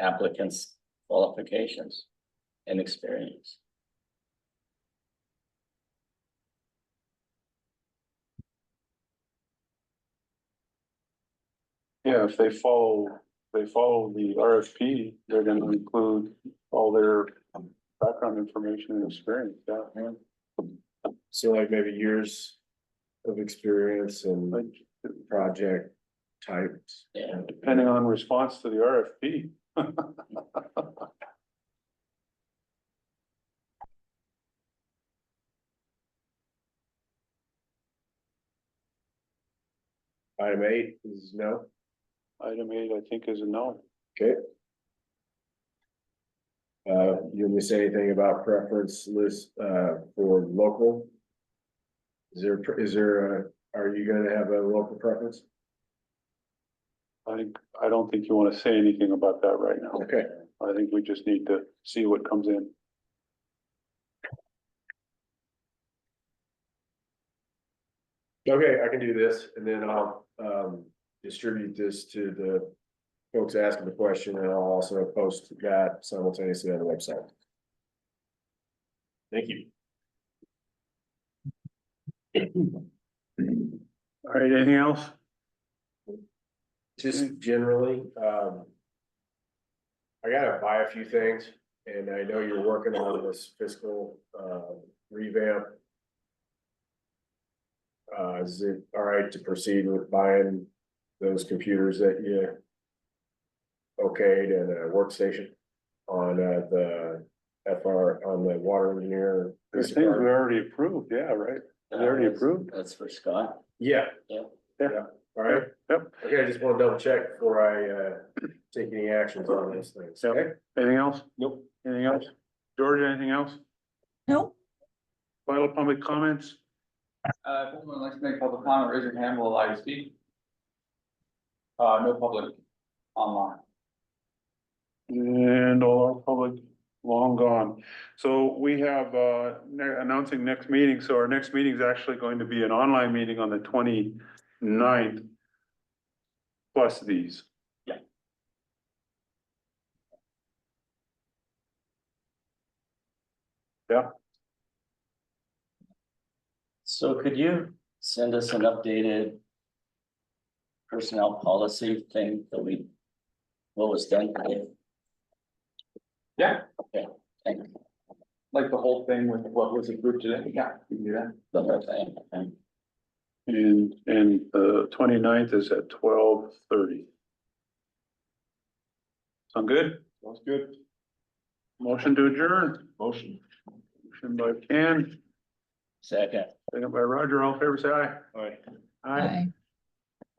[SPEAKER 6] Applicants' qualifications and experience.
[SPEAKER 1] Yeah, if they follow the RFP, they're gonna include all their background information and experience, yeah.
[SPEAKER 5] So like maybe years of experience and
[SPEAKER 1] Like,
[SPEAKER 5] project types.
[SPEAKER 6] Yeah,
[SPEAKER 1] depending on response to the RFP.
[SPEAKER 5] Item 8 is no.
[SPEAKER 1] Item 8, I think, is a no.
[SPEAKER 5] Okay. You want me to say anything about preference list, for local? Are you gonna have a local preference?
[SPEAKER 1] I don't think you wanna say anything about that right now.
[SPEAKER 5] Okay.
[SPEAKER 1] I think we just need to see what comes in.
[SPEAKER 5] Okay, I can do this, and then I'll, distribute this to the folks asking the question, and I'll also post that simultaneously on the website. Thank you.
[SPEAKER 1] All right, anything else?
[SPEAKER 5] Just generally, I gotta buy a few things, and I know you're working on this fiscal, revamp. Is it all right to proceed with buying those computers that you okayed and a workstation on, the on the water engineer?
[SPEAKER 1] There's things we already approved, yeah, right? We already approved?
[SPEAKER 6] that's for Scott.
[SPEAKER 5] Yeah.
[SPEAKER 6] Yeah.
[SPEAKER 5] Yeah, all right.
[SPEAKER 1] Yep.
[SPEAKER 5] Okay, I just want to double check before I, take any actions on those things.
[SPEAKER 1] Yep.
[SPEAKER 5] Okay?
[SPEAKER 1] Anything else? Nope. Anything else? George, anything else?
[SPEAKER 4] Nope.
[SPEAKER 1] Final public comments?
[SPEAKER 2] If anyone likes to make public comment, raise your hand, we'll allow you to speak. No public online.
[SPEAKER 1] And all our public long gone. So we have, announcing next meeting. So our next meeting is actually going to be an online meeting on the 29th. Plus these.
[SPEAKER 6] Yeah.
[SPEAKER 1] Yeah.
[SPEAKER 6] So could you send us an updated personnel policy thing that what was done today?
[SPEAKER 2] Yeah,
[SPEAKER 6] Thank you.
[SPEAKER 2] like the whole thing with what was approved today, yeah, we can do that.
[SPEAKER 6] The whole thing, okay.
[SPEAKER 1] And the 29th is at 12:30. Sound good?
[SPEAKER 3] Sounds good.
[SPEAKER 1] Motion to adjourn.
[SPEAKER 3] Motion.
[SPEAKER 1] Motion by Ken,
[SPEAKER 6] Second.
[SPEAKER 1] second by Roger, all in favor, say aye.
[SPEAKER 3] Aye.
[SPEAKER 4] Bye.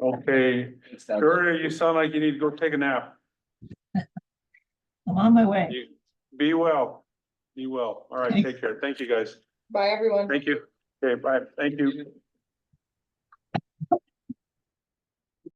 [SPEAKER 1] Okay,
[SPEAKER 6] Thanks, Doug.
[SPEAKER 1] Victoria, you sound like you need to go take a nap.
[SPEAKER 4] I'm on my way.
[SPEAKER 1] You, be well. Be well. All right, take care. Thank you, guys.
[SPEAKER 8] Bye, everyone.
[SPEAKER 1] Thank you. Okay, bye. Thank you.